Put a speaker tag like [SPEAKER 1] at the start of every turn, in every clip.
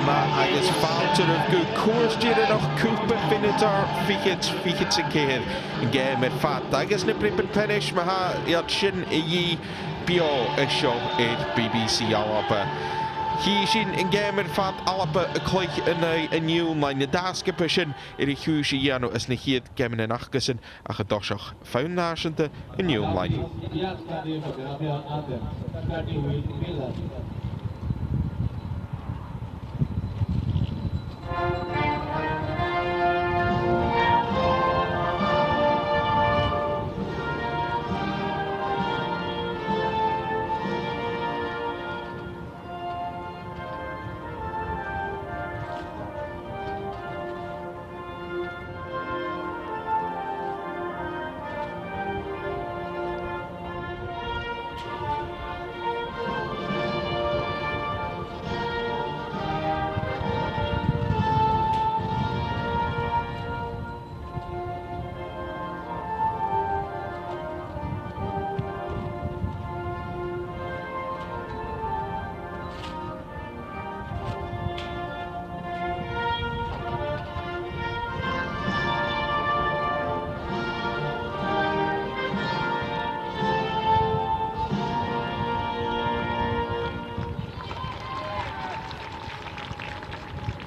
[SPEAKER 1] yma agos falter of good course dyr yn o'ch cwp y Pinatar fichyd sy'n ceir yn gêm i'r ffat agos na brib yn pennish mae ha iad sy'n i bio isio i'r BBC Alaba. Hi sy'n yn gêm i'r ffat Alaba y cloich yn y niwlmain y dasgip sy'n i'r hwys i ianw ys na hyd gêm yn achgysyn ach y dosioch fawn narsyn y niwlmain.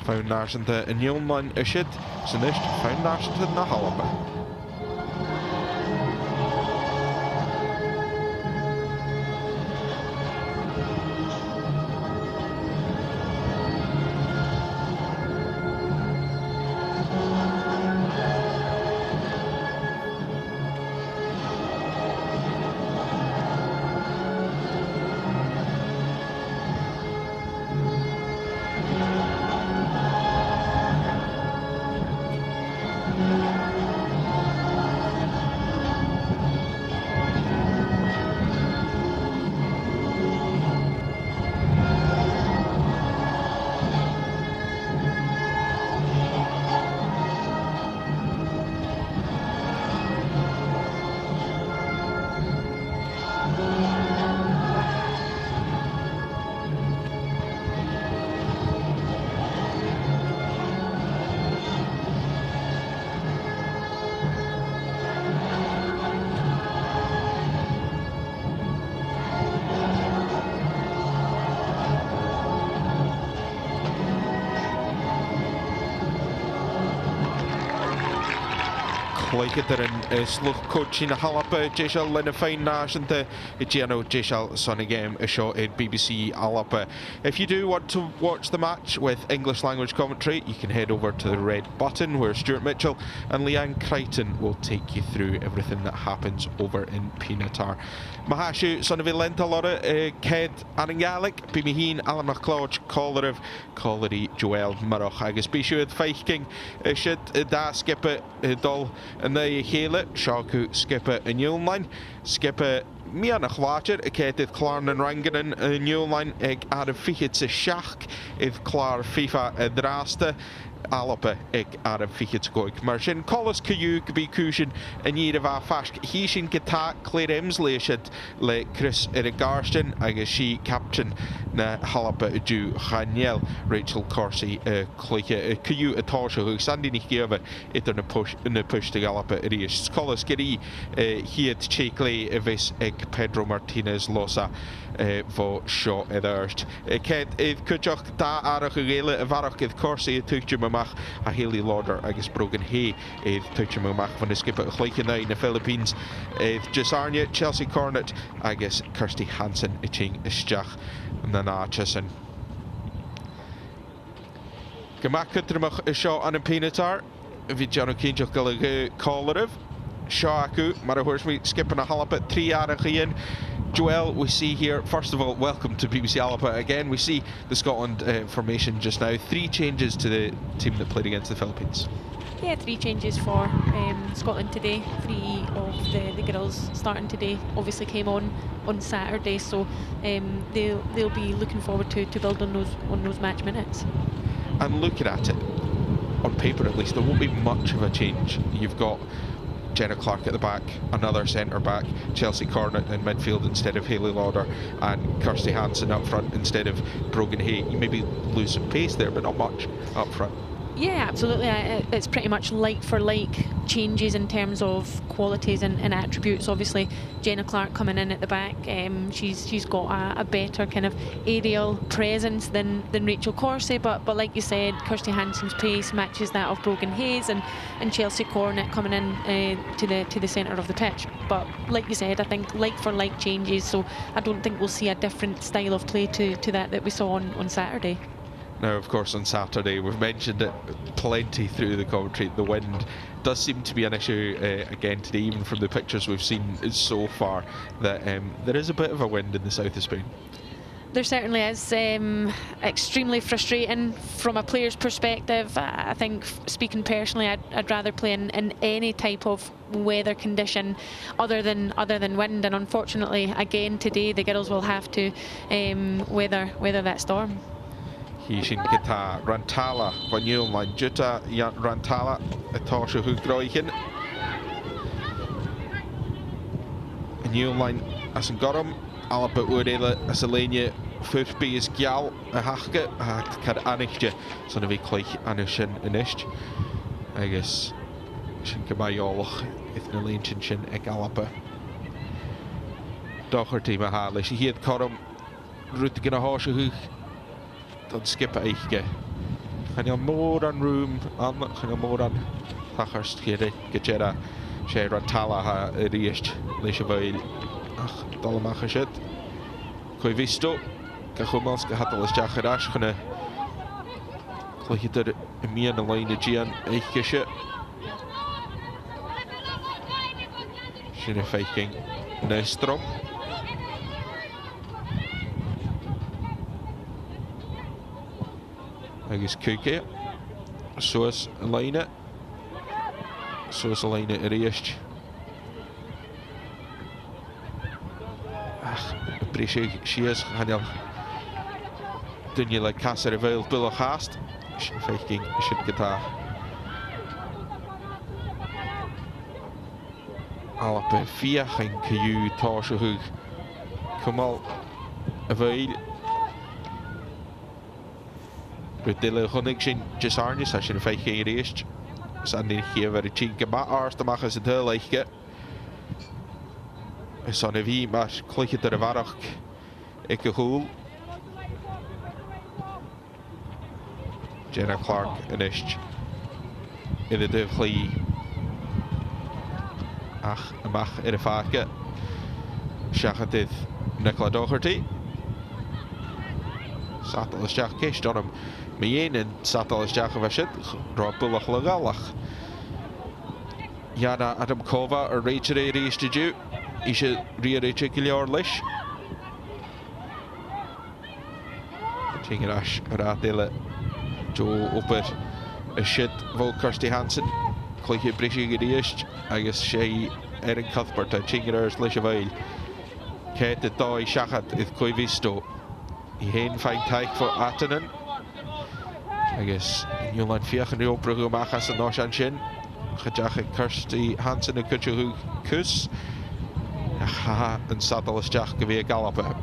[SPEAKER 1] Fawn narsyn y niwlmain ysyd sy'n ysd fawn narsyn na Alaba. Like it in slug coaching a Alaba Jeshal Lena Fine Nash and the Giano Jeshal Sonny game a show in BBC Alaba. If you do want to watch the match with English language commentary, you can head over to the red button where Stuart Mitchell and Leanne Crichton will take you through everything that happens over in Pinatar. Mahashu son of Lenta Lora Ked Anangalik Bimihin Alan McClodge Collerev Collery Joel Maroch Agus Bishu Feiking Shit Da Skipper Dol and the hele Shaku Skipper and Newline Skipper Miana Chwater Keted Clarn and Rangan and Newline Egg out of Fichitse Shach if Clar FIFA Drasta Alaba ag ar y fichyd goig. Mae'r sy'n colos cyw gybi cwysyn yn i'r fa ffasg. Hi sy'n gyda Claire Emsley eisiau le Chris yr y garsyn ag y si captain na Alaba y dw Chaniel Rachel Corsi cloiche cyw y tosio hwg sandi ni gyfer iddyn y push dy Alaba yr eich. Colos gyda hyd Cheichle y fes ag Pedro Martinez Losa fo sio edrych. Ced ydd cwtioch da arach y geile y farach ydd Corsi y tŵtio mymach a Haley Lauder agus brogan he ydd tŵtio mymach van y skipper chleich yna in the Philippines ydd Jesarnia, Chelsea Cornet agus Kirsty Hansen y ting ysdiach na na Chesan. Gymac ydrymach y sio an y Pinatar fi Jano Cynjoch gael y Collerev sio acw mae'r hwrs skipper na Alaba 3 arach un. Joel, we see here, first of all, welcome to BBC Alaba again. We see the Scotland formation just now. 3 changes to the team that played against the Philippines.
[SPEAKER 2] Yeah, 3 changes for Scotland today. 3 of the girls starting today obviously came on Saturday, so they'll be looking forward to build on those match minutes.
[SPEAKER 1] And looking at it, on paper at least, there won't be much of a change. You've got Jenna Clark at the back, another centre back, Chelsea Cornet in midfield instead of Hayley Lauder, and Kirsty Hansen up front instead of Brogan Hay. You maybe lose some pace there, but not much up front.
[SPEAKER 2] Yeah, absolutely. It's pretty much like for like changes in terms of qualities and attributes. Obviously, Jenna Clark coming in at the back, she's got a better kind of aerial presence than Rachel Corsie, but like you said, Kirsty Hansen's pace matches that of Brogan Hayes, and Chelsea Cornet coming in to the centre of the pitch. But like you said, I think like for like changes, so I don't think we'll see a different style of play to that we saw on Saturday.
[SPEAKER 1] Now, of course, on Saturday, we've mentioned it plenty through the commentary. The wind does seem to be an issue again today, even from the pictures we've seen so far, that there is a bit of a wind in the south of Spain.
[SPEAKER 2] There certainly is. Extremely frustrating from a player's perspective. I think, speaking personally, I'd rather play in any type of weather condition other than wind, and unfortunately, again today, the girls will have to weather that storm.
[SPEAKER 1] Hishin Kita Rantala Vanil Line Juta Rantala Atosha Hugroichen New Line as an Gorum Alba Urela as a lane Furby is Gyal a Hachke Kad Anichte son of a Clay Anishin Anish I guess Shinkabayoloch if the lane Shin Egalapa Docherty Mahalish he had Corum Rutgena Hosha dan skip eichge. Gaan je more on room aan, gaan je more on tachers gejera share Tala ha riest leisje wel. Ach, allemaal gezet. Gooi visto. Kachomals gehad alles jacherash gaan. Gooi je er meer een lijn Gian eichge. Shinne faking Nestrom. Agus Kuke, Soos Elena, Soos Elena Eriecht. Appreciate she is Haniel. Doen je like Casa Reveil Bill of Haast? Faking should get that. Alape Fia and Kayu Torsha Hoog. Kamal Avail. Rydyle hwnnw sy'n jys arnis a sy'n ffeich ein reist. Sa'n ni'n chi efo'r ti'n gyma ars dy mach as y dyl eichge. Sa'n fi mae'r clychyd ar y farach ec y hwyl. Jenna Clark yn eist. In y dyfchlu. Ach, y mach yn y ffacge. Siachadydd Nicola Doherty. Satel is Jack Kish on him. Mien en Satel is Jack of a shit. Rob Bullach Lagalach. Jana Adam Kova or Rachel Aries to do. Isha Ria Rachel Lish. Tingrash Radilla Joe Upper a shit Vol Kirsty Hansen. Clichy Brishing Riest. I guess Shay Erin Cuthbert and Chingers Lishavale. Kate the Doi Shachat is Coivisto. He heen fijn tijd voor Atanen. I guess Newland Fiach en de oproep Machas en Nosh en Shin. Gejach en Kirsty Hansen en Kutje Kus. Haha, en Saddle is Jack weer galoppen.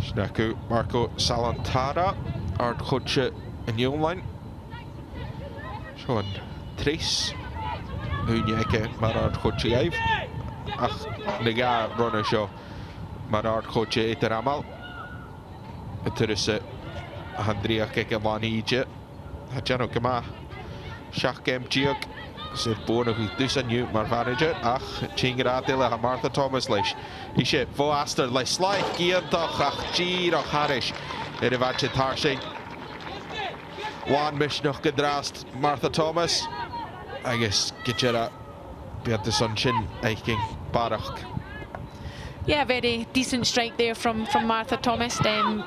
[SPEAKER 1] Snaku Marco Salantara. Art Kutje en Newland. Gewoon Tris. Unjeke, maar art Kutje heeft. Ach, nega runner show. Maar art Kutje eet er allemaal. Het is Andrea kijken van hier. Had je ook maar. Schach game Giok. Ze boeren goed dus aan nu, maar manager. Ach, Chingeradilla, Martha Thomas lees. Isje, voor Aster lees slijk. Gier toch, ach, Giro Harish. In de watje tarsing. One mission nog gedrast, Martha Thomas. I guess get you that. Be at the sunshine, Eiking Barach.
[SPEAKER 2] Yeah, very decent strike there from Martha Thomas.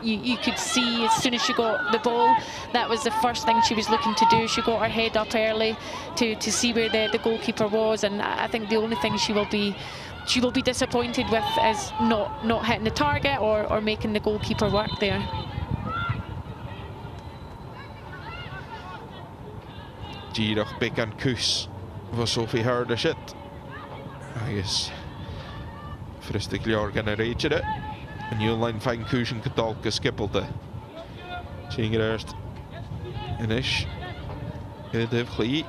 [SPEAKER 2] You could see as soon as she got the ball, that was the first thing she was looking to do. She got her head up early to see where the goalkeeper was, and I think the only thing she will be she will be disappointed with is not hitting the target or making the goalkeeper work there.
[SPEAKER 1] Gyrach Bekan Kus var Sophie hörde shit. Agus frystig Jorgen reach it. En new line fine Kusen Kadalka skippelde. Seeing it first. Inish. Good Clee.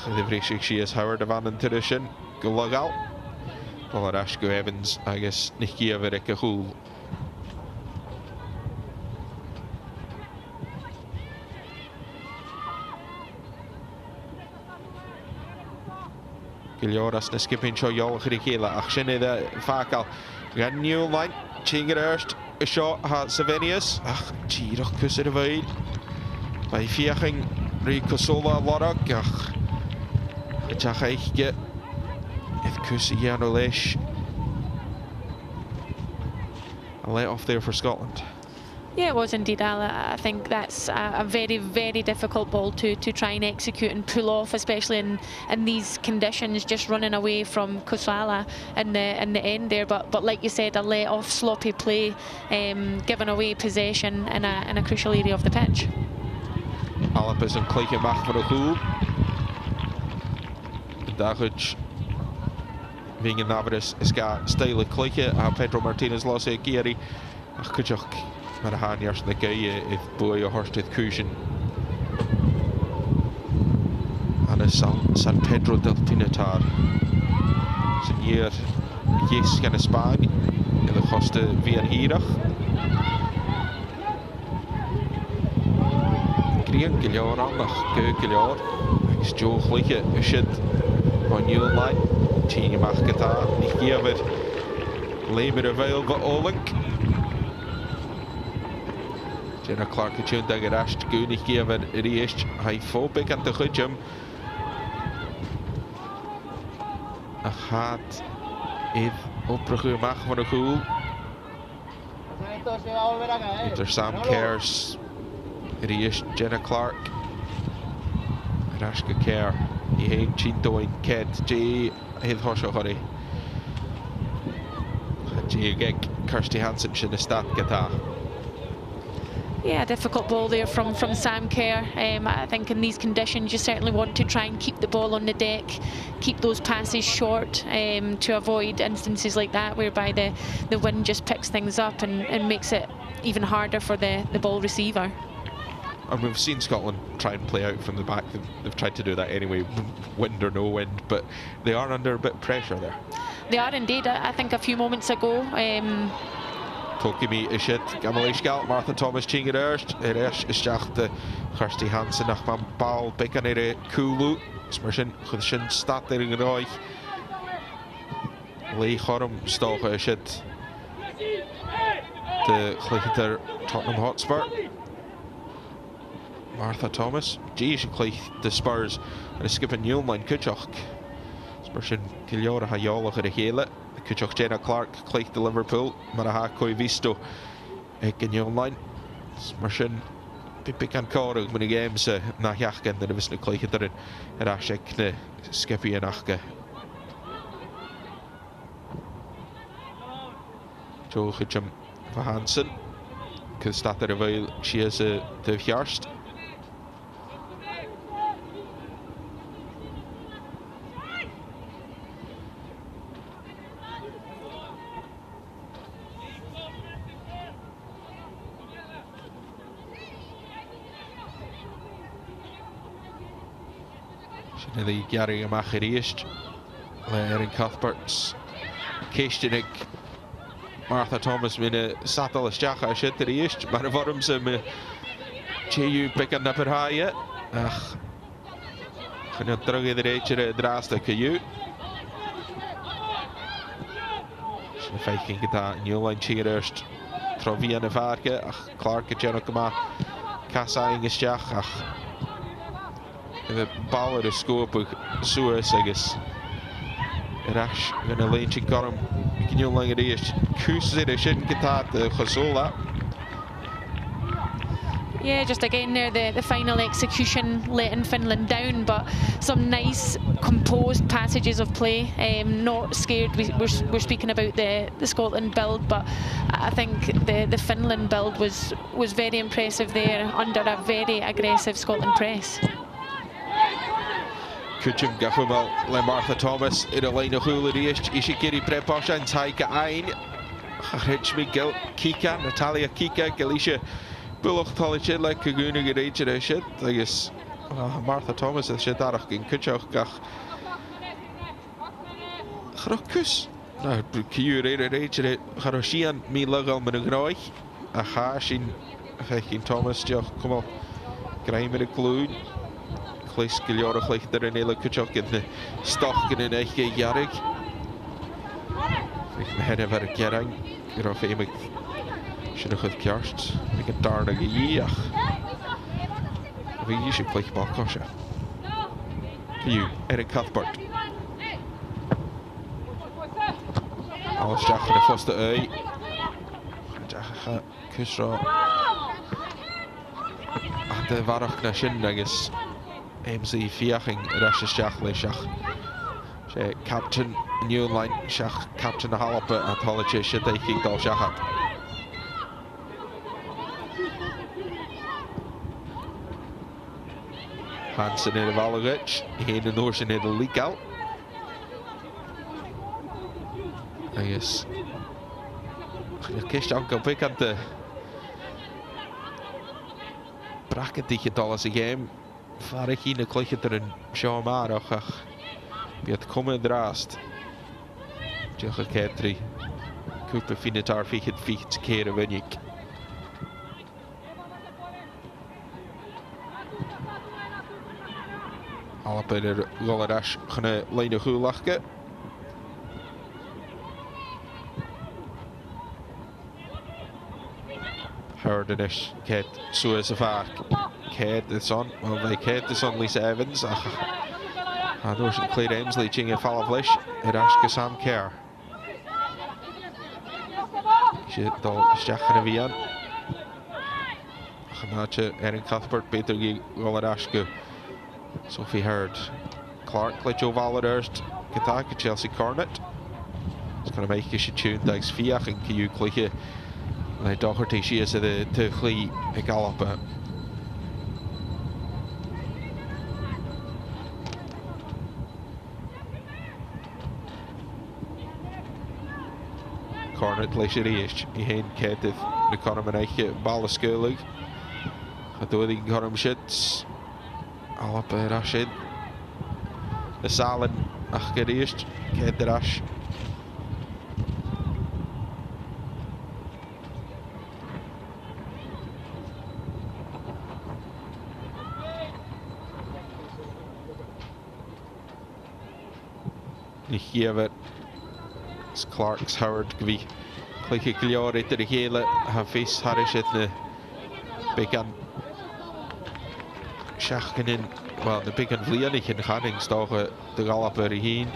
[SPEAKER 1] The Vrishik she is Howard of an tradition. Go log out. Balarash go Evans, I guess Nikki Everika Hool. Giljoras na skipping show Yol Krikela. Achshine the Fakal. Gan new line. Chinger Erst. A shot hat Savinius. Ach, Gyrach Kusser Veil. By Fiaching Rico Sola Lorag. Ach. Itachaiche. If Kussi Yano Lesh. A let off there for Scotland.
[SPEAKER 2] Yeah, it was indeed, Ala. I think that's a very, very difficult ball to try and execute and pull off, especially in these conditions, just running away from Kusala in the end there. But like you said, a let off, sloppy play, giving away possession in a crucial area of the pitch.
[SPEAKER 1] Alapis en Kleike mag voor de goal. Daguch. Wingen Navaris is got style Kleike. Pedro Martinez lost a Giri. Ach, Kujok. Maar de haanjars de Gaie if boy horst het Kusen. En San Pedro del Pinatar. Zijn hier yes gaan Spanje. En de gasten weer hierig. Kriegen Giljar aan nog Giljar. Is Joe Gleiche shit van New Line. Tien mag gedaan. Niet geven. Leber veel voor Olink. Jenna Clark het tune dat gerasht Gunig geven reist. Hij fobik aan de goedjum. Gaat in opbruggen mag van de goal. Efter Sam Cares. Reist Jenna Clark. Rashka Care. He heeft Chinto in Ked. J. Heeft Hosho Hori. J. Gek. Kirsty Hansen in de stad geta.
[SPEAKER 2] Yeah, difficult ball there from Sam Kerr. I think in these conditions you certainly want to try and keep the ball on the deck, keep those passes short to avoid instances like that whereby the wind just picks things up and makes it even harder for the ball receiver.
[SPEAKER 1] And we've seen Scotland try and play out from the back. They've tried to do that anyway, wind or no wind, but they are under a bit of pressure there.
[SPEAKER 2] They are indeed. I think a few moments ago
[SPEAKER 1] Tokimi is shit. Gamalishgal, Martha Thomas Chinger Erst. Erst is jachte Kirsty Hansen nach man bal Bekanere Kulu. Smershin Gushin staat er in Roy. Lee Chorum stoge is shit. De Glitter Tottenham Hotspur. Martha Thomas. Gee, she click the Spurs and skipping Newline Kuchok. Smershin Giljora Hayola Gehele. Kuchok Jenna Clark click the Liverpool. Maraha Koi Visto. In Newline. Smershin Pipikan Korug when the games na Jachken the Visna click it in Rashek ne Skippy and Achke. Joe Hitchum for Hansen. Because that the reveal she is the Fjarst. The Gary Macherist, Erin Cuthberts, Kishtinik, Martha Thomas, Mina Satal Shacha, Shitteriist, maar waarom ze me Cheyu pikken up high? Ach, gaan je terug in de rijtje draasten, Keju. Ze vijfking gedaan, Newline Cheerust, Trovia en Varke, ach, Clark, Jenokama, Kassa in Gestjach, ach. De bal de scope zo zeggers. Rash gonna leentje karm. Ik kan lang het eerst. Kus zit de shit getaat Gazola.
[SPEAKER 2] Yeah, just again there, the final execution letting Finland down, but some nice composed passages of play. Not scared. We're speaking about the Scotland build, but I think the Finland build was very impressive there under a very aggressive Scotland press.
[SPEAKER 1] Kuchum Gafumal le Martha Thomas in a line of Hulari Ishikiri Preposha and Taika Ain Rich Miguel Kika Natalia Kika Galicia Bullock Tolichet like Kaguna Garage shit I guess Martha Thomas is shit Arach in Kuchok Gach Hrokus na Kyure Rage Haroshian Mi Lugal Managroi Aha Shin Fekin Thomas Joch come on Grimer Gloon Chlis Giliorach like the Renela Kuchok in the stock in an Eiche Yarig. Ik ben er ver gerang. Ik of ik should have got kerst. Ik het daar nog hier. We should play ball kosher. You, Eric Cuthbert. Alles Jack in de vaste ui. Jack kusra. De warach na shindagus. MC Fiaching Rasha Jack Leshach. Captain New Line Shach Captain Halaper at Holiday should they kick Dal Shahat. Hansen in the Valagich, he in the Norsen in the leak out. I guess Kish Uncle Pick at the bracket $10 a game. Farik in the clicker and show Marach. Wie het komen draast. Tjege Ketri. Kupe Pinatar ficht ficht keren wenn ik. Alle bij de Rolledash gaan Lene Gulachke. Hurdenis Ket zoals vaak. Ket is on. Wel bij Ket is on Lisa Evans. Door zijn Claire Emsley ching fall of Lish. Erashke Sam Kerr. Shit, dal Stachene Vian. Gemaatje Erin Cuthbert, Peter Rollerashke. Sophie Hurd. Clark, Lejo Vallerhurst. Kataka Chelsea Cornet. It's going to make a tune. Thanks Fiach and Kiyu Cliche. Like Doherty, she is the Tuchli Gallop. Cornet leisure is. I heen Ketif. De kan hem een eigen ballen scheulig. Gaat door die kan hem shit. Al op Rashid. De Salen. Ach, keer eerst. Ket de Rash. Hier Clark's Howard gwi klikke kliar etter de hele Hafiz Harish etne began Schachkenin wel de began vlieg in Ganningstogen de Galapper heen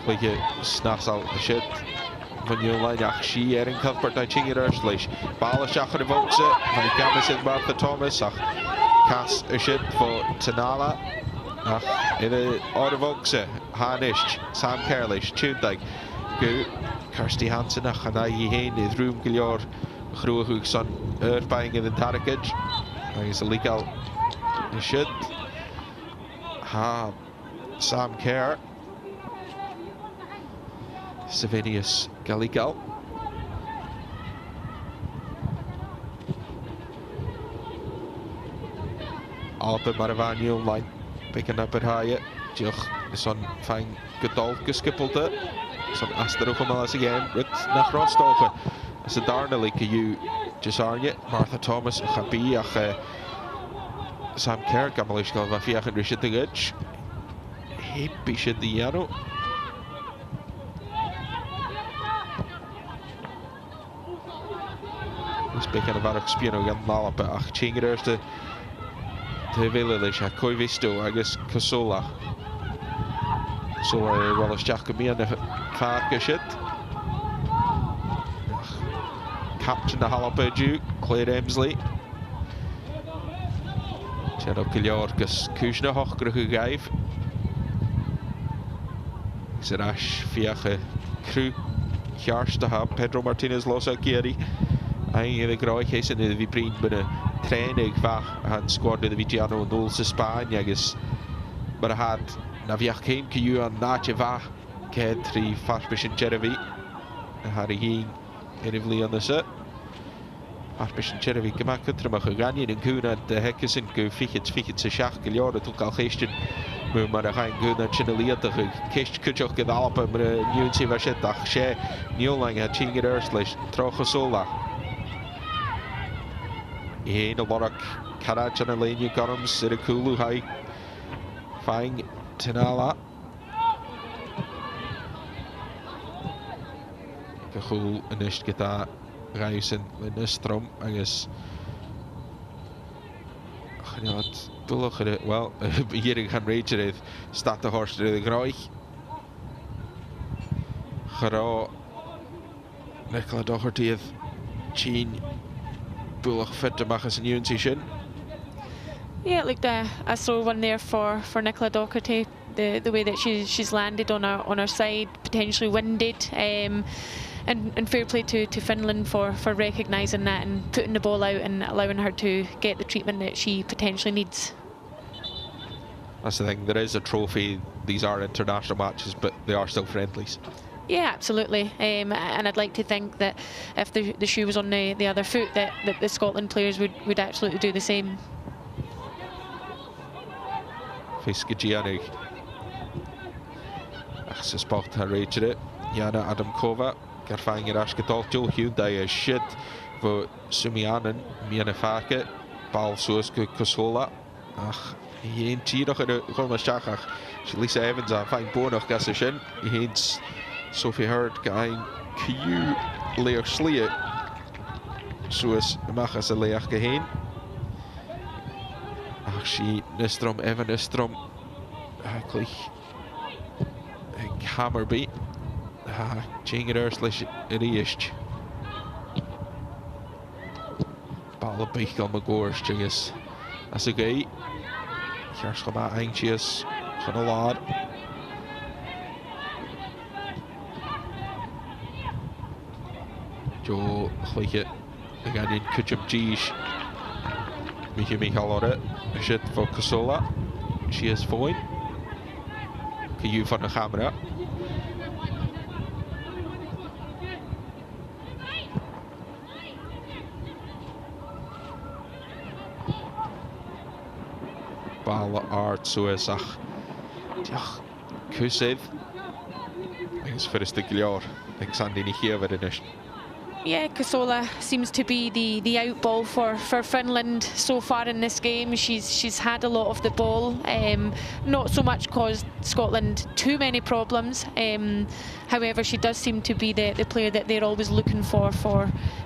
[SPEAKER 1] klikke snagsal shit van Jolijn Achie Erin Cuthbert uit Chingerers Balen Schacher de Volkse van de Gamis in Martha Thomas Cass a shit for Tanala. In the order Volkse, Hanish, Sam Kerlish, Tuntag, Go, Kirsty Hansen, Hanayi Hain, is Room Gilior, Gruhugson, Earthbang in the Tarakage. He's a legal shit. Ha, Sam Kerr, Savinius Galigal. Alpe Maravaniel line picking up at higher. Joch is on fine gedolf geskippelde. Som Aster ook al eens again. Rit nach Rostogen. Is het daarnelijke you Jesarje. Martha Thomas Gabi ach Sam Kerr gamelish gal va fiach en Richard de Gutch. Hippie shit de jaro. Is picking a vark spiano gan malape ach chingers de Willish, Koivisto, I guess Casola. So, well, as Jack me and the Farka shit. captain na Halape Duke, Claire Emsley. Tiano Kilior gus Kuzna hoch grach gaif. Serash fiach crew Kjarsta ha Pedro Martinez Losa Gieri. Ein the groich is in the Vibrin bene training va han squad the Vigiano nul sa Spain agus but had na viach came ki you an nache va ked tri Fashbishin Cherevi Harry Heen Irivli on the set Fashbishin Cherevi gema kutrama geganien in Kuna de hekkesen go fichit sa schach gelior dat ook al geesten mu maar gaan Kuna chineliate kist kutjoch gedalpen met nieuw see was het dag she nieuw lang het chinge erslish troche sola Een Lorak Karaj and Elenia Gorham Sirikulu High Fang Tinala Gahul Anish Gita Raisin Linistrom, I guess. Well, hier gaan rage it staat de horst de groich. Garo Nicola Doherty Chin Bullock fit to make us a new incision.
[SPEAKER 2] Yeah, like I saw one there for Nicola Doherty. The way that she's landed on her side, potentially winded, and fair play to Finland for recognising that and putting the ball out and allowing her to get the treatment that she potentially needs.
[SPEAKER 1] That's the thing. There is a trophy. These are international matches, but they are still friendlies.
[SPEAKER 2] Yeah, absolutely. And I'd like to think that if the shoe was on the other foot, that the Scotland players would absolutely do the same.
[SPEAKER 1] Fiske Ach, ze sport haar reedje. Jana Adamkova. Garfanger Ashkatol. Joe Hyundai is shit voor Sumianen. Miane Fake. Bal Soeske Kosola. Ach, heen Tierog in de Goma Shachach. Lisa Evans aan fijn boornog gassishin. Heens Sophie Hurd gaan Q leer slie. Zoals mag ze leer geheen. Ach, she Nistrom Evan Nistrom. Eigenlijk Hammerby. Jinger Erslish Riest. Ballen Bichel Magors Jingus. As a gay. Kjars gaan maar eindjes. Gaan een laad. Joe gelijk again in Kutchum Gish. Michael Orre. Shit voor Kosola. She is fine. Kiju van de camera. Balla Art Suezach. Ja, Kusev. It's first the Glior. Alexander Nikieva.
[SPEAKER 2] Yeah, Kosola seems to be the out ball for Finland so far in this game. She's had a lot of the ball, not so much caused Scotland too many problems. However, she does seem to be the player that they're always looking for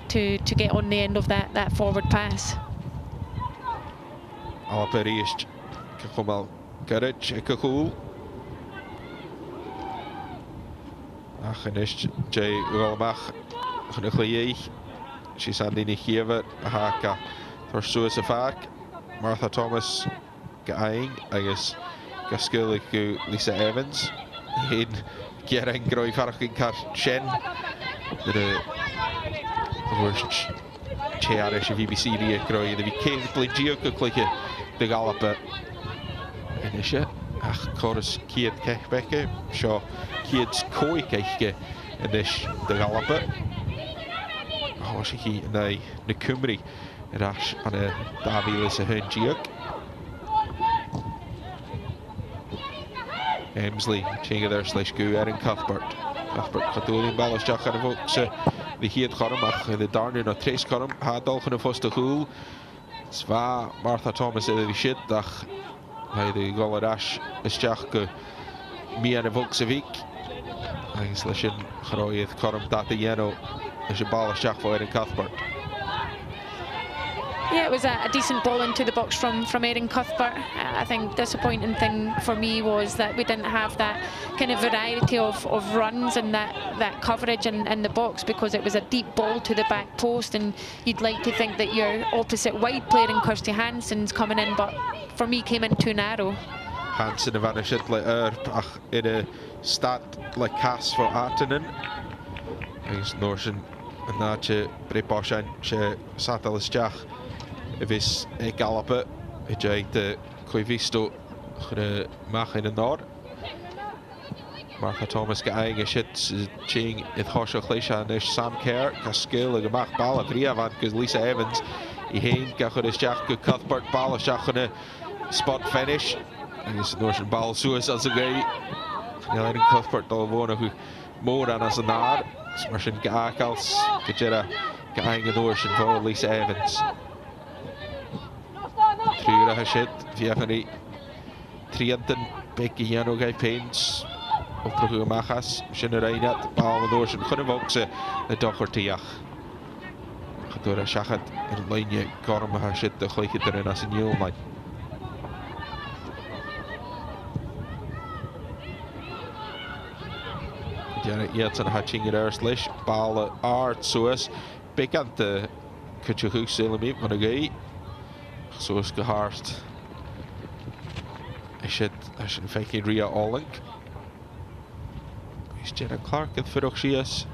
[SPEAKER 2] to get on the end of that forward pass.
[SPEAKER 1] Alaperiist, Kakomal Garage, Kakul. Achenish, J. Rolmach. She's had in here Haka for Suez Fak. Martha Thomas Gaing, I guess Gaskulik Lisa Evans. In Gering Groy Farkin Car Shen. The worst Cherish VBC Groy, the Viking Geo click the Gallop in Ach, chorus Kied Kechbeke, Shaw Kied's Koi Kechke in this the Gallop. Oh, she in the Cymru rash on a Davies a Hunjiuk. Emsley, Chinga there slash go Erin Cuthbert. Cuthbert Catolian Ballas Jack and Vox, the Heat Cormach, the Darner, no Trace Corm, had Dolphin of Foster Hool. Sva Martha Thomas in the shit, Dach, by the Golarash, is Jack, me and a Voxevic. I slash in Hroyeth Corm Data Yeno. Is je bal Jack voor Erin Cuthbert.
[SPEAKER 2] Yeah, it was a decent ball into the box from Erin Cuthbert. I think disappointing thing for me was that we didn't have that kind of variety of runs and that coverage in the box, because it was a deep ball to the back post, and you'd like to think that your opposite wide player in Kirsty Hansen's coming in, but for me came in too narrow.
[SPEAKER 1] Hansen a bhain siad le ach in a stat le cas for Artanen. Agus nóir sin an náte brépáisiin sé satal isteach a bhís ag galapa I dé de chuimhístó chur meach in an náir. Martha Thomas go aing a siad ting I thoiseach leis an is Sam Kerr ca skill ag amach ball a bhríomhan gus Lisa Evans I héin ga chur isteach go Cuthbert ball isteach chun spot finish. Agus nóir sin ball suas as a gé. Erin Cuthbert dal bhna chu mór an as an náir. Mar sin gaachals go deire go aing an nóir sin bhá Lisa Evans. Trúra siad bhíochaní tríantan beic I dhéanú gai péins opdrachu amachas sin a reinad ball an nóir sin chun bhogsa na dochartíach. Chadúra seachad ar leine gormatha siad de chluichid ar in as an niúlmaid. Iad an hatching ar airs leis ball art suas beicanta cutú sílamí man a gaí suas go háart siad sin féicin ria áling. Is Jenna Clark an fuireach sias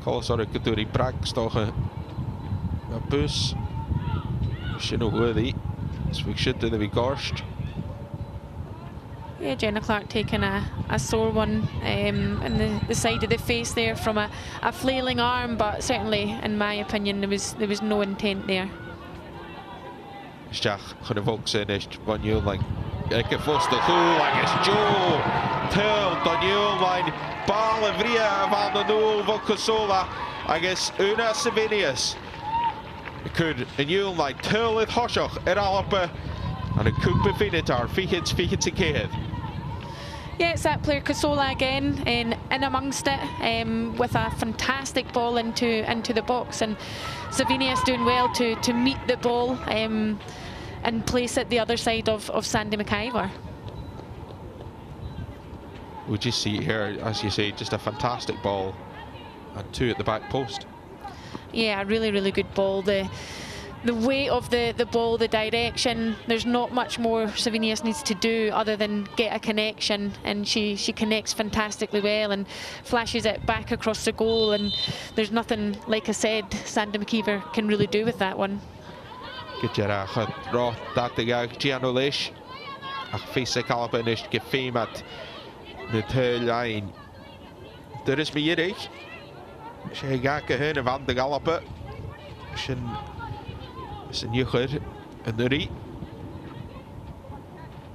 [SPEAKER 1] colas ar a goúirí brag stocha na bus sin ó huadaí is bhí siad in a bhí gáist.
[SPEAKER 2] Yeah, Jenna Clark taking a sore one in the side of the face there from a flailing arm, but certainly, in my opinion, there was no intent there.
[SPEAKER 1] Isteach chun bhogsa is bhainniúlainn ag fósta chúl agus Joe Tull Daniúlainn ball a bhria a bhain na núl bhó Cossola agus Una Savinius chun aniúlainn Tull I thoiseach ar alapa and a cúpa Pinatar fichid sa céad.
[SPEAKER 2] Yeah, it's that player Cossola again in amongst it with a fantastic ball into the box, and Savinius doing well to meet the ball and place it the other side of Sandy McIver.
[SPEAKER 1] We just see here, as you say, just a fantastic ball and two at the back post.
[SPEAKER 2] Yeah, a really good ball. The weight of the ball, the direction, there's not much more Savinius needs to do other than get a connection, and she connects fantastically well and flashes it back across the goal, and there's nothing, like I said, Sandy McIver can really do with that one.
[SPEAKER 1] Gyda chud rá datag Gianno leis ach fésa calapa inis go féimat na Tullainn. Duras mi irig sé gacha hyn a bhain de galapa sin nniuchar an nurí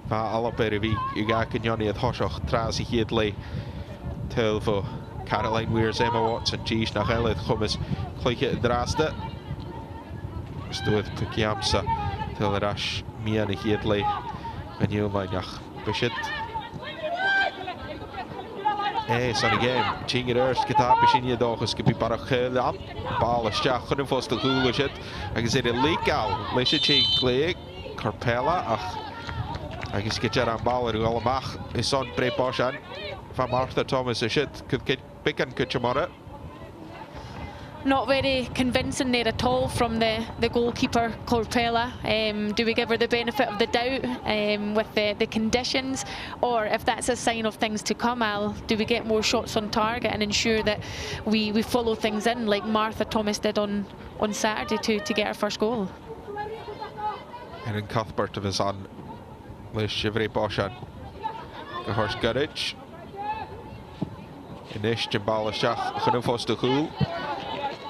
[SPEAKER 1] bha alapa a bhí I gacha Johnny a thoiseach tras I chiad le Tull fo Caroline Weirs, Emma Watson Gis nach eilid chumas chluiche a drasta Stúid Puciamsa Tull ar as mian a chiad le a Newline ach bisiid son again Ting ar airs gyda bisinia dochas go bhí barach chéile an ball isteach chun fós do gúla siad agus é legal leis a Ting léig Carpella ach agus gyda an ball ar gáil amach is son brépáisian fa Martha Thomas a siad could bican cutchamara.
[SPEAKER 2] Not very convincing there at all from the goalkeeper Corpella. Do we give her the benefit of the doubt with the conditions, or if that's a sign of things to come, Al, do we get more shots on target and ensure that we follow things in like Martha Thomas did on Saturday to get her first goal?
[SPEAKER 1] Erin Cuthbert of his on leis Shivri Boshan go horse courage Inish Jimbala Shach chun fós do chúl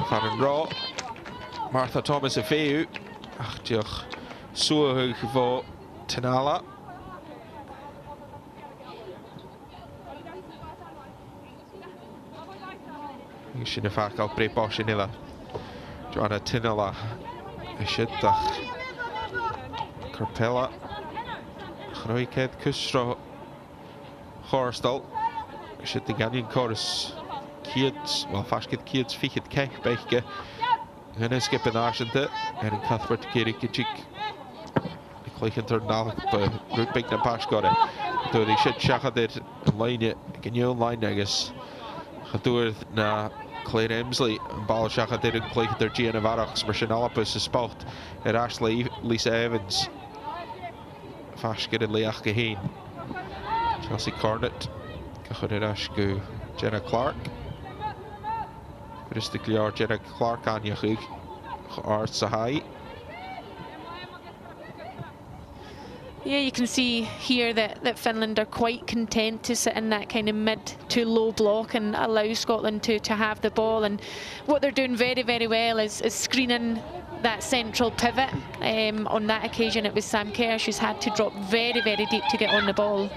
[SPEAKER 1] Fan rá Martha Thomas a féú ach diolch suathug fó Tanala sin a fáil brépá sin ila Joanna Tinala a siad ach Carpella chroiced cusrá chorstal siad the Gannion chorus kids well fashkid kids fichid kech beiche Gonna skip an Ashente and Cuthbert Kirikachik. Clickentor Nalp, Root Big Napash got it. So they should Shachadir and line it. Can you line, I guess? Hadur na Claire Emsley and Ball Shachadir and Clickentor Gianna Varox, Marshanalapus is spot. And Ashley Lisa Evans. Fashkid and Leach Gaheen. Chelsea Cornet. Kachudir go Jenna Clark. Christy Jenna Clark on Yahoo. Art Sahai.
[SPEAKER 2] Yeah, you can see here that Finland are quite content to sit in that kind of mid to low block and allow Scotland to have the ball. And what they're doing very, very well is screening that central pivot. On that occasion, it was Sam Kerr who's had to drop very, very deep to get on the ball.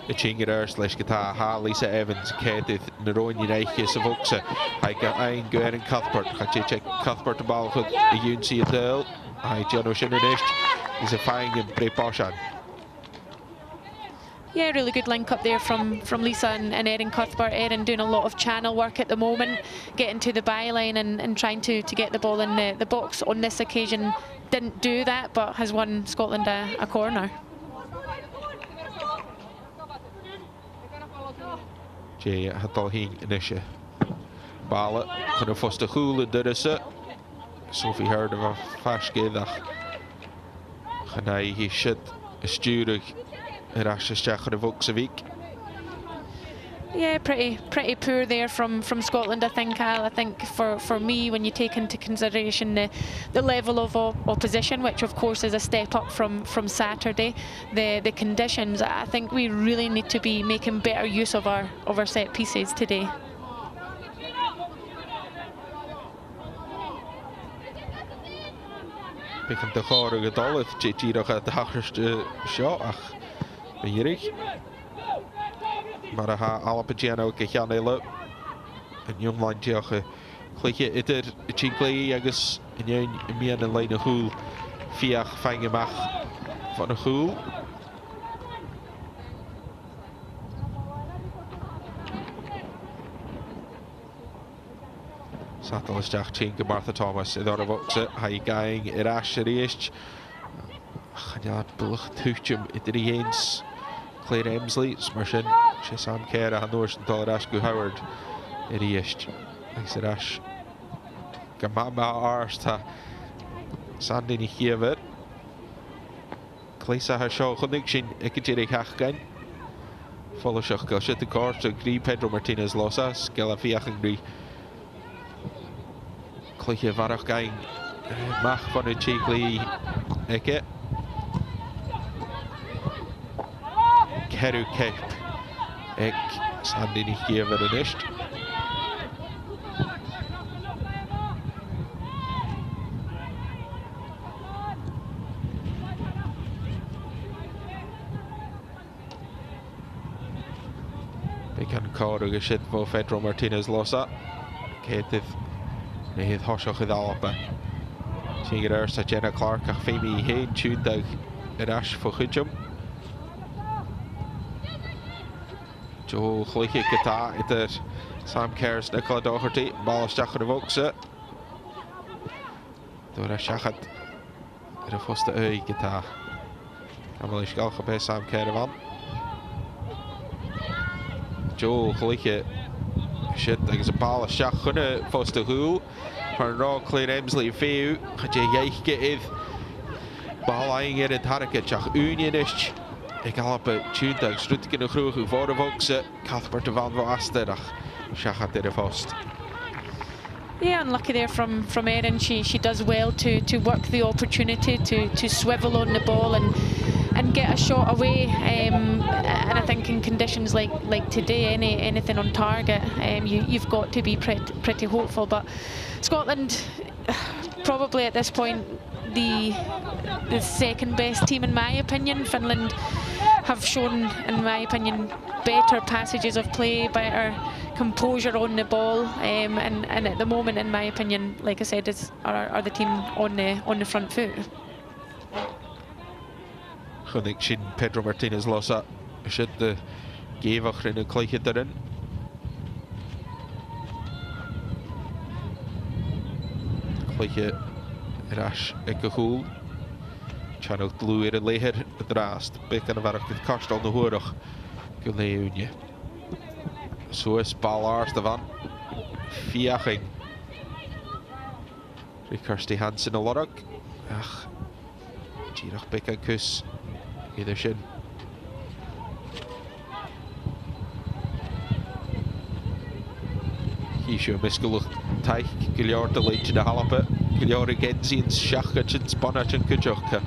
[SPEAKER 1] The Chingar slash guitar ha Lisa Evans Kedith Neron United Savoksa. I got ein Gwen and Cuthbert. Check Cuthbert the ball with the Unity Adele. I Jano Shinanish. He's a fine and Breposhan.
[SPEAKER 2] Yeah, really good link up there from Lisa and Erin Cuthbert. Erin doing a lot of channel work at the moment, getting to the byline and trying to get the ball in the box. On this occasion, didn't do that, but has won Scotland a corner.
[SPEAKER 1] Jay Hadalheen Inisha. Balla, kind of Foster Hula Durissa. Sophie heard of a Fashgedach. Hanai, he should a Sturig. Erashisjach of Vuksavik.
[SPEAKER 2] Yeah, pretty poor there from Scotland, I think, Al. I think for me, when you take into consideration the level of opposition, which of course is a step up from Saturday, the conditions, I think we really need to be making better use of our set pieces today.
[SPEAKER 1] Picking the car of the dollar, Jiro had the hardest shot. Hierig. Maar Alapageno Kajanelo. En Jongline Jogge. Klikje itter Chinkle Jagus. En jij meer een lijn Hoel. Via vangen mag van een Hoel. Satel is Jack Chinke Martha Thomas. En daar wordt ze. Hij gang Irash Reist. Ja, bulch tuchtjum itter eens. Claire Emsley, Smarshin, Sam Kerr, and Norton Dollar go Howard, Iriest. Like said, Ash Gamama Arsta Sandy Nikiver. Klisa has show connection, Ekajiri Hakan. Follow Shaka, shut the course to Green Pedro Martinez Losa, Scalafiach and Green. Klika Varach gang, Mach von a Cheekly Eke. Keru Cape Ek Sandy Nikiver and Ist. Bekan Corrig shit for Pedro Martinez Losa. Ketith Nehith Hoshach with Alpa. Tiger Ersa Jenna Clark, a Femi Hain, Tudag, Irash for Hujum. Joe Chlicky Gata, itter Sam Kerr's Nicola Doherty, Ball Stachar de Vokse. Dora Shachat, er Foster Ui Gata. Kamalish Galcha bij Sam Kerr. Joe Chlicky, shit, er is een bal Stachar Foster Hoel. Van Raw Claire Emsley Feu, gaat je jeetje in. Bal eing in het harken, Chach Union is. Ik help het Tuindag, Strutke de Groeg, voor de Vokse, Cuthbert van Asterach. Shachat er vast.
[SPEAKER 2] Yeah, unlucky there from Erin. She does well to work the opportunity to swivel on the ball and get a shot away. And I think in conditions like today, anything on target, you've got to be pretty hopeful. But Scotland, probably at this point, the second best team in my opinion. Finland have shown, in my opinion, better passages of play, better composure on the ball, and at the moment, in my opinion, like I said, are the team on the front foot.
[SPEAKER 1] Connection Pedro Martinez Losa should the gave a in a click it in. Clyche Rash y gyhwl. Channel glwyr y leher y drast. Beth gan y farach gyda costol na hwyrach. Gwneud Sues bal ars dy fan. Fiaching. Kirsty Hansen y lorog. Ach. Girach beth gan cws. Iddo sy'n. Hisio misgulwch taich gilior dy leid yn y halapa. Gilior y gensi yn siach at yn sbonach yn cydioch ca.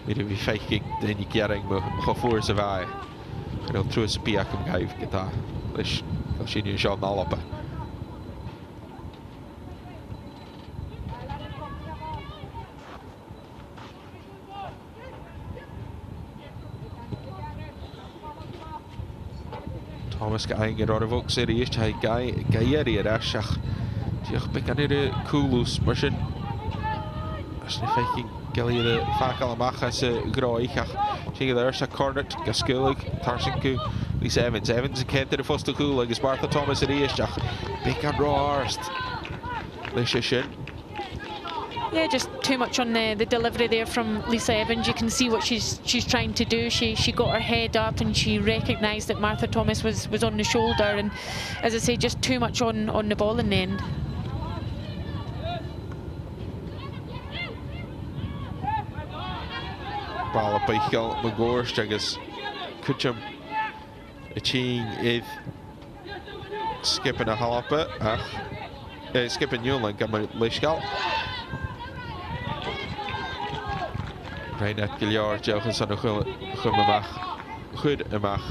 [SPEAKER 1] Mi rydw i ffeicig dyn i giereng mo chofwr sy fai. Chynnyl trwys y biac yn gaif gyda. Lys gael sy'n yw Sean halapa. Thomas gael yn o'r fwg sy'n rhys, tai gael i'r asiach. Diolch beth gan i'r cwlws, mar sy'n... As ni ffeicing gael i'r ffacol am achas y groich, ach sy'n gyda'r sa cornet, gasgwlyg, tar sy'n cw... Lys Evans yn cent i'r ffost o cwlyg, ys Martha Thomas yr rhys, ach beth gan ro arst. Lys sy'n.
[SPEAKER 2] Yeah, just too much on the delivery there from Lisa Evans. You can see what she's trying to do. She got her head up and she recognised that Martha Thomas was on the shoulder, and as I say, just too much on the ball in the end.
[SPEAKER 1] Ball a beichel magorst agus cwtcham y ching idd skipin a halapa ach skipin Newland gam y leisgal. Rhaid gilior diolch yn son o chwm ymach. Chwyd ymach.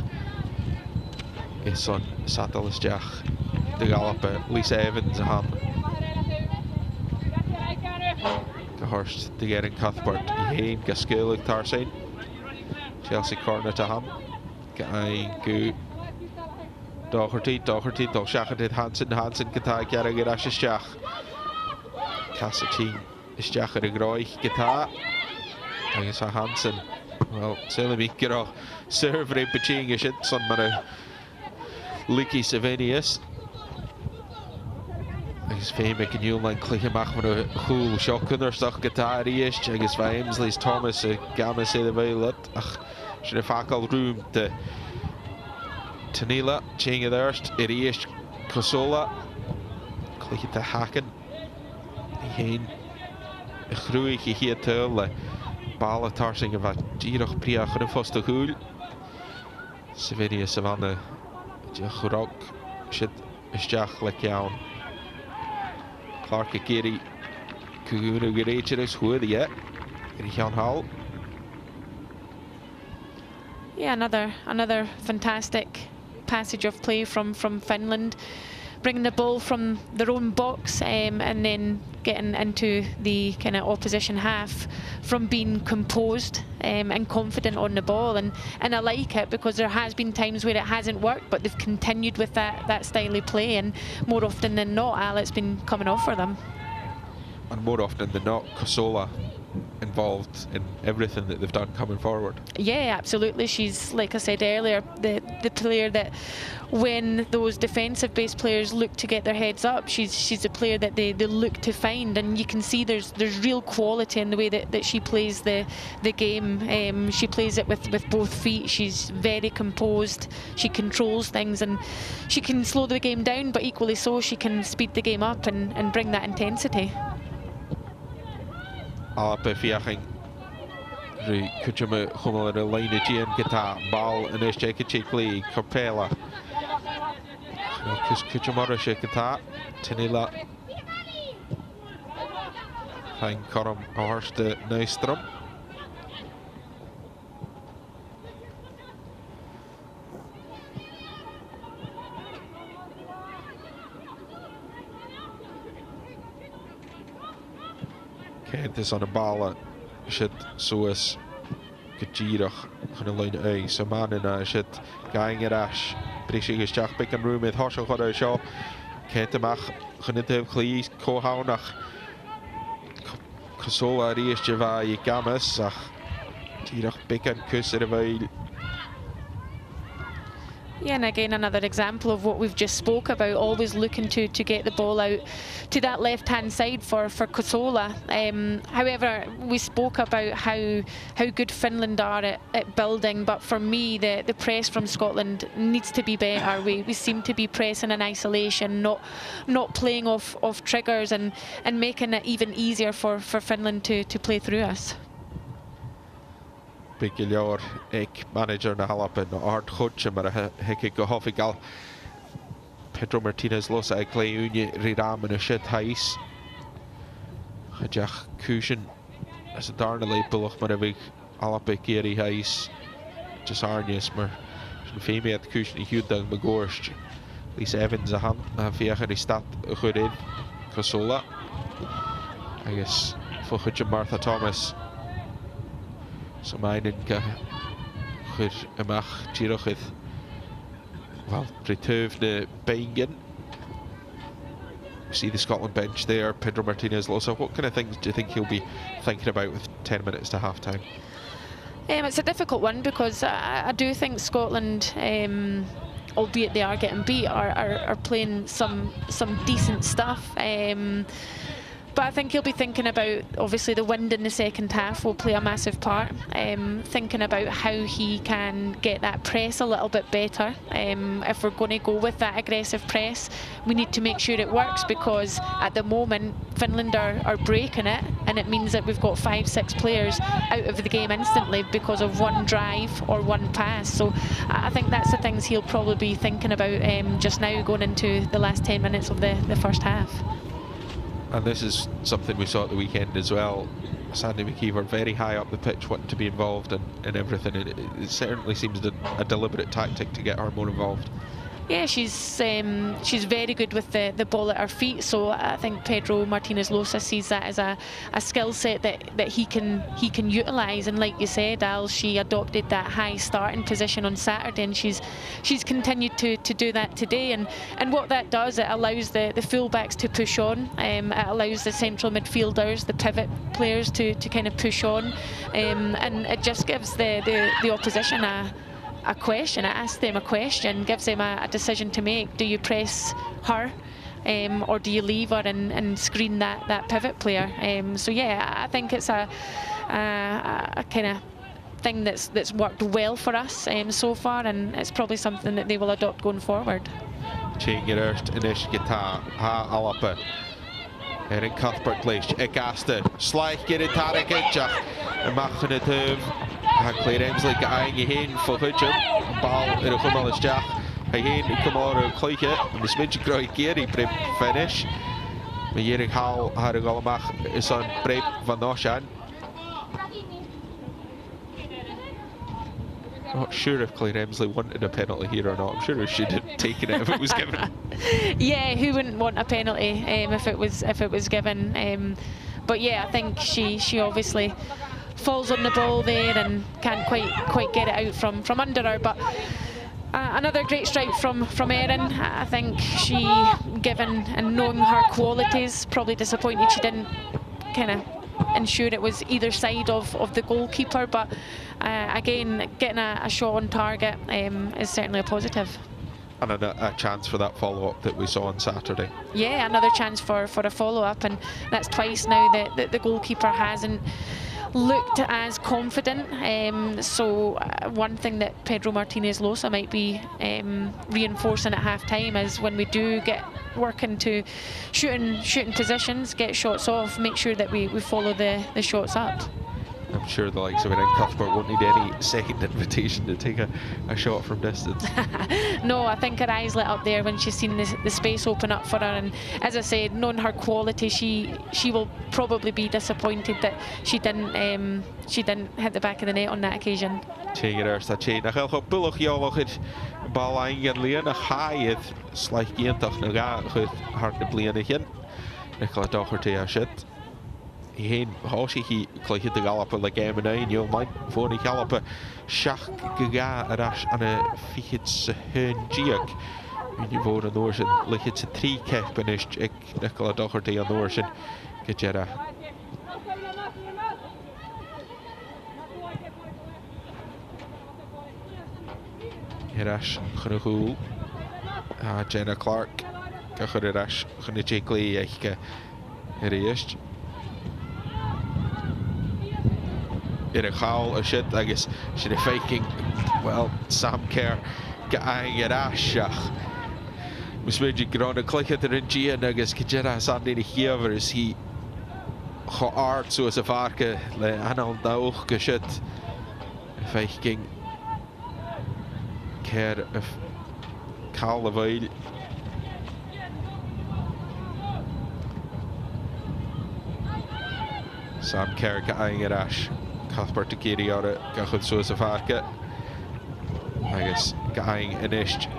[SPEAKER 1] Son sadal ys diach. Dy galop Lisa Evans a ham. Gahorst dy gerin Cuthbert I hyn gasgwlyg tarsain. Chelsea corner to ham. Gain gw. Docherty, doch siach yn Hansen gyda gerig yr as ysdiach. Cassatin ysdiach ar y groich gyda. Agus a Hansen. Wel, sylw mi gyda serf rhaid baching ysyn, son ma'n Licky Savinius. Agus feim ag yn yw'n clich ymach ma'n chwl sioc yn o'r stoch gyda ar eist. Agus fa Emsley's Thomas y gamas sydd y feilad. Ach, sy'n y ffacol rŵm dy Tanila, ching y ddyrst, i'r eist Cosola. Clich ydda Haken. I hyn. Y chrwych I hi tyl le. Bal y tarsing yma dirach priach yn y ffost o hwyl. Savinius yma na diolch rog sydd ysdiach lec iawn. Clark y geri cwgwn o gyreitio'r ysgwydd ie. Gyda Llawn Hall.
[SPEAKER 2] Yeah, another fantastic passage of play from Finland. Bringing the ball from their own box and then getting into the kind of opposition half from being composed and confident on the ball, and I like it because there has been times where it hasn't worked, but they've continued with that style of play, and more often than not, Al, it's been coming off for them.
[SPEAKER 1] And more often than not, Cosola involved in everything that they've done coming forward.
[SPEAKER 2] Yeah, absolutely. She's, like I said earlier, the player that when those defensive based players look to get their heads up, she's a player that they look to find, and you can see there's real quality in the way that she plays the game. She plays it with both feet. She's very composed. She controls things, and she can slow the game down, but equally so she can speed the game up and bring that intensity.
[SPEAKER 1] Alpe fiaching rwy cwtio my chwmol ar y lein y gian gyda bal yn eisiau cychigli Capella. Cwtio mor eisiau gyda Tanila. Fain corom o horst y neistrom. Kent is aan de balen. Shit, zoals Gajirach gaan een lijn uit. Zo man en shit, gaan er as. Brisje gestart pick and room met Horsel gaat uit zo. Kent mag gaan het heel klein kohouden nach. Kasola eerste waar je games zag. Gajirach pick and kussen erbij.
[SPEAKER 2] Yeah, and again, another example of what we've just spoke about, always looking to get the ball out to that left-hand side for Kosola. However, we spoke about how good Finland are at building, but for me, the press from Scotland needs to be better. We seem to be pressing in isolation, not playing off triggers and making it even easier for Finland to play through us.
[SPEAKER 1] Bigilior ek manager na halapen art chodje maar hek ik hof ik al Pedro Martinez los ek kleunje ridam en shit hais Jach kuchen as a darne lepelig maar heb ik alape keri hais just arnes maar een feme het kuchen hudang begorst Lisa Evans a hand na vier die stad goed in Kosola I guess voor Martha Thomas So meinen chur amach tírochid well return Bengen. See the Scotland bench there, Pedro Martinez Losa. What kind of things do you think he'll be thinking about with 10 minutes to half time?
[SPEAKER 2] It's a difficult one because I do think Scotland, albeit they are getting beat, are playing some decent stuff. But I think he'll be thinking about, obviously the wind in the second half will play a massive part, thinking about how he can get that press a little bit better. If we're going to go with that aggressive press, we need to make sure it works because at the moment Finland are breaking it, and it means that we've got 5-6 players out of the game instantly because of one drive or one pass. So I think that's the things he'll probably be thinking about just now going into the last 10 minutes of the first half.
[SPEAKER 1] And this is something we saw at the weekend as well. Sandy McKeever very high up the pitch, wanting to be involved in everything. It certainly seems a deliberate tactic to get her more involved.
[SPEAKER 2] Yeah, she's very good with the ball at her feet, so I think Pedro Martinez Losa sees that as a skill set that he can utilise. And like you said, Al, she adopted that high starting position on Saturday, and she's continued to do that today. And what that does, it allows the fullbacks to push on. It allows the central midfielders, the pivot players to kind of push on, and it just gives the opposition a question. It asks them a question, gives them a decision to make. Do you press her or do you leave her and screen that pivot player? So yeah, I think it's a kind of thing that's worked well for us so far, and it's probably something that they will adopt going forward.
[SPEAKER 1] Eerst inis gita ha alappe in Cuthbert Leash Egaster Slijk get it Tarek Edjach en machen het Claire Emsley geëindigd heen voor Hutchin. Bal in de goal is Jack. Hij heen, ik kom al een kleintje. En de smidje krijg keer die prep finish. Maar hier ik haal haar allemaal is een prep van Noshan. Not sure if Claire Emsley wanted a penalty here or not. I'm sure she'd have taken it if it was given.
[SPEAKER 2] Yeah, who wouldn't want a penalty if it was given? But yeah, I think she obviously falls on the ball there and can't quite get it out from under her. But another great strike from Erin. I think she, given and knowing her qualities, probably disappointed she didn't kind of ensure it was either side of the goalkeeper. But again, getting a shot on target is certainly a positive.
[SPEAKER 1] And a chance for that follow-up that we saw on Saturday. Yeah,
[SPEAKER 2] another chance for a follow-up, and that's twice now that the goalkeeper hasn't looked as confident. So one thing that Pedro Martinez Losa might be reinforcing at half-time is when we do get working to shooting positions, get shots off, make sure that we follow the shots up.
[SPEAKER 1] I'm sure the likes of Erin Cuthbert won't need any second invitation to take a shot from distance.
[SPEAKER 2] No, I think her eyes lit up there when she's seen the space open up for her, and as I said, knowing her quality, she will probably be disappointed that she didn't hit the back of the net on that occasion.
[SPEAKER 1] Tegen eerste chain. Nog heel bullig jawel het bal aan leen een haai slijk geëntag nog aan goed hard de bleenigin. Ik laat toch er te shit. Heen hoosje krijg je de galoppen like M&A joh man voor die galoppen schach gega rash aan een fiets hun giek en je voor de Noorsen ligt het 3 keppen is ik laat toch er te Noorsen getjera. Hirash Khunahul. Jenna Clark. Gachurirash Khunajigli Echka Hirish. In a call a shit, I guess, she's faking. Well, Sam Kerr getting it ashach. Was maybe going to click at the Ringia, and I guess Kajera Sandy here is he art so as a varke, le anal dauch geschit. Faking Kerr of Carleville. Sam Kerr getting it ash. Cuthbert to Kiri or it, Gachud so as a varke. I guess going inished.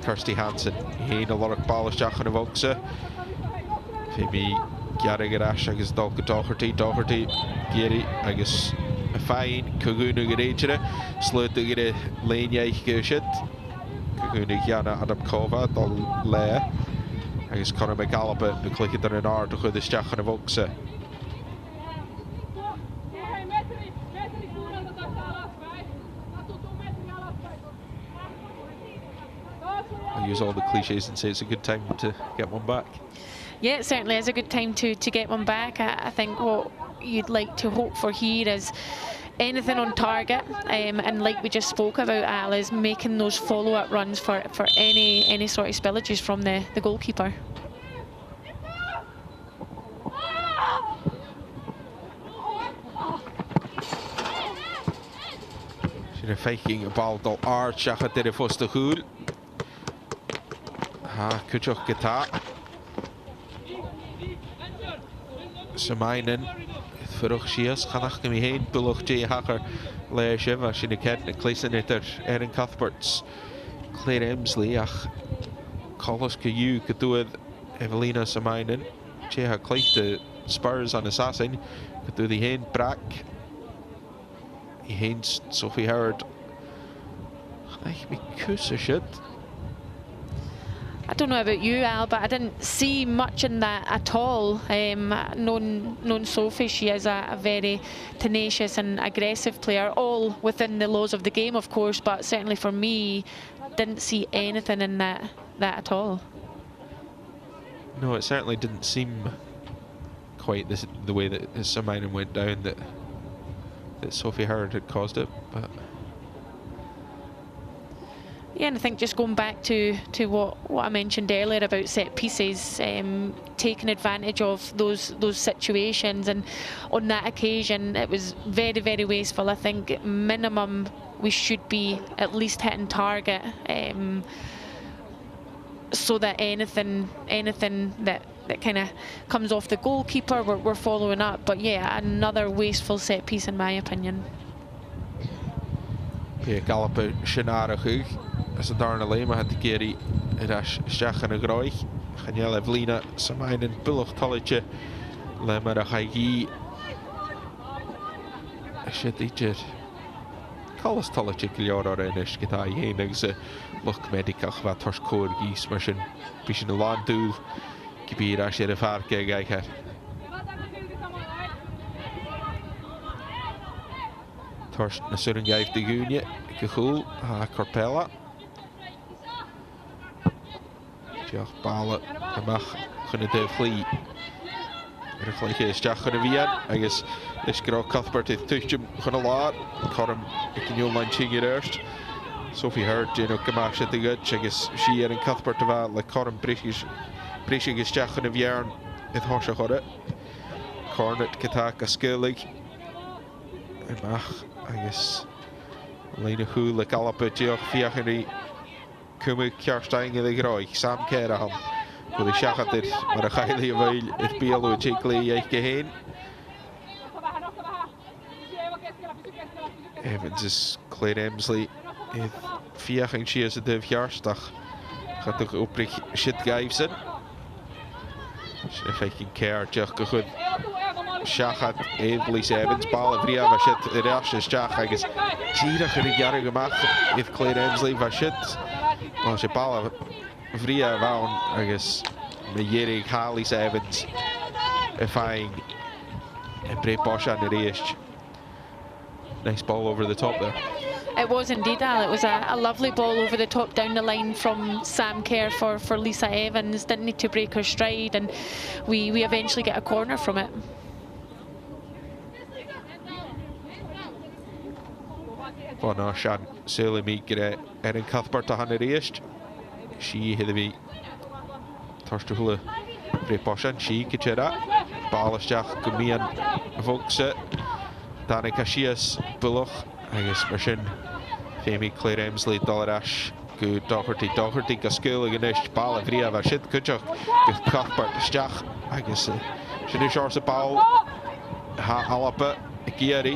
[SPEAKER 1] Kirsty Hansen. He a lot of balls Jack on the Voxa. Maybe Gary Garash, I guess Doherty, Gary, I guess a fine, Kaguna Garage, Slut to get a lane shit. Kaguna Yana Adamkova, Dol Lair. I guess Conor McGallop, the click it in art to the Jack on the Voxa. Use all the cliches and say it's a good time to get one back.
[SPEAKER 2] Yeah, it certainly is a good time to get one back. I think what you'd like to hope for here is anything on target, and like we just spoke about, Al, is making those follow-up runs for any sort of spillages from the goalkeeper.
[SPEAKER 1] She's faking a ball to Art Shaka to the first goal. Kuchok Gita. Samainen. Verruch Shias. Ganach me heen. Bulloch J. Hacker. Lea Shiva. Shine Ket. Kleesenetter. Erin Cuthberts. Claire Emsley. Ach. Collis Cayu. Kaduad. Evelina Samainen. J. Ha Kleek de Spurs on Assassin. Kadu the heen. Brack. Heen Sophie Howard. Ik me kussen shit.
[SPEAKER 2] I don't know about you, Al, but I didn't see much in that at all. Known Sophie, she is a very tenacious and aggressive player, all within the laws of the game, of course, but certainly for me, didn't see anything in that at all.
[SPEAKER 1] No, it certainly didn't seem quite the way that Samainen went down that Sophie Howard had caused it, but...
[SPEAKER 2] Yeah, and I think just going back to what I mentioned earlier about set pieces, taking advantage of those situations, and on that occasion it was very, very wasteful. I think minimum we should be at least hitting target, so that anything that kind of comes off the goalkeeper we're following up. But yeah, another wasteful set piece in my opinion.
[SPEAKER 1] Yeah, Gallup Shinara Hug. As a darna lema had to Gary Irash Shachan a Groich, Haniel Evelina, Samainen, Bulloch Tolletje, Lemmer a Haigi. A shit eacher. Callas Tolletje Gliora Renish, get I Henings, Look Medicach, Vators Korgi, Smashing, Bishin a Landul, Kibira Sherifarke Geiker. Torst Nasurin Gaif de Gunia, Kehul, Corpella. Joch Bala, Amach, Gunne de Vlie. Gelijk is Jack Gunne Wien. I guess this girl Cuthbert is Tuchum Gunne Laar. Corum, ik kan heel lang chingen eerst. Sophie Hurt, Jeno Kamash at the good. I guess she and Cuthbert of all, like Corum Brishig is Jack Gunne Wien. It Horsha got it. Cornet, Kataka, Skillig. Amach, I guess. Lena Hu, like Alapa, Joch, Fiacheri. Kumu Kjarstein in the Groich, Sam Keraham. With the Shachatir, maar Gaili Weil, het Bielo, Jikli, Jake heen. Evans is Claire Emsley. Vier she is a dev Jaarstag. Gaat toch oprecht shit Gijfsen. Ze faking care, Jacke goed. Shachat, Evans, Evans, Ball, Vria, was shit, Rashes, Jach, I guess. Gira, gerig jaren gemaakt. With Claire Emsley, was shit. Als je Ball, Vria, woon, I guess. Met Jerig, Harley, Evans. Fine. And Bray Bosch on the race. Nice ball over the top there.
[SPEAKER 2] It was indeed, Al. It was a lovely ball over the top down the line from Sam Kerr for Lisa Evans. Didn't need to break her stride, and we eventually get a corner from it.
[SPEAKER 1] Bueno, Shan Sula mi gyda Erin Cuthbert a hanner eist. Si hydde fi torstu hwle bre bosian. Si gyda bal ysdiach gymian y fwgse. Dan y Cassius bwlwch. Agus mar sin Femi Claire Emsley dollar ash. Gw Doherty gasgwyl ag ynysg bal y fria fer sydd cydioch. Gyda Cuthbert ysdiach. Agus sy'n ysors y bal. Ha alaba y giari.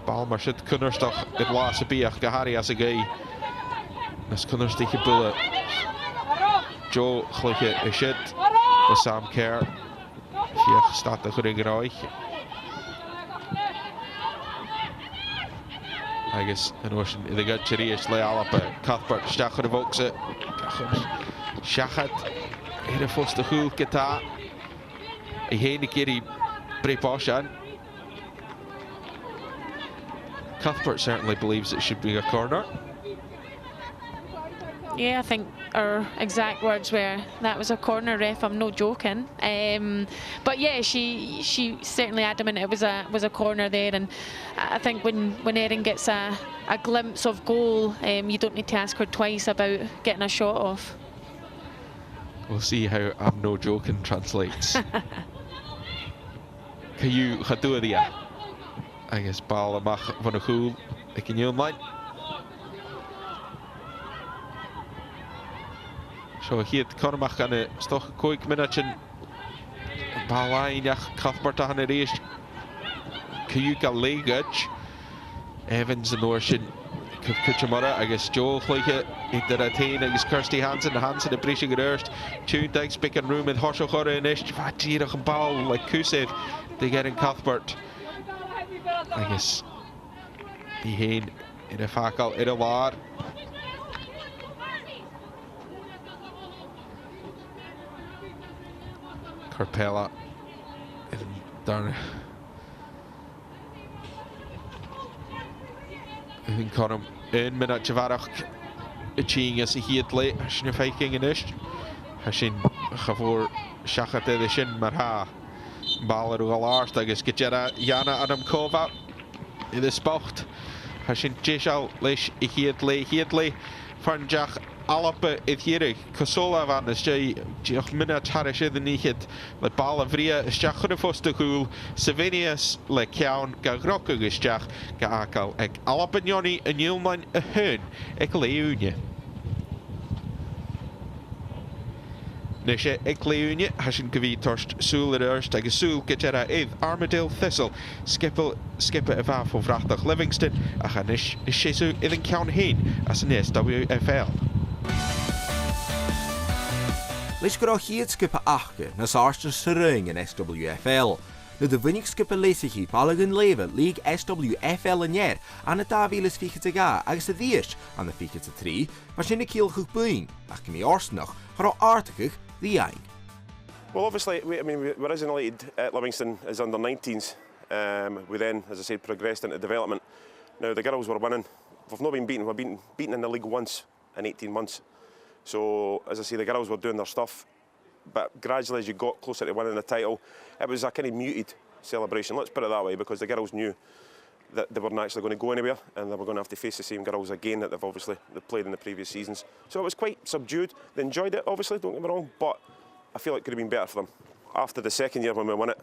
[SPEAKER 1] Bal mar sydd cynnwrstach y blas y biach gahari as y gei. Nes cynnwrstach y bwle. Joe chlyche y sydd. Y Sam Kerr. Fiach stad y chwrig yr oich. Agus yn oesyn iddo gydger i ys le alap y Cuthbert stiach yr y fwgse. Gachwn siachad i'r y ffwst y chwyl gyda. I hen i gyri bre bosian. Cuthbert certainly believes it should be a corner.
[SPEAKER 2] Yeah, I think our exact words were, that was a corner, ref, I'm no joking. But yeah, she certainly adamant it was a corner there, and I think when Erin gets a glimpse of goal, you don't need to ask her twice about getting a shot off.
[SPEAKER 1] We'll see how I'm no joking translates. Cayu Chaduadia. I guess bal amach van a chŵl ag yn yw'n lain. So hyd cormach gan y stoch 5 minut yn bal lain ach Cuthbert a hanner eist. Cayu gael leigad. Evans yn orsyn Cwtchamora agus Joel chlyche idir a tein agus Kirsty Hansen y brisig yr erst. Tune thanks big and room in horsio chore yn eist. Fa tirach yn bal like Kusev to get in Cuthbert. Agus I hen in y ffacal i'r y lar. Carpella yn darn. Yn corm yn minut jafarach y ching as I hyd le. Hysyn y ffeiking yn ysg. Hysyn chafwr siachat edrych sy'n mar ha. Bal ar ôl arst agus gyda Jana Adam Kova I the spot. Hysyn jesal leis I hyd le. Farnjach alapa I hierig. Cosola van is diolch minut haris iddyn ni hyd. Le bal a fria ysdiach yn y ffost y chwyl. Savinius le ciawn ga groc agus diach ga agal ag alapa nioni yn ylmain y hyn ag le unia. Nes ag le unia hysyn gyfi torst sŵl yr erst ag y sŵl gyda idd Armadale Thistle. Skipper y faf o Fratach Livingston a chanis sesw idd yn ciawn hyn as yn SWFL.
[SPEAKER 3] Leis gyda hyd skipper achge nas arst yn syring yn SWFL. Na de winnig skipper lees chi balig yn leven League SWFL yn yer an y 2024 agus y ddies an y 2023 maar sy'n y kiel goed buing ach gymig arst nog gar o artigig the Yang.
[SPEAKER 4] Well, obviously, we originated at Livingston as under 19s. We then, as I said, progressed into development. Now, the girls were winning. We've not been beaten. We've been beaten in the league once in 18 months. So, as I say, the girls were doing their stuff. But gradually, as you got closer to winning the title, it was a kind of muted celebration. Let's put it that way, because the girls knew that they weren't actually going to go anywhere and they were going to have to face the same girls again that they've played in the previous seasons. So it was quite subdued. They enjoyed it, obviously, don't get me wrong, but I feel it could have been better for them. After the second year when we won it,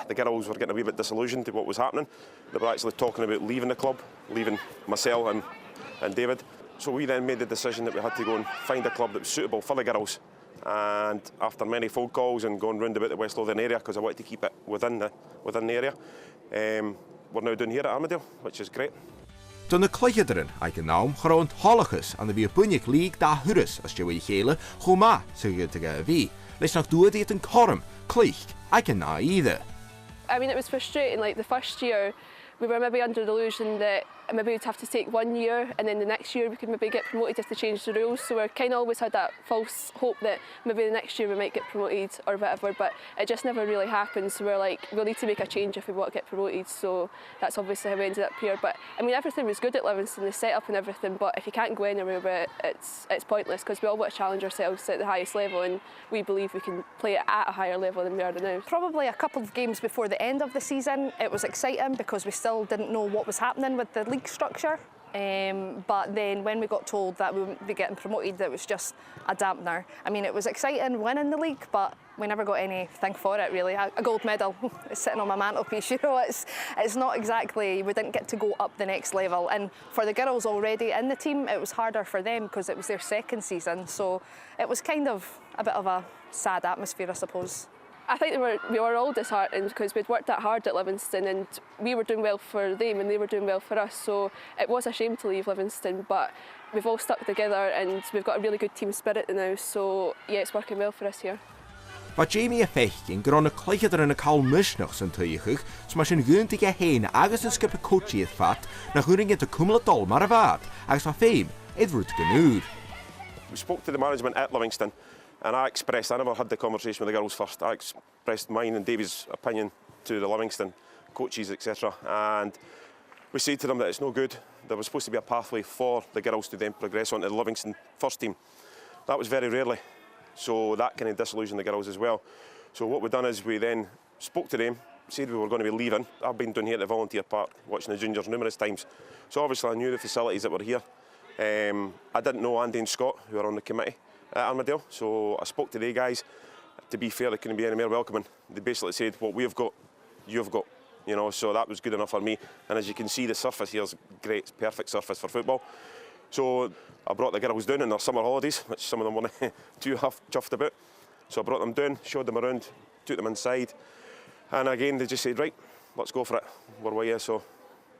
[SPEAKER 4] the girls were getting a wee bit disillusioned to what was happening. They were actually talking about leaving the club, leaving Marcel and David. So we then made the decision that we had to go and find a club that was suitable for the girls. And after many phone calls and going round about the West Lothian area, because I wanted to keep it within the area, we're now down here at Armadale, which is great.
[SPEAKER 3] Toen de klichederen eigen naam gewoon holliges aan de weer bunjik league da hurus als je wil gele goma zeggen tegen wie. Lees nog doe dit een korm klich eigen na either.
[SPEAKER 5] I mean, it was frustrating. Like the first year, we were maybe under the illusion that maybe we'd have to take 1 year and then the next year we could maybe get promoted if they changed the rules. So we're kind of always had that false hope that maybe the next year we might get promoted or whatever, but it just never really happened. So we're like, we'll need to make a change if we want to get promoted. So that's obviously how we ended up here. But I mean, everything was good at Livingston, the setup and everything, but if you can't go anywhere with it, it's pointless, because we all want to challenge ourselves at the highest level, and we believe we can play it at a higher level than we are now.
[SPEAKER 6] Probably a couple of games before the end of the season, it was exciting because we still didn't know what was happening with the league structure. But then when we got told that we wouldn't be getting promoted, it was just a dampener. I mean, it was exciting winning the league, but we never got anything for it really. A gold medal is sitting on my mantelpiece, you know, it's not exactly, we didn't get to go up the next level. And for the girls already in the team, it was harder for them because it was their second season. So it was kind of a bit of a sad atmosphere, I suppose.
[SPEAKER 5] I think we were all disheartened because we'd worked that hard at Livingston and we were doing well for them and they were doing well for us. So it was a shame to leave Livingston, but we've all stuck together and we've got a really good team spirit now. So yeah, it's working well for us here.
[SPEAKER 3] Mae Jamie a fechgyn gron y cleichad yn y cael mysnach sy'n twychwch, so mae sy'n gyntig a hen agos yn sgyp y coachiaeth fat na chwring gyda cwmla dol mar y fad, agos mae ffeim edrwyd gynwyr.
[SPEAKER 4] We spoke to the management at Livingston and I never had the conversation with the girls first. I expressed mine and Davy's opinion to the Livingston coaches, etc. And we said to them that it's no good. There was supposed to be a pathway for the girls to then progress onto the Livingston first team. That was very rarely. So that kind of disillusioned the girls as well. So what we've done is we then spoke to them, said we were going to be leaving. I've been down here at the volunteer park watching the juniors numerous times. So obviously I knew the facilities that were here. I didn't know Andy and Scott, who are on the committee at Armadale. So I spoke to the guys. To be fair, they couldn't be any more welcoming. They basically said, what we've got, you've got. You know, so that was good enough for me. And as you can see, the surface here is great. It's perfect surface for football. So I brought the girls down in their summer holidays, which some of them weren't too chuffed about. So I brought them down, showed them around, took them inside. And again, they just said, right, let's go for it. We're with you, so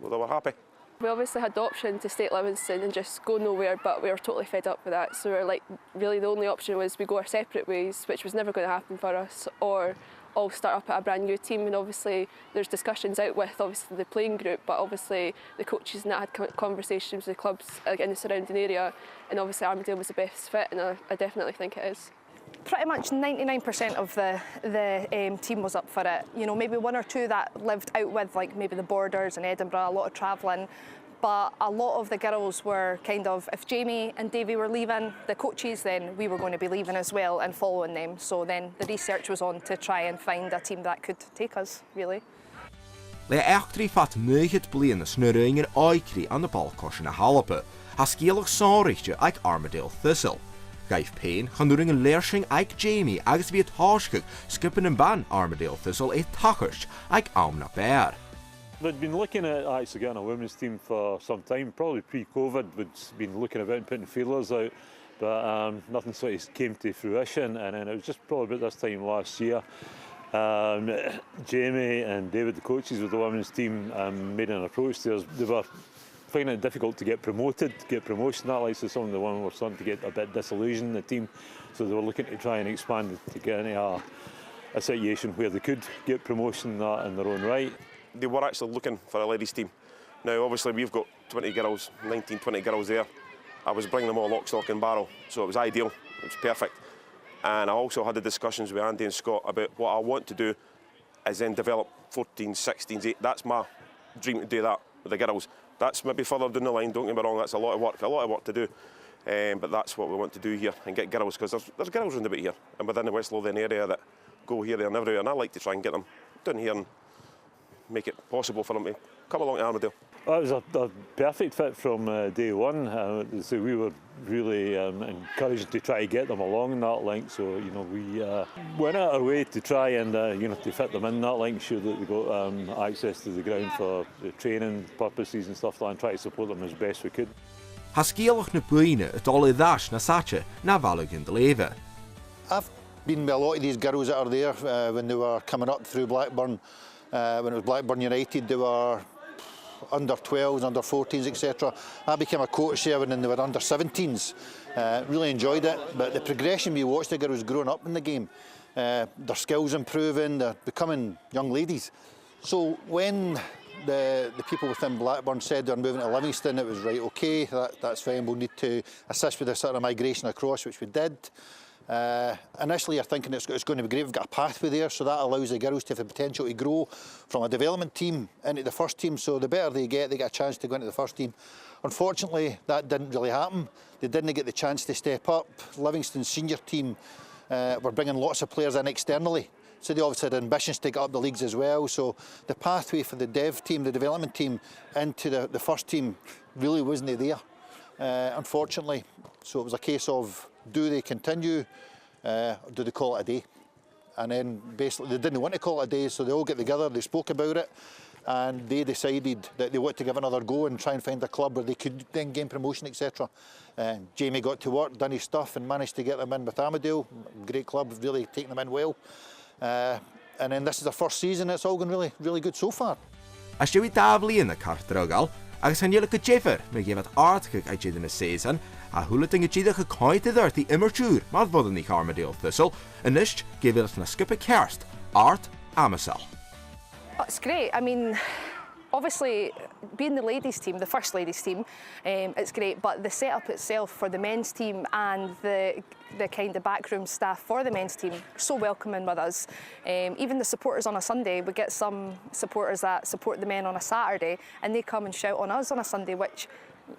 [SPEAKER 4] they were happy.
[SPEAKER 5] We obviously had the option to stay at Livingston and just go nowhere, but we were totally fed up with that. So we were like, really the only option was we go our separate ways, which was never going to happen for us, or all start up at a brand new team. And obviously there's discussions out with obviously the playing group, but obviously the coaches and that had conversations with the clubs in the surrounding area, and obviously Armadale was the best fit, and I definitely think it is.
[SPEAKER 6] Pretty much 99% of the team was up for it. You know, maybe one or two that lived out with, like maybe the Borders and Edinburgh, a lot of travelling. But a lot of the girls were kind of, if Jamie and Davy were leaving, the coaches, then we were going to be leaving as well and following them. So then the research was on to try and find a team that could take us, really.
[SPEAKER 3] Le echtri fat neughet blien y snurring yn oikri an de balkos in a halape. Ha skielig sonrichtje ag Armadale Thistle. Gaif Payne gaan doing een leersing ag Jamie agus wie het harskig skippen een ban Armadale Thistle e tachers ag Amna Bear.
[SPEAKER 7] They'd been looking at actually getting a women's team for some time, probably pre-COVID. We'd been looking about and putting feelers out, but nothing sort of came to fruition. And then it was just probably about this time last year. Jamie and David, the coaches of the women's team, made an approach to us. They were finding it difficult to get promoted, get promotion. That likes to some of the women were starting to get a bit disillusioned in the team, so they were looking to try and expand to get into a situation where they could get promotion in their own right.
[SPEAKER 4] They were actually looking for a ladies team. Now obviously we've got 20 girls, 19, 20 girls there. I was bringing them all lock, stock and barrel, so it was ideal, it was perfect. And I also had the discussions with Andy and Scott about what I want to do is then develop 14s, 16s, 8. That's my dream, to do that with the girls. That's maybe further down the line, don't get me wrong, that's a lot of work to do. But that's what we want to do here and get girls, because there's girls around about here and within the West Lothian area that go here, there and everywhere, and I like to try and get them down here and make it possible for them to come along to Armadale.
[SPEAKER 7] Well, it was a perfect fit from day one. So we were really encouraged to try to get them along in that link. So you know we went out our way to try and to fit them in that link, sure that they got access to the ground for the training purposes and stuff like that, and try to support them as best we could.
[SPEAKER 3] Ha skielig na buine het al dash na sache na valig in de leven.
[SPEAKER 8] I've been with a lot of these girls that are there when they were coming up through Blackburn. When it was Blackburn United, they were under 12s, under 14s, etc. I became a coach there when they were under 17s. Really enjoyed it, but the progression we watched the girls growing up in the game, their skills improving, they're becoming young ladies. So when the people within Blackburn said they're moving to Livingston, it was right, okay, that's fine, we'll need to assist with a sort of migration across, which we did. Initially, you're thinking it's going to be great, we've got a pathway there, so that allows the girls to have the potential to grow from a development team into the first team, so the better they get a chance to go into the first team. Unfortunately, that didn't really happen. They didn't get the chance to step up. Livingston's senior team were bringing lots of players in externally, so they obviously had ambitions to get up the leagues as well, so the pathway for the dev team, the development team, into the first team really wasn't there, unfortunately. So it was a case of, do they continue, or do they call it a day? And then basically they didn't want to call it a day, so they all get together, they spoke about it, and they decided that they wanted to give another go and try and find a club where they could then gain promotion, etc. Jamie got to work, done his stuff, and managed to get them in with Armadale. Great club, really taking them in well. And then this is their first season, it's all going really, really good so far.
[SPEAKER 3] As je daflu yn y cartrygal, agus han jullie Jeffer, me geef het aardgek uit je de season, a hula dinge jide gekoite daar die immertuur, maar wat niet Armadale Thistle, en nist geef het na skippe kerst, Art Amasel.
[SPEAKER 6] It's great. I mean, obviously, being the ladies' team, the first ladies' team, it's great. But the setup itself for the men's team and the kind of backroom staff for the men's team, so welcoming with us. Even the supporters on a Sunday, we get some supporters that support the men on a Saturday, and they come and shout on us on a Sunday, which,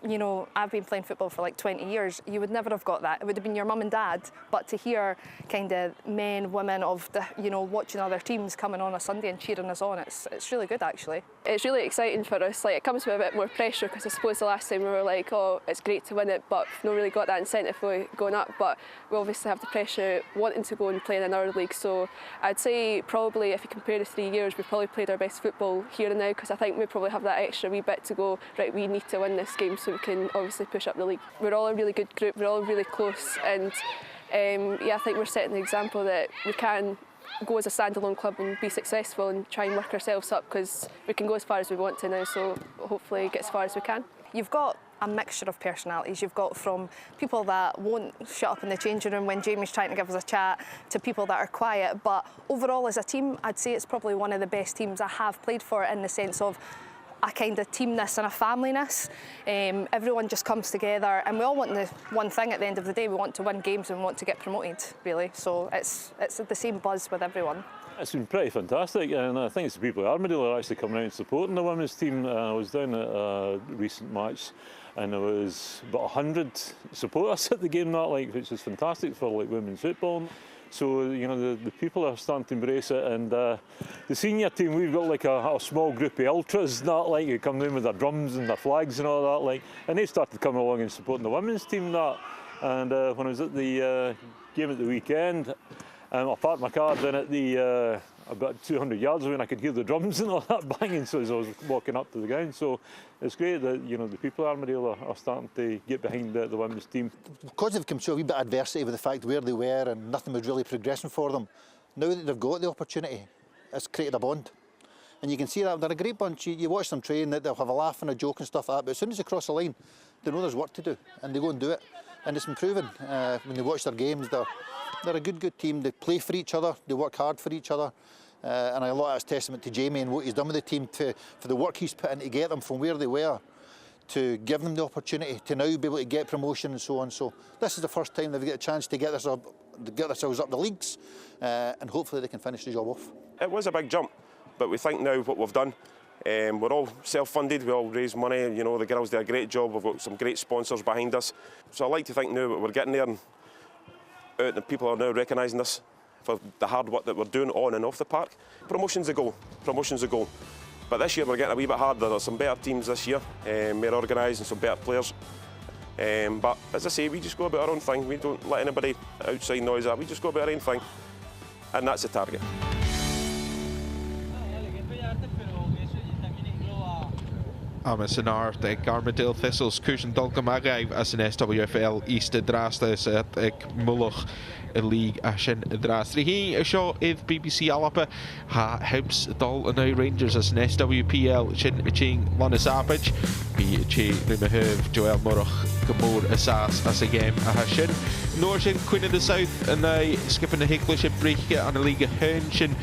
[SPEAKER 6] you know, I've been playing football for like 20 years. You would never have got that. It would have been your mum and dad. But to hear kind of men, women of the, you know, watching other teams coming on a Sunday and cheering us on, it's really good actually.
[SPEAKER 5] It's really exciting for us. Like, it comes with a bit more pressure because I suppose the last time we were like, oh, it's great to win it, but we've not really got that incentive for going up. But we obviously have the pressure wanting to go and play in another league. So I'd say probably if you compare the 3 years, we've probably played our best football here and now, because I think we probably have that extra wee bit to go, right, we need to win this game so we can obviously push up the league. We're all a really good group, we're all really close, and yeah, I think we're setting the example that we can go as a standalone club and be successful and try and work ourselves up, because we can go as far as we want to now, so hopefully get as far as we can.
[SPEAKER 6] You've got a mixture of personalities. You've got from people that won't shut up in the changing room when Jamie's trying to give us a chat, to people that are quiet, but overall as a team, I'd say it's probably one of the best teams I have played for, in the sense of a kind of teamness and a familyness. Everyone just comes together, and we all want the one thing at the end of the day. We want to win games and we want to get promoted, really. So it's the same buzz with everyone.
[SPEAKER 7] It's been pretty fantastic, and I think it's the people at Armadale are actually coming out and supporting the women's team. I was down at a recent match, and there was about 100 supporters at the game, which is fantastic for like women's football. So, you know, the people are starting to embrace it, and the senior team, we've got like a small group of ultras, who come in with their drums and their flags and all that, and they started coming along and supporting the women's team. And when I was at the game at the weekend, I parked my car then at the about 200 yards away, and I could hear the drums and all that banging, so as I was walking up to the ground. So it's great that, you know, the people at Armadale are starting to get behind the women's team.
[SPEAKER 8] Because they've come through a wee bit of adversity with the fact where they were and nothing was really progressing for them, now that they've got the opportunity, it's created a bond. And you can see that they're a great bunch. You watch them train, that they'll have a laugh and a joke and stuff like that, but as soon as they cross the line, they know there's work to do, and they go and do it. And it's been proven. When they watch their games, they're a good team. They play for each other, they work hard for each other. And a lot of that's testament to Jamie and what he's done with the team, for the work he's put in to get them from where they were, to give them the opportunity to now be able to get promotion and so on. So this is the first time they've got a chance to get themselves up the leagues, and hopefully they can finish the job off.
[SPEAKER 4] It was a big jump, but we think now what we've done, we're all self-funded, we all raise money, you know, the girls do a great job, we've got some great sponsors behind us. So I like to think now that we're getting there, and the people are now recognising us for the hard work that we're doing on and off the park. Promotion's the goal, promotion's the goal. But this year we're getting a wee bit harder. There's some better teams this year, more organised, and some better players. But as I say, we just go about our own thing. We don't let anybody outside noise out. We just go about our own thing, and that's the target.
[SPEAKER 1] Amas yn art ag Armadale Thistles cwysyn dolgam agaif as yn SWFL East y drastas at ag mwlwch y lig asyn y dras. Ri hi y sio idd BBC Alapa ha hebs dol yn o'i Rangers as yn SWPL sy'n y ching Lonis Arbage. Bi chi rym y hyf Joel Mwrwch gymwr y sas as y gem a hasyn. Nôr sy'n Queen of the South yn o'i skip yn y Higlish y breich an y lig y hyn sy'n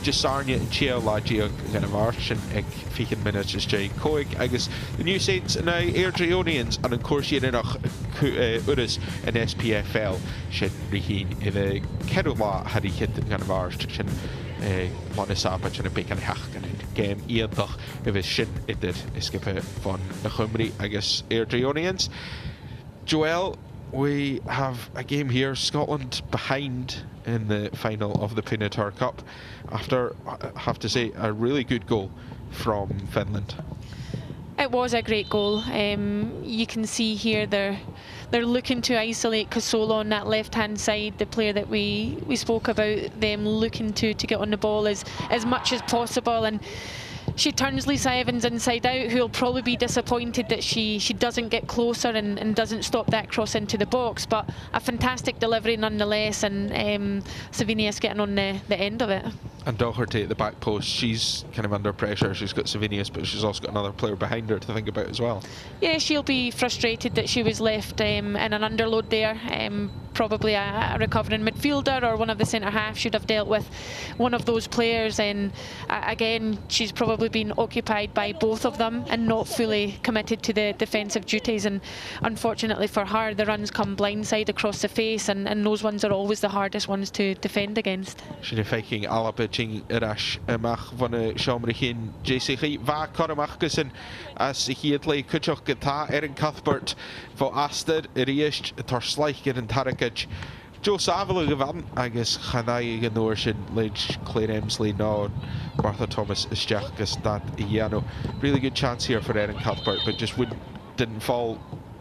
[SPEAKER 1] Gisarnia and Chia Lagia gan y march yn ag fichan minutes is Jay Coig agus the New Saints and Airdrieonians and yn cwrs i'n unach urys yn SPFL sy'n rhywun iddo Cerwla had I hit gan y march sy'n Monisaba sy'n y bacon hach gan y game iadach if it's sy'n idir ysgip von na Chymru agus Airdrieonians. Joel, we have a game here, Scotland behind in the final of the Pinatar Cup after, I have to say, a really good goal from Finland.
[SPEAKER 2] It was a great goal. You can see here they're looking to isolate Casola on that left-hand side, the player that we spoke about, them looking to get on the ball as much as possible. And she turns Lisa Evans inside out, who'll probably be disappointed that she doesn't get closer and doesn't stop that cross into the box. But a fantastic delivery nonetheless, and Savinius getting on the end of it.
[SPEAKER 1] And Doherty at the back post, she's kind of under pressure. She's got Savinius, but she's also got another player behind her to think about as well.
[SPEAKER 2] Yeah, she'll be frustrated that she was left in an underload there. Probably a recovering midfielder or one of the centre halves should have dealt with one of those players. And again, she's probably been occupied by both of them and not fully committed to the defensive duties. And unfortunately for her, the runs come blindside across the face, and those ones are always the hardest ones to defend against.
[SPEAKER 1] She's faking Alaba Jing Irash Mach van a Shamrihin JC Va Koramachkusen as he had lay Kuchok Gata Erin Cuthbert for Aster Irish Torsleicher and Tarakaj. Joe Savile gewann, agus Chanai Genorshin, Lidge, Claire Emsley, no, Martha Thomas is Jack that Iano. Really good chance here for Erin Cuthbert, but just didn't fall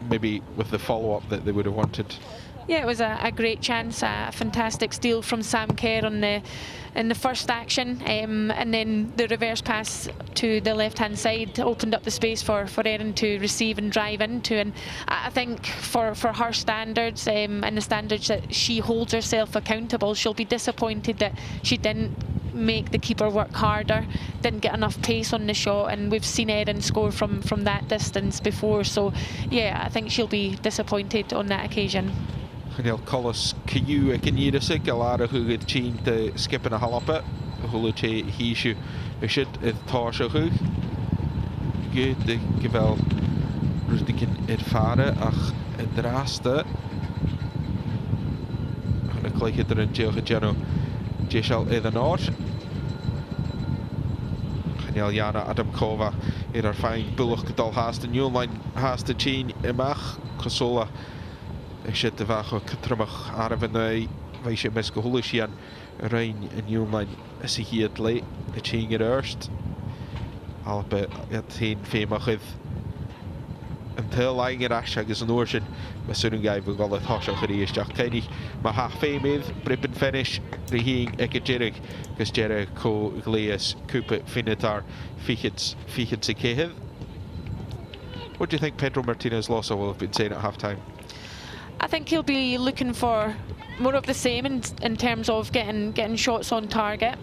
[SPEAKER 1] maybe with the follow-up that they would have wanted.
[SPEAKER 2] Yeah, it was a great chance, a fantastic steal from Sam Kerr in the first action, and then the reverse pass to the left-hand side opened up the space for Erin to receive and drive into. And I think for her standards and the standards that she holds herself accountable, she'll be disappointed that she didn't make the keeper work harder, didn't get enough pace on the shot, and we've seen Erin score from that distance before. So yeah, I think she'll be disappointed on that occasion.
[SPEAKER 1] Chanel Collis Cayu ag yn ydysig galar a hwyd tîn dy skip yn a halapa hwyd te hisio ysyd ydd tos o hwyd gyd y gyfel rydych yn erfare ach y draste yn y gleich ydyn yn diolch y genw Jesal ydd yn o'r Chanel Iana Adam Kova i'r arfain bwlwch gydol hast y Newline hast y tîn ymach Casola Eisiau dyfach o cytrymach ar y fynnau fe eisiau mesgo hwlwys rhain yn Newline ys i hyd le y tîng yr erst albe at hyn ffeimach ydd yn tyl laing yr as agos yn o'r sy'n mae swn yn gaif o goledd hosioch yr eistach cynnig mae ha ffeimydd brib yn ffenish rhy hyn ag y jirig gys jirig co gleas cwpa Pinatar fichyds y cehydd. What do you think Pedro Martinez-Losa will have been saying at half-time?
[SPEAKER 2] I think he'll be looking for more of the same in terms of getting shots on target.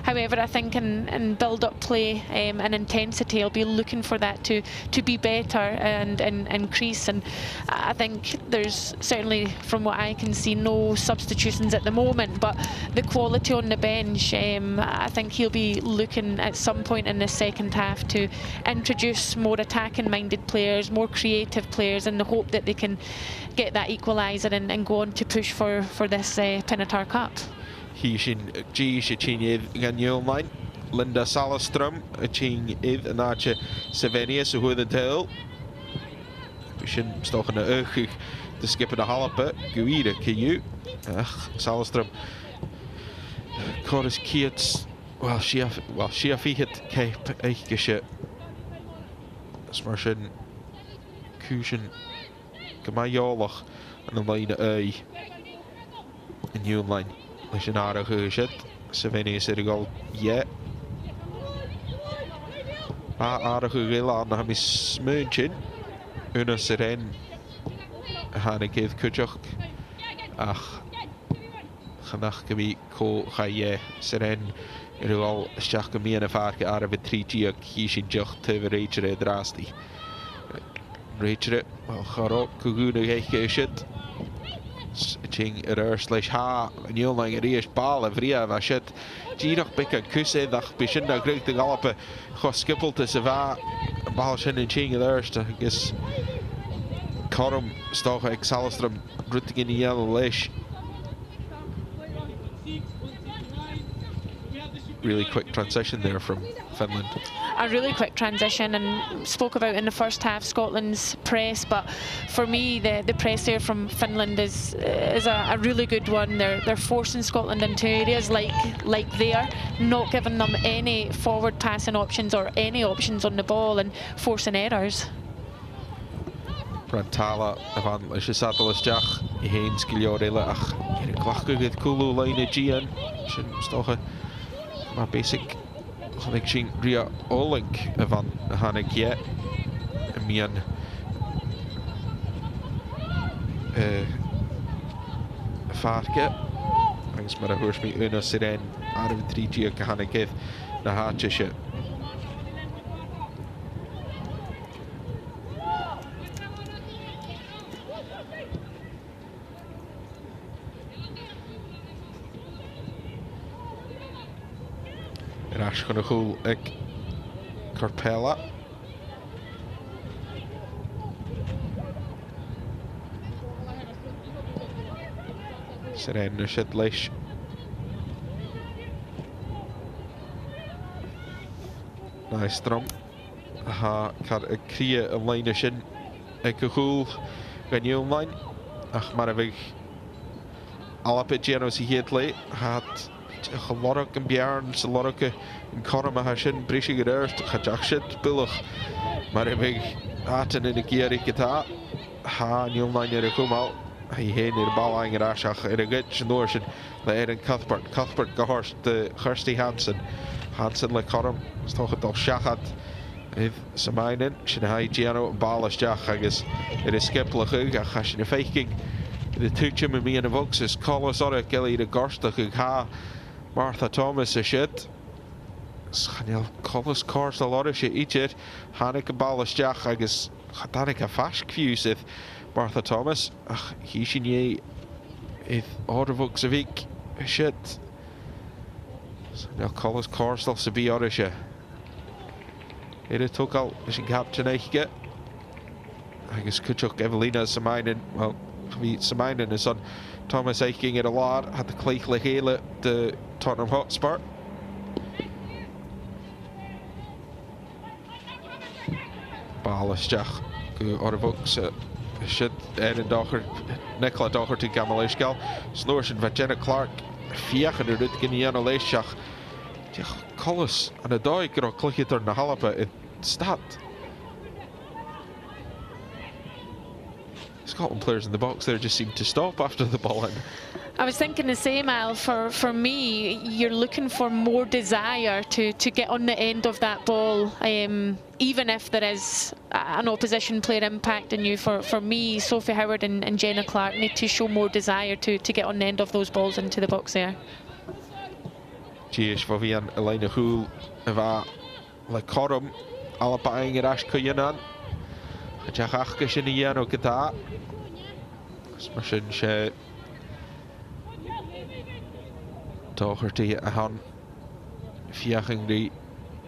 [SPEAKER 2] However, I think in build-up play and intensity, he'll be looking for that to be better and increase. And I think there's certainly, from what I can see, no substitutions at the moment. But the quality on the bench, I think he'll be looking at some point in the second half to introduce more attacking-minded players, more creative players, in the hope that they can get that equaliser and go on to push for this Pinatar Cup.
[SPEAKER 1] Hi sin G se tîn gan Newline. Linda Salastrom y tîn idd yn arche Savinius o hwydd y tel. Sin stoch yn y ych dy skip yn y halapa gwir y cyw. Salastrom Corus Kiets wel si a fi hyd ceip eich gysio smar sin cwysyn Gymaiolach yn ymlaen y yn Newline. Leis yn ar y hwysyd. Savinius yr gol ie. A ar y hwyl an am i smyrnchyn. Una syren. Han y gydd cwtioch. Ach. Chanach gymi co chai ie. Syren yr gol ysdiach gymi yn y ffarc ar y fy 3G ac hi sy'n diolch tyfer eidr e drasti. Rachel, well, Charo, Kuguna Hekeshit. Ching leis ha níolnaing ríis ball a bhríomh a siad díireach bic a cúséadach bí sin a gréig de galapa chu skipalta sa bheith ball sin in Ching agus Corum stocha ag Salastrom rutigin í eile leis. Really quick transition there from Finland.
[SPEAKER 2] A really quick transition, and spoke about in the first half Scotland's press, but for me the press there from Finland is a really good one. They're forcing Scotland into areas like there, not giving them any forward passing options or any options on the ball, and forcing errors.
[SPEAKER 1] Brantala van leis satelisteach I héin scileor eile ach ar glachgu gyd cwlw lein y gian sin stocha ma basic chonig sin ria olink van hannig ie y mian farge agus mar a hwrs mi una siren ar y 3G ag hannig gydd na hatche se. Rash gan y chwl ag Carpella. Seren y siad leis. Na strom. Ha car y cria y lein y sin ag y chwl gan yw'n lein. Ach mar a fig alapid giano si hyd le. Had Lorach yn biarn, sy'n Lorach yn corum a hasin brisig yr erst, chadach sydd bylwch. Mae'r efeg atan yn y gyr I gyda. Ha, niwl nain ar y cwmal. Hi hen i'r bal ang yr asach ar y gyd sy'n dŵr sy'n le Erin Cuthbert. Cuthbert gahorst Kirsty Hansen. Hansen le corum. Stoch y dol siachad. Ydd symainin. Sy'n hai Giano yn bal ysdiach agos yr ysgeplach ag a chasyn y feiking. Ydy twtio mi mi yn y fogs ys colos o'r gili i'r gorstach ag ha Martha Thomas y siad. Chanel colos cors a lot o siad each Hannig yn bal ysdiach agos chadanig a fasg fiw sydd Martha Thomas. Ach, hi sy'n ie ydd o'r fogs y fig y siad. Chanel colos cors al sy'n bi o'r siad. Ydy togal sy'n captain eich ge. Agos cwtioch Evelina Samainen, wel, fi Samainen is on Thomas Eiking ar y lar, had y cleich le hele de Tottenham Hotspur. Bal ysdiach o'r y fwgs sydd Erin Docher, Nicola Docherty gamal eisgal. Snor sy'n fa Jenna Clark fiach yn y ryd gyn I an o leisiach. Diolch colus yn y doi gyda clichyd o'r na halapa yn stad. Scotland players in the box there just seemed to stop after the ball in.
[SPEAKER 2] I was thinking the same, Al. For me, you're looking for more desire to get on the end of that ball, even if there is an opposition player impacting you. For me, Sophie Howard and Jenna Clark need to show more desire to get on the end of those balls into the box there.
[SPEAKER 1] Jeez, for vi an Elena Hool va le corum alapaing yr as cwynan. Jach achga sy'n I an o gyda. Mae sy'n se Docherty a han fiach yn gri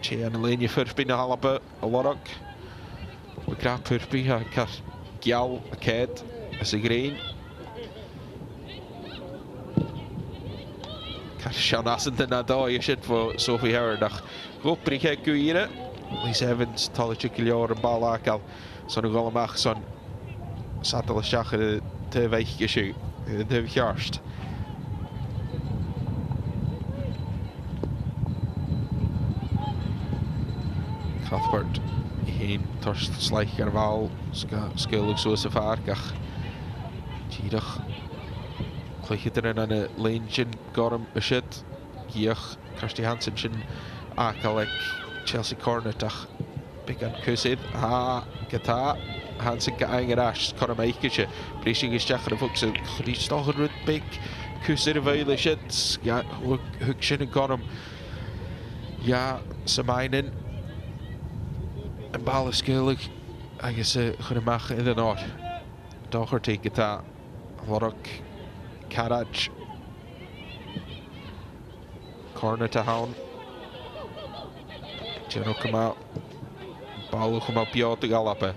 [SPEAKER 1] che an Elena ffyrbi na halaba a lorog. Mae gra pyrbi a car gial a ced as y grein. Car Sian Asant yna doi eisiau fo Sophie Howard ach gwbri ceg gwira. Lys Evans tolig y gilior yn bal agal. Son y gol amach son sadal y siach yn y tyfeich gysiw. Y dyf hiarst. Cuthbert I hyn torst slaich ar fal. Sgylwg sŵs y ffarg ach Gyrach Clychyd yn y lein sy'n gorym y siad. Giach Kirsty Hansen sy'n acaleg Chelsea Cornet ach Bigan Cusid, ha, gyda, Hansen gaeng yr as, corym eich gysio. Brisig ysdiach ar y fwg, so chdi stoch yn rwyd big Cusid y feil eisiau, ja, hwg sy'n y gorym. Ja, Samainen, yn bal ysgylwg, agos chwn ymach iddyn o'r. Docherty gyda, Lorog, Karaj. Corner to Hown. Geno come out. Ball come out beyond the galope.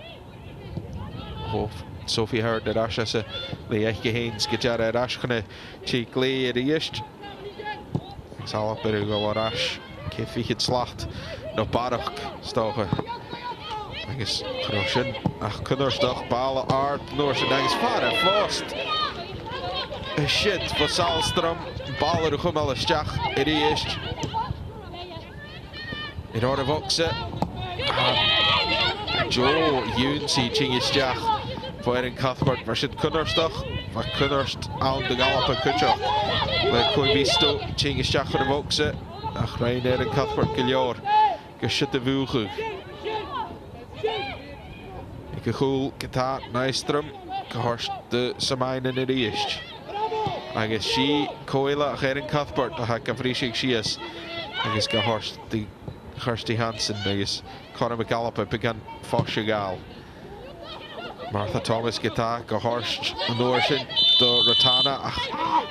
[SPEAKER 1] Hope Sophie heard the rash as a Leich Haynes Gajara rash gonna cheek lay at the east. Galope go rash. Kefi hit slacht. No Barak stoken. I guess Crushin. Ach Kunnerstoch ball art Noorse Dangs far fast. Shit for Salstrom. Ball er come al stach at the east. In order Voxe. Joe Junsi Chingistjach voor in Cuthbert waar zit Kunnerstoch waar Kunnerst aan de galope kutjoch met Koivisto Chingistjach voor de Voxe ach Reiner in Cuthbert Giljoor geschut de Vuge ik gevoel geta Nystrom gehorst de Samainen in de eerst I guess she Coila her in Cuthbert dat ik vriesig she is I guess gehorst de Kirsty Hansen, I guess Conor McGallop began Foshigal. Martha Thomas geta gehorst Noorsen de Rotana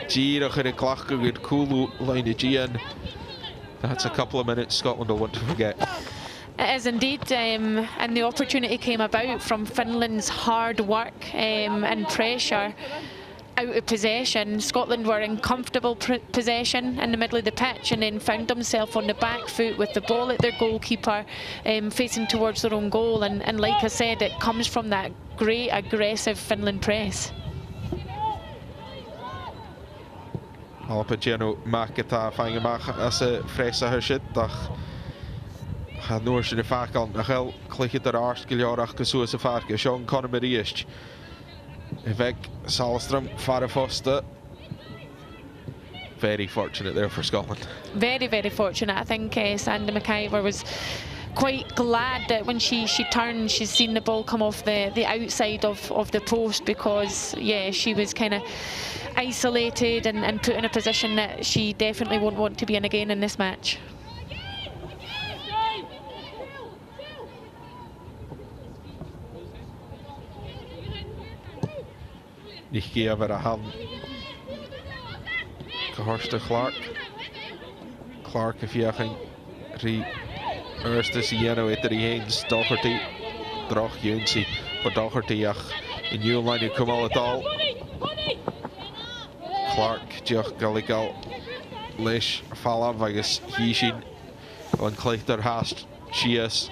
[SPEAKER 1] Gira in Clachka good cool line of Gian. That's a couple of minutes Scotland will want to forget.
[SPEAKER 2] It is indeed, and the opportunity came about from Finland's hard work and pressure. Out of possession, Scotland were in comfortable possession in the middle of the pitch and then found themselves on the back foot with the ball at their goalkeeper facing towards their own goal and like I said, it comes from that great aggressive Finland press.
[SPEAKER 1] Alpageno Maketa Fangamach as a fresa hershit dag gaat Noorse de vaak aan Nagel klikje ter aarskiljarach gesoos vaarke Sean Conor Mariest. Veg Salstrom far foster. Very fortunate there for Scotland.
[SPEAKER 2] Very, very fortunate. I think Sandy McIver was quite glad that when she turned, she's seen the ball come off the outside of the post because, yeah, she was kind of isolated and put in a position that she definitely won't want to be in again in this match.
[SPEAKER 1] Nicht geven a hand. Gehorste Clark. Clark if you ging ri eerste Sieno het er heen Docherty. Droch Junsi voor Docherty ach in nieuw line kom al het al. Clark Joch Galigal Lish Fala Vegas Hishin and Claytor Hast Chias.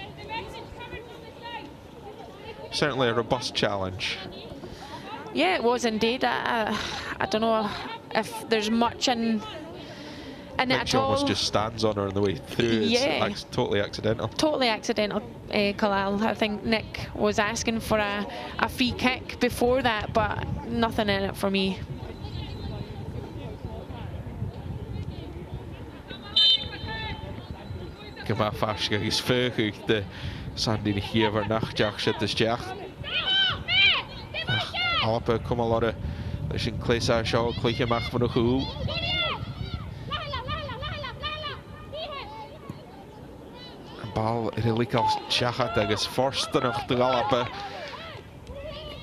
[SPEAKER 1] Certainly a robust challenge.
[SPEAKER 2] Yeah, it was indeed. I don't know if there's much in it at all.
[SPEAKER 1] Almost just stands on her on the way through.
[SPEAKER 2] Yeah.
[SPEAKER 1] It's totally accidental.
[SPEAKER 2] Totally accidental, Kalal. I think Nick was asking for a free kick before that, but nothing in it for me.
[SPEAKER 1] Gema Fashka is veurig de Sandy hier voor nachtjacht zit de stjach. Alpe kom al orde. Dus een klesa show klikje mag van de goal. Een bal redelijk als tjachat agus forster nog de Alpe.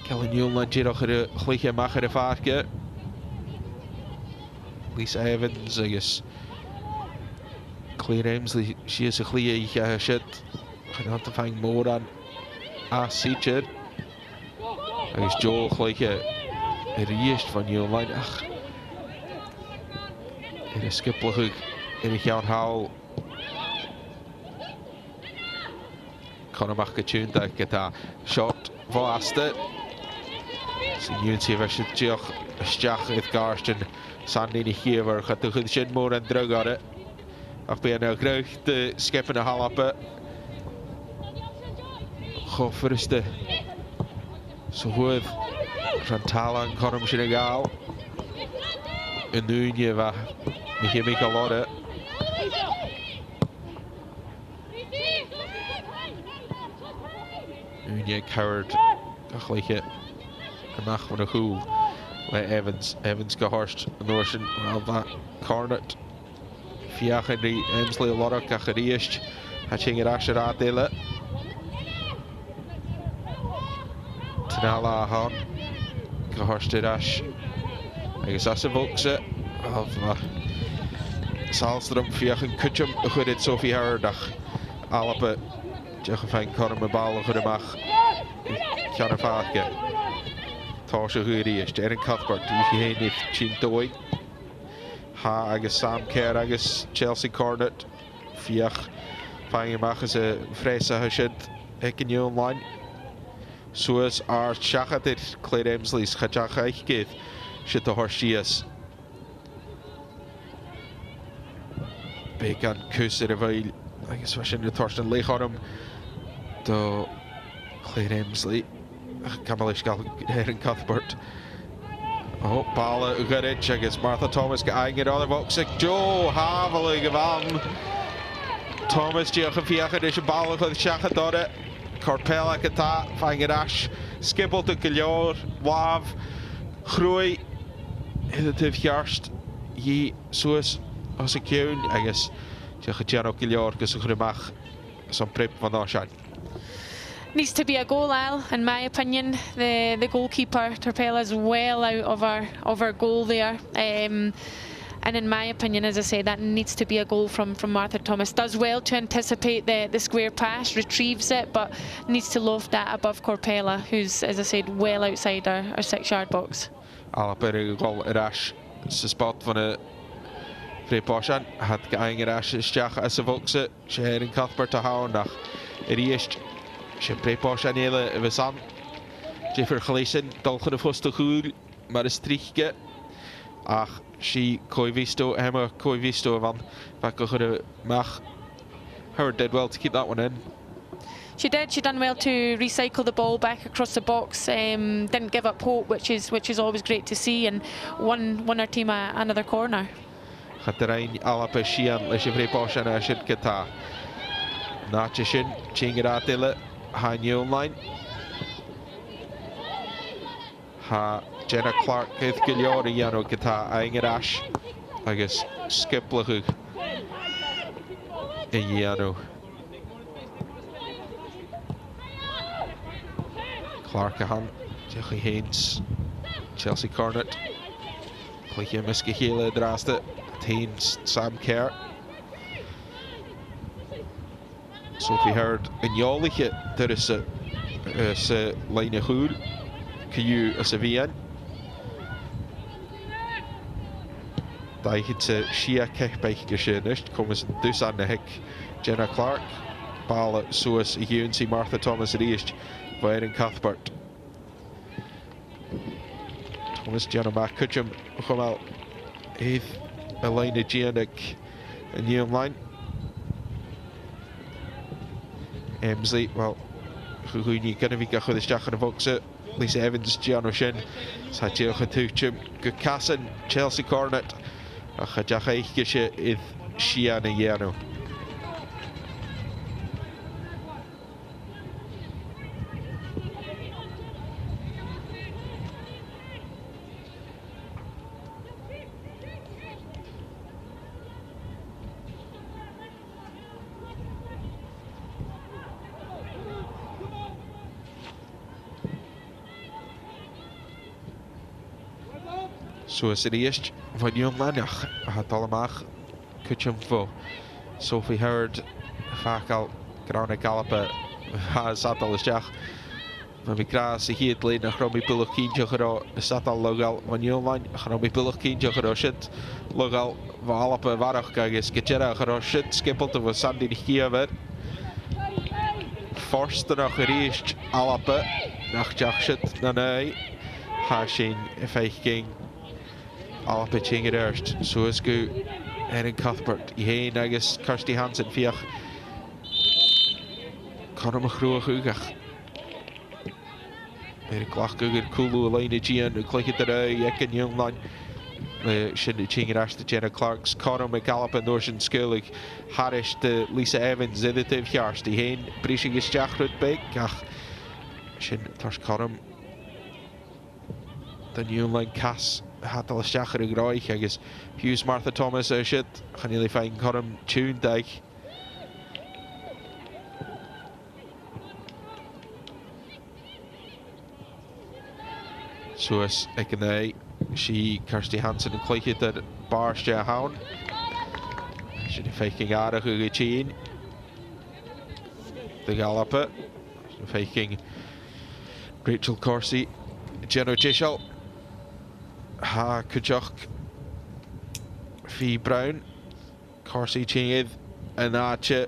[SPEAKER 1] Kellen Newland hier nog de klikje mag de vaartje. Lisa Evans agus Claire Emsley she is a clear shit. Gaan te vangen more aan Seacher. Is Joel gelijk eerst van Newline. Ach, in een skippelig in een gaan haal. Kan hem achtertune dat ik het shot vaste. Zien jullie zien we het stjach het karsten. Sandy niet hier waar gaat de goed zin more en druk hadden. Ach ben je graag de skippen halappen. Gofferste. So goed van Talan kan hem misschien gaal. En nu je wat met Michael Lodde. Nu je Coward gelijk een nacht van de goal. Bij Evans gehorst Noorsen wel dat Cornet. Via Henry Emsley Lodde kacheriest. Hij ging er asje raad delen. Tenala Han gehorst Ash agus as y fwcs Salstrom fiach yn cwtio'n chwydyd Sophie Howard ach Alapa diolch yn ffain corym y bal o chwydymach Cian y ffag Tos y chwyri ysd Erin Cuthbert i chi hyn if chyn dwy ha agus Sam Kerr agus Chelsea Cornet fiach ffain ymach as y fresa hysyd ec yn yw'n lain Sŵas ar siachad i'r Claire Emsleys chadach eich gydd sydd o horsias Began cwsir y feil agus fashion y Thorsten Leichorm do Claire Emsley Camal eich gael Erin Cuthbert Bala Ugaric agus Martha Thomas gael o'r focsig Joe Havel y gyfam Thomas diolch yn fiach yn eisiau bala chwydd siachad o'r Corpela gyda fain ash Skibbled y gylior Waf Chrwy Hyd y tyf hiarst I Sŵas Os y cwn, agus diolch y Gianno Gilior gys y chwrymach som prip van Orshan.
[SPEAKER 2] Needs to be a goal, Al, in my opinion. The goalkeeper, Torpella, is well out of our goal there. And in my opinion, as I say, that needs to be a goal from Martha Thomas. Does well to anticipate the square pass, retrieves it, but needs to loft that above Corpella, who's, as I said, well outside our 6-yard box.
[SPEAKER 1] Alapere goal erash, sy spot van y Frey Boshan had gael erash ysdiach as y fwcs Erin Cuthbert a hawn nach eist sy'n Frey Boshan ele y fysan Jeffrey Chaleisen dolch yn y ffwst o chwyl mae'r ystrychge ach si coefisto Emma coefisto van facwch yn y mach Howard did well to keep that one in.
[SPEAKER 2] She did. She done well to recycle the ball back across the box. Didn't give up hope, which is always great to see, and won her team another corner.
[SPEAKER 1] Chaderain Alapa Shian leis y Frey Boshan a sy'n gyda. Natcha sy'n chingir a dyle ha Newline. Ha Jenna Clark gyda gylior i anw gyda a ingir ash agus skiplachwg i anw. Clark a han, diolch i Haynes, Chelsea Cornet. Chlich i ymysgu hele draste. Haynes, Sam Kerr. Sophie Howard yn iolich dyr ys y lein y chwyl. Cyw ys y fian. Dau hyd y sia cech beich gysinist. Comas yn dws anna hec Jenna Clark. Bal sŵas i hwn si Martha Thomas yr eist. Fo Erin Cuthbert. Thomas Jenna Mac Cwtcham. Chwmel eidd y lein y Giannic yn yw'n lain. Emsley, wel, chwyn ni gyda fi gachwyd ysdiach yn y fwcs Lisa Evans, Gianno Shin, sa diolch yn tŵchym, Gycasan, Chelsea Cornet, a chydach eich gysio idd Sian y Ianno. So is het eerst van Jongland, had allemaal kutje voor Sophie Howard, vaak al grauwe galoppen, zat al eens jaar. Maar ik krijg ze hier het leen, dan gaan we pillen kindje gero, zat al logal van Jongland, gaan we pillen kindje gero shit, logal van alle waardig kijken, sketchera gero shit, skippelt of Sandy die hier weer. Forst er nog gereest, alle nach jacht shit, dan nee, hashing if ging. Alapa chingir erst, so is go Erin Cuthbert, I heen agus Kirsty Hansen fiach Conor McCruach ugach. Erin glach gugir cwlw y lein y gian, clicid yr ec yn Jongland. Sy'n chingir erst Jenna Clarks, Conor McAllop yn orsyn sgwylig, Harris de Lisa Evans eddytyf hiarst, I heen brisig ysdiach rwyd beg, ach sy'n tars Conor the Jongland cas. Had al ysdiach ar y groich agus Hughes Martha Thomas eisiau chan i li ffain corym tŵn daig. Sŵas ec yn ei Si Kirsty Hansen yn cleichyd yr barstio hawn. Sy'n faking arach y tîn. The galloper. Faking Rachel Corsi. Geno Tishel. Ha Kujoch. Fee Brown. Corsi Chingid. And Archer.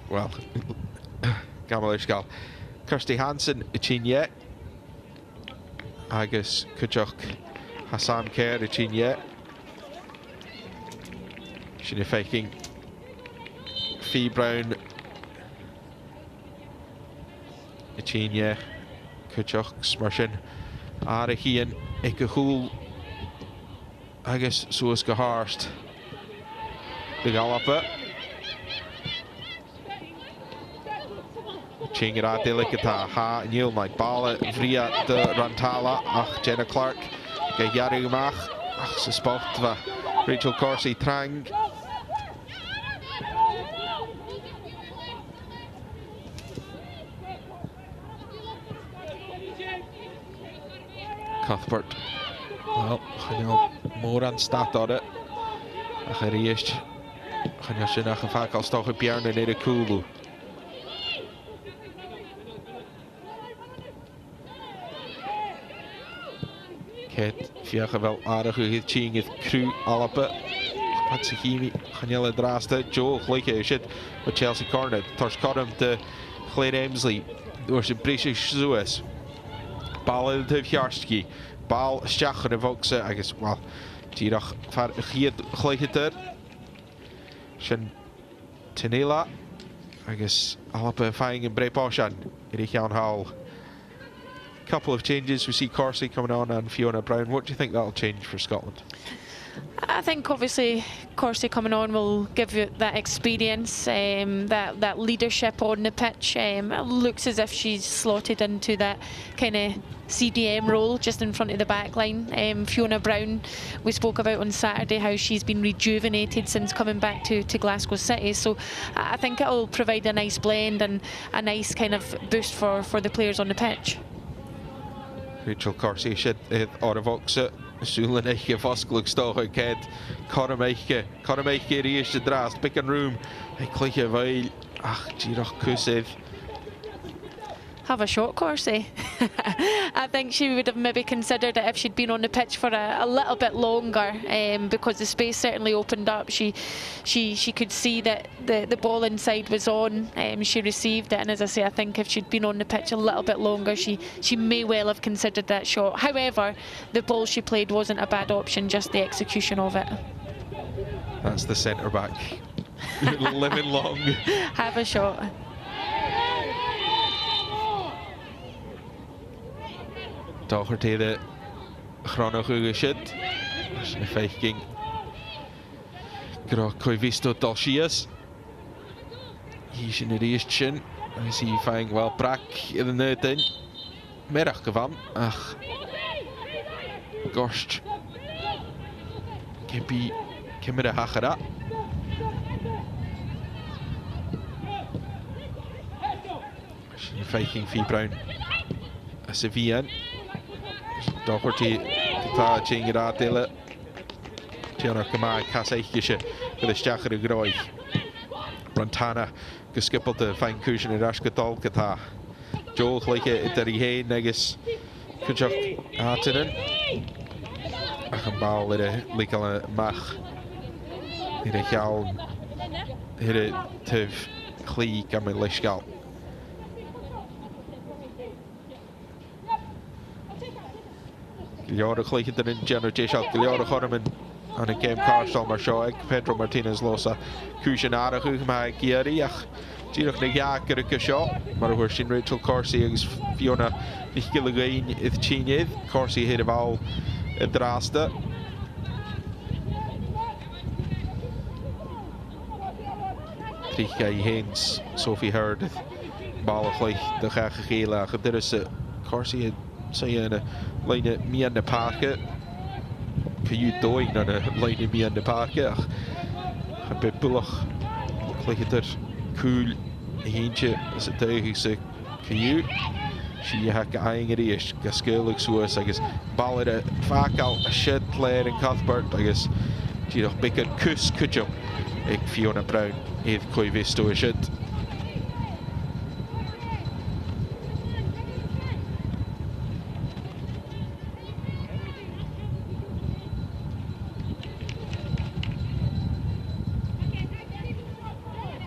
[SPEAKER 1] Well, Gamalishgal. Kirsty Hansen, Ichinye. Agus Kujoch Hassan Kerr, Ichinye. She's faking Fee Brown, Ichinye, Kujoch, Smershin, Arahian, Ikahul, Agus Suaska Harst, the Galloper. Chingra Delicata, Ha, Neil, my ball, Vria de Rantala, Ach, Jenna Clark, Gayaru Mach, Ach, Spotva, Rachel Corsi, Trang. Cuthbert, well, I know more on stat on it. Ach, Riest, I know she nach a fact, I'll stop a Björn and a Kulu. Kate, Fiacha wel aardig gezien het crew Alpe. Wat ze hier gaan draasten. Joe gelijk shit met Chelsea Cornet. Tors Cornum de Claire Emsley. Door zijn British Suez. Bal in het Jarski. Bal Schachner en Volkse. I guess well. Tirach var hier gelijk het er. Shen Tenela. I guess Alpe flying in Breposhan. Irichian Hall. Couple of changes. We see Corsi coming on and Fiona Brown. What do you think that'll change for Scotland?
[SPEAKER 2] I think obviously Corsi coming on will give you that experience, that leadership on the pitch. It looks as if she's slotted into that kind of CDM role just in front of the back line. Fiona Brown, we spoke about on Saturday how she's been rejuvenated since coming back to Glasgow City. So I think it'll provide a nice blend and a nice kind of boost for the players on the pitch.
[SPEAKER 1] Rachel Corsi shit Oravoxe. Sulen eich vastgeluk stoch uit Ked. Kormeiche Ries de draast. Pick and room. Ik klik weil. Ach, Girach Kusev.
[SPEAKER 2] Have a shot, Corsi. I think she would have maybe considered it if she'd been on the pitch for a little bit longer, because the space certainly opened up. She could see that the ball inside was on. She received it, and as I say, I think if she'd been on the pitch a little bit longer, she may well have considered that shot. However, the ball she played wasn't a bad option, just the execution of it.
[SPEAKER 1] That's the centre back. Living long.
[SPEAKER 2] Have a shot.
[SPEAKER 1] Dochert de chronochuge shit. Een faking. Grach Coivisto Dalshias. Hier is in de eerste. I see fang wel brak in de net in. Middag gevan. Ach. Gorst. Kippie. Kimmere hachera. Een faking Fee Brown. Sevilla. Doherty ta Chingra Dille. Tiana Kama Kaseiche with a Stacher Groi. Rantana geskippeld de fijn kusen in Rasketol Kata. Joel gelijke Terry Hay Negus Kujak Hatinen. Ach een bal with a likale mag. Hier de Gaal. Hier de Tev Glee Kamel Lishgal. Giliora gelijk erin, Jenner Jeshal, Giliora Gorman aan een game Carstal Marshoek, Pedro Martinez Losa, Kujanara, Gugma, Gieriach, Girach Nagyaker, Kashaw, maar hoe zien Rachel Corsi en Fiona niet gilligeen het Chined, Corsi heeft de bal het draaste. Triga Heens, Sophie Hurd, bal gelijk de graag gegela, gedurste Corsi zei een lijn mee aan de parken. Kun je doen naar de lijn mee aan de parken? Een beetje bullig. Klik het er cool. Eentje is het eigenlijk kun je. Si hag aing is gasgulug suas agus ballad a facal a shit player in Cuthbert agus Giro big kus kujum ag Fiona Brown iad coivis to a shit.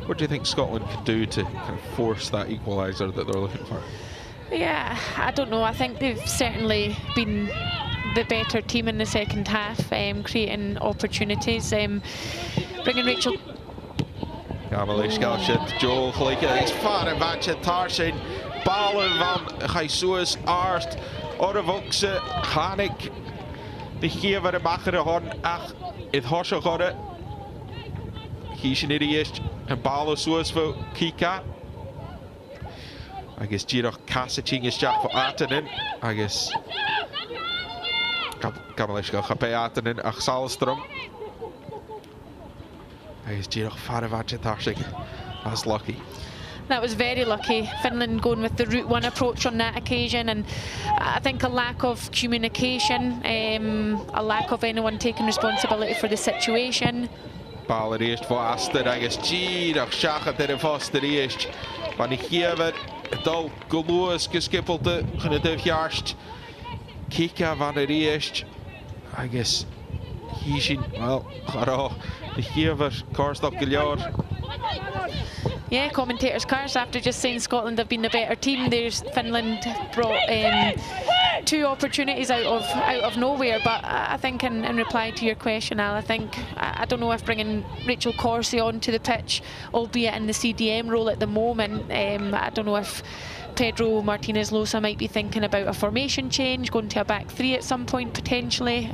[SPEAKER 1] What do you think Scotland could do to kind of force that equaliser that they're looking for?
[SPEAKER 2] Yeah, I don't know. I think they've certainly been the better team in the second half, creating opportunities. Bringing Rachel.
[SPEAKER 1] Gamelie Skelshit, Joel Gelijke, is far matje Tarsing, ballen van Jesus Arst, Orvokse, Hanik, de geven de magere hon, ach, het horsje godde. Kies in de eerst een ballen zoals voor Kika. I guess Giro Kassaching is jack voor Atenen. I guess Gamelie Skelshit bij Atenen, ach Salstrom. I guess Giro far matje Tarsing. That's lucky.
[SPEAKER 2] That was very lucky. Finland going with the route one approach on that occasion, and I think a lack of communication, a lack of anyone taking responsibility for the situation.
[SPEAKER 1] Bal eerst voor Aster, I guess Giro Schachat er vast de eerst. Van die gever, dal Goloos geskippelde, kunnen de jaarst. Kika van de eerst. I guess Hishin, well, garo. De gever, Karsdorp Giljar.
[SPEAKER 2] Yeah, commentators' cars after just saying Scotland have been the better team. There's Finland brought 2 opportunities out of nowhere. But I think in reply to your question, Al, I don't know if bringing Rachel Corsie onto the pitch, albeit in the CDM role at the moment, I don't know if Pedro Martinez Losa might be thinking about a formation change, going to a back 3 at some point potentially.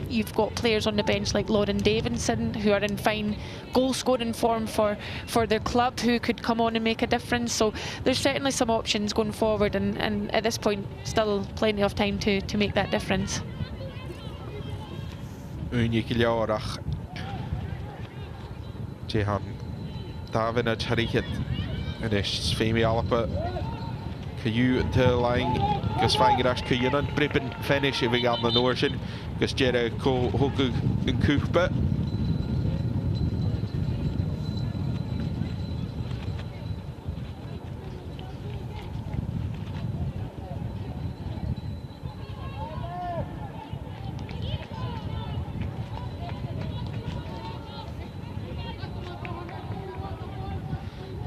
[SPEAKER 2] You've got players on the bench like Lauren Davidson who are in fine goal scoring form for their club who could come on and make a difference. So there's certainly some options going forward, and at this point still plenty of time to make that difference.
[SPEAKER 1] Unig Ljorach. Jehan Davin at Harichet. En is Femi Alpe. Caillou until lying, because Fangerash Cayunan, Brippen finish if we got the Norsen, because Jera Hogug and Kuchba.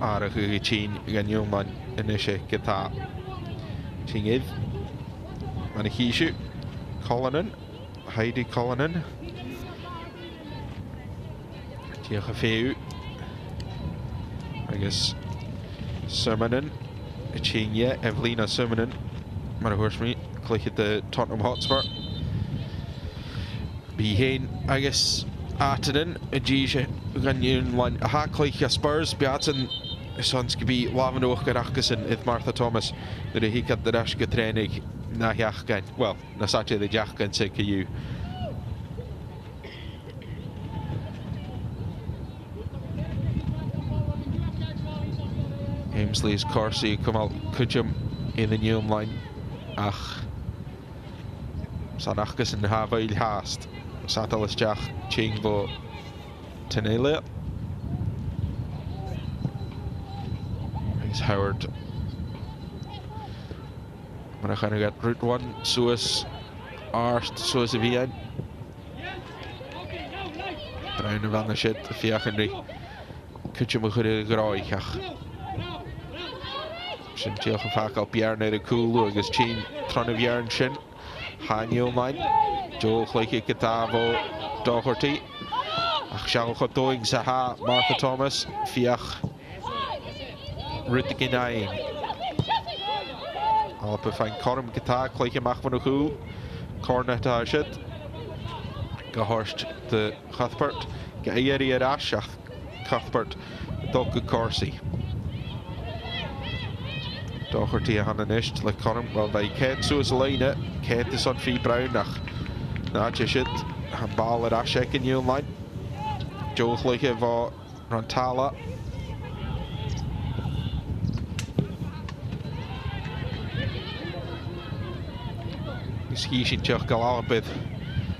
[SPEAKER 1] Arach Chin Ganyuman Inishe Gita Chingid Manikishu Cullinan Heidi Cullinan Tiachafeu I guess Summonin Chingye Evelina Summonin Marahorsme click at the Tottenham Hotspur Behane I guess Atanen Ajisha Ganyun line Haklik Spurs Beaten Sons could be Lavin Ochgarachkason if Martha Thomas that he got the Rashka training na Yachgan. Well, Nasache the Jachgan say you. Amesley's Corsi come out Kujum in the new line. Ach Sanachkason Havail Hast Satalis Jach Chingbo Tenele. Howard. Maar dan gaat route 1, Suez, Arst, Suez Vian. Bruine van de shit, Fiachenry. Kun je me goed graag. Sint heel vaak al Pierre naar de koel, dus Chin, Tron of Jaren Shin. Hanyo mine. Joel Gelijke Katavo, Doherty. Ach, Charles Godoing, Zaha, Martha Thomas, Fiach. Rutte Nain. Alpe fijn Corm Gita, Gelijke mag van de koel. Cornet Hashit. Gehorst de Cuthbert. Geëri Rashach. Cuthbert. Doge Corsi. Doherty aan de nest. Le Corm. Wel bij Kent zo is lijnen. Kent is on Fee Brown. Naatje shit. Han bal Rashach in je line. Joe Gelijke voor Rantala. Hísin teach go alapid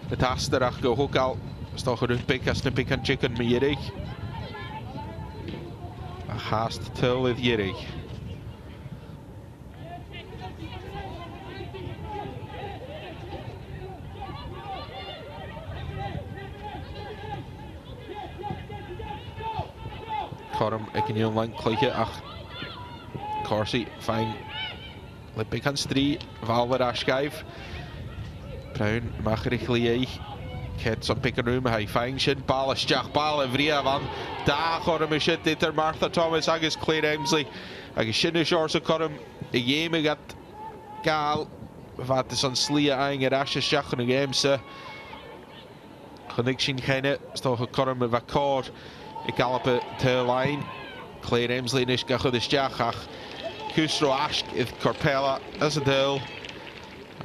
[SPEAKER 1] na tastarach go hogal stoch ar bicas na pican chicken me irig. A hast til with irig. Corum ik in young lang klikke ach Corsi fine le pican 3 Valver Ashgaif Brown macherig liei Ket some pick and room hai fine shin ball stach ball vria van da Corum is shit dit Martha Thomas agus Claire Emsley agus shin shorts Corum a game gat gal wat is on slia ein er ashe stach in game se connection keine stoch Corum met vakord ik galope te line Claire Emsley nish gachod de stach ach Kusro Ask is Corpella as a deal.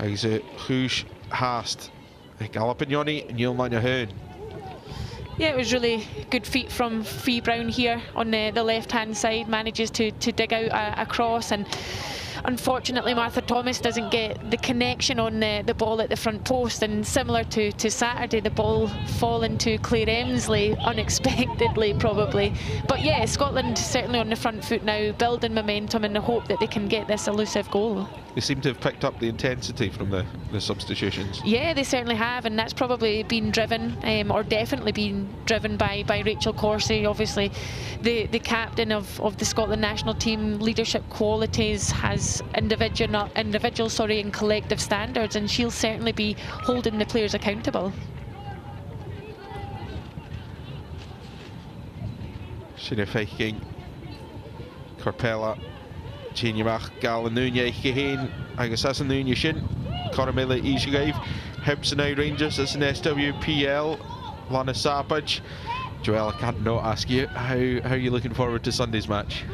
[SPEAKER 1] He's a huge hast. Gallop in Johnny and you'll mind your hoon.
[SPEAKER 2] Yeah, it was really good feet from Fee Brown here on the left hand side, manages to dig out a cross, and unfortunately Martha Thomas doesn't get the connection on the ball at the front post, and similar to Saturday, the ball falling to Claire Emsley unexpectedly probably. But yeah, Scotland certainly on the front foot now, building momentum in the hope that they can get this elusive goal.
[SPEAKER 1] They seem to have picked up the intensity from the substitutions.
[SPEAKER 2] Yeah, they certainly have, and that's probably been driven, or definitely been driven by Rachel Corsie, obviously the captain of the Scotland national team. Leadership qualities, has individual and collective standards, and she'll certainly be holding the players accountable.
[SPEAKER 1] Sinna feiking Corpella Geniamach gal an núne geheen agus as an núne sin Cormilla Ishigave Hibs and Rangers as an SWPL Lana Sapage. Joelle, I can't not ask you how are you looking forward to Sunday's match?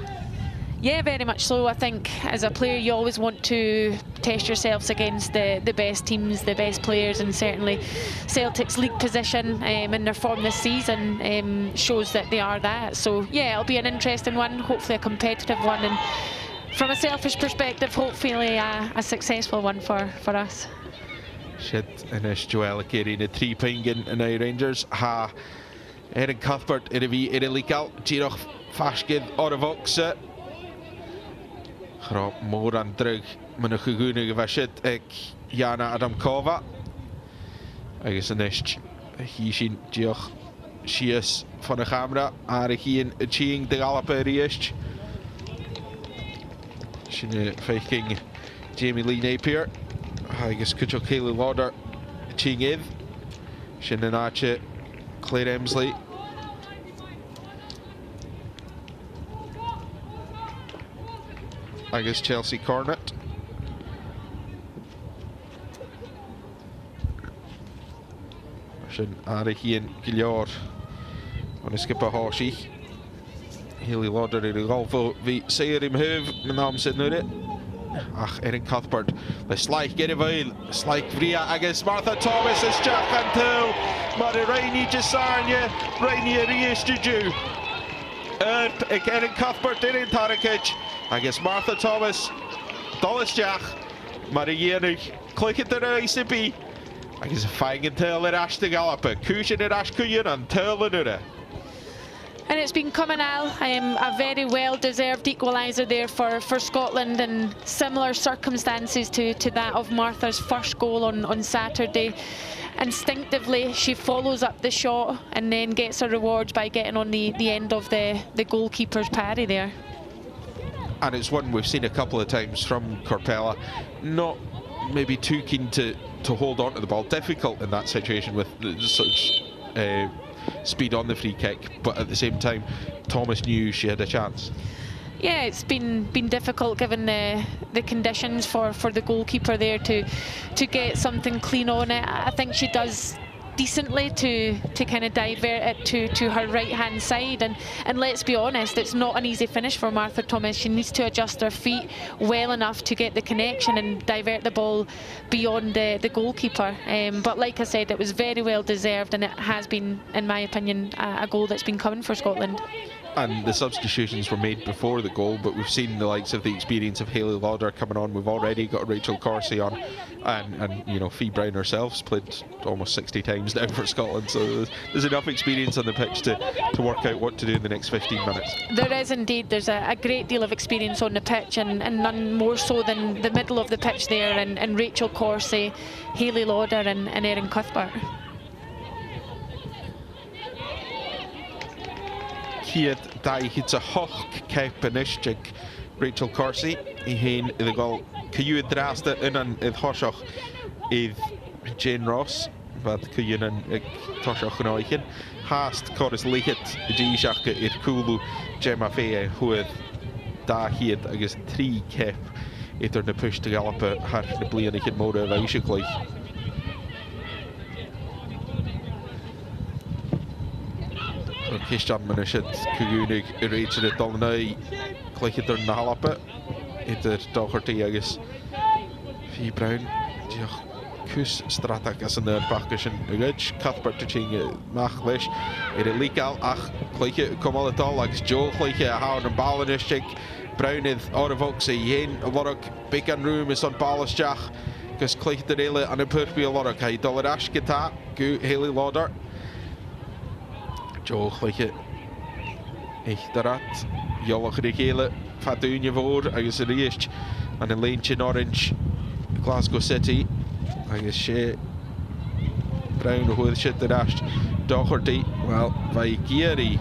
[SPEAKER 2] Yeah, very much so. I think as a player you always want to test yourselves against the best teams, the best players, and certainly Celtic's league position in their form this season shows that they are that. So yeah, it'll be an interesting one, hopefully a competitive one, and from a selfish perspective, hopefully a successful one for us.
[SPEAKER 1] Shit, and as Joelle carrying a 3 pingin and Rangers ha Erin Cuthbert in a V in a legal Giroch Fashkid or a Voxa. Grap more aan drug met een gegoene gewasit ik Jana Adamkova. Agus een nest hier zien Gioch Shias van de camera aardig hier een ching de galope riest. Zien faking Jamie Lee Napier. Agus Kuchel Kaylee Lauder ching in. Zien een naatje Claire Emsley. Agus Chelsea Cornet. Sin aardig hier in Gilliard. On a skipper Horsey. Healy Lauder in de golf wie zeer in hoofd. Mijn naam zit nu dit. Ach, Erin Cuthbert. De slijk get erbij. Slijk via agus Martha Thomas is Jack and Till. Maar de Rainy Jesarnia. Rainy Rius Juju. Ik Erin Cuthbert in Tarakic. Agus Martha Thomas. Dollis Jack. Maar de jenig. Klik het er ICB. Agus fang and Till in Ash de Gallopper. Cushion in Ash Cuyen and Till in Ure.
[SPEAKER 2] And it's been Cuminal, a very well-deserved equaliser there for Scotland, in similar circumstances to that of Martha's first goal on Saturday. Instinctively, she follows up the shot and then gets her reward by getting on the end of the goalkeeper's parry there.
[SPEAKER 1] And it's one we've seen a couple of times from Corpella. Not maybe too keen to hold on to the ball. Difficult in that situation with such speed on the free kick, but at the same time Thomas knew she had a chance.
[SPEAKER 2] Yeah, it's been difficult given the conditions for the goalkeeper there to get something clean on it. I think she does decently to kind of divert it to her right hand side, and let's be honest, it's not an easy finish for Martha Thomas. She needs to adjust her feet well enough to get the connection and divert the ball beyond the goalkeeper, but like I said, it was very well deserved, and it has been, in my opinion, a goal that's been coming for Scotland.
[SPEAKER 1] and the substitutions were made before the goal, but we've seen the likes of the experience of Hayley Lauder coming on. We've already got Rachel Corsie on, and you know, Fee Brown herself's played almost 60 times now for Scotland, so there's enough experience on the pitch to work out what to do in the next 15 minutes.
[SPEAKER 2] There is indeed. There's a great deal of experience on the pitch, and none more so than the middle of the pitch there, and Rachel Corsie, Hayley Lauder and Erin Cuthbert.
[SPEAKER 1] Hier da hits a hoch keipenischig Rachel Corsie I heen the goal Kyu draste in an hoshach is Jane Ross but Kyu an toshach noichen haast Corus lihet Jishach Kulu Gemma Fee who da hier agus 3 keip it na push to gallop har de blianich mode basically. Christian Manishet Kugunig reached it all now. Click it on the halappe. It Doherty, I guess. Fee Brown. Kus strategas in the backcushion. Ridge Cuthbert to change Machlish. It illegal. Ach, click it. Come all at all. Like Joe, click it. How on balance check. Brown is out of Oxy. Yen a lot of big and room is on balance jack. Because click the rail and a purple a lot of Kai Dollar Ash guitar. Go Hayley Lauder. Joe, like it. Echt eruit. Jollach de gele Fatunje voor. I guess the eerst. And then Lynch in orange. Glasgow City. I guess she. Brown hoe shit de rest. Doherty. Well, bij Gieri.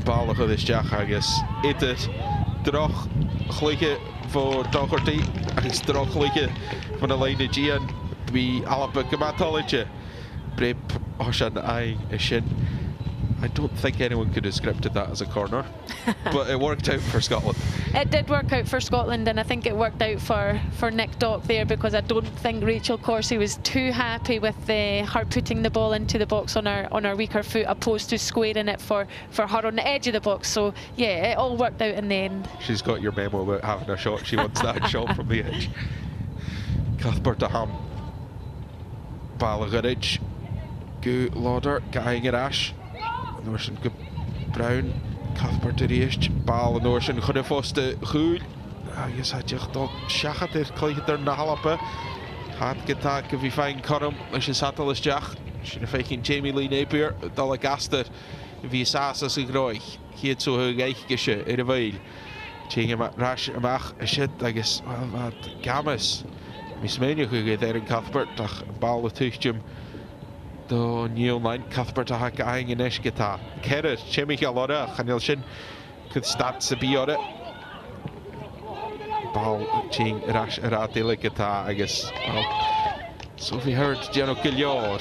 [SPEAKER 1] Ballige de jack, I guess. Het droog gelijke voor Doherty. En is droog gelijke van de lijn de Gian. Bij Alpe Gematology. Brip Oshan I Shin. I don't think anyone could have scripted that as a corner, but it worked out for Scotland.
[SPEAKER 2] It did work out for Scotland, and I think it worked out for Nick Dock there, because I don't think Rachel Corsie was too happy with her putting the ball into the box on her weaker foot, opposed to squaring it for her on the edge of the box. So yeah, it all worked out in the end.
[SPEAKER 1] She's got your memo about having a shot. She wants that shot from the edge. Cuthbert to Ham. Balagaric. Go Lauder. Going at Ash. Norsen go Brown. Cuthbert to the east. Bal Norsen. Goede Foste. Goed. Je zat je toch schachat er krijgt er na halappe. Gaat getaken wie fijn karm. Als je zat al eens jacht. Als je faking Jamie Lee Napier. Dalle gaster. Wie saas als een groei. Hier zo heel geikje in de weil. Tjenge maar rash mag. Shit. I guess. Wat games. Mismenje gegeven Erin Cuthbert. Dag bal de tuchtjem. Do Neil Line Cuthbert a hack aing in Eshgita. Kerr, Chimich a Lora, Chanil Shin could start to be on it. Ball ching rash aradilla guitar, I guess. Sophie Hurd, Giano Gillior.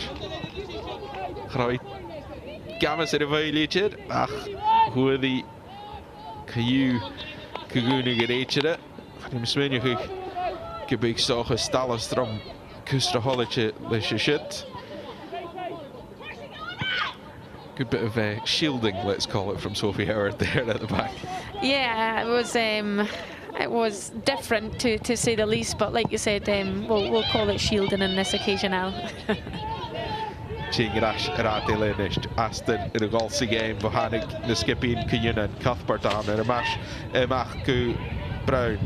[SPEAKER 1] Right. Gamas in a violated. Ach, who are the Caillou Kaguna get each of it? I'm smearing you could be so a Stalastrom Kustra Holiday, let's shit. Good bit of shielding, let's call it, from Sophie Howard there at the back.
[SPEAKER 2] Yeah, it was different to say the least, but like you said, we'll call it shielding in this occasion now.
[SPEAKER 1] Ting rash aradile nisht Aston in a golsi game Bohanig the skipping Kunyunan Cuthbert on in a mash Emach Brown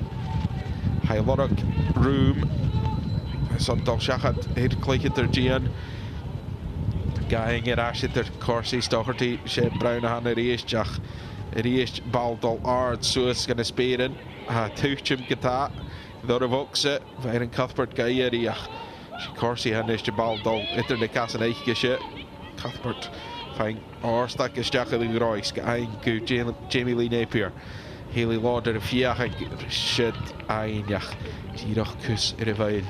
[SPEAKER 1] High Lorok room Sondal Shachat here click it there Gian Going at Ash at Corsie Doherty Shed Brown on a race Jach Race Baldol Ard so it's gonna spear in Tuchim Gata Thoravox it Varen Cuthbert Gaieriach Corsie hannes de Baldol itter de kassen eigen shit Cuthbert fine Orstak is Jack in Royce Going go Jamie Lee Napier Hayley Lauder Fiach shit Einjach Tirach Kus in a veil.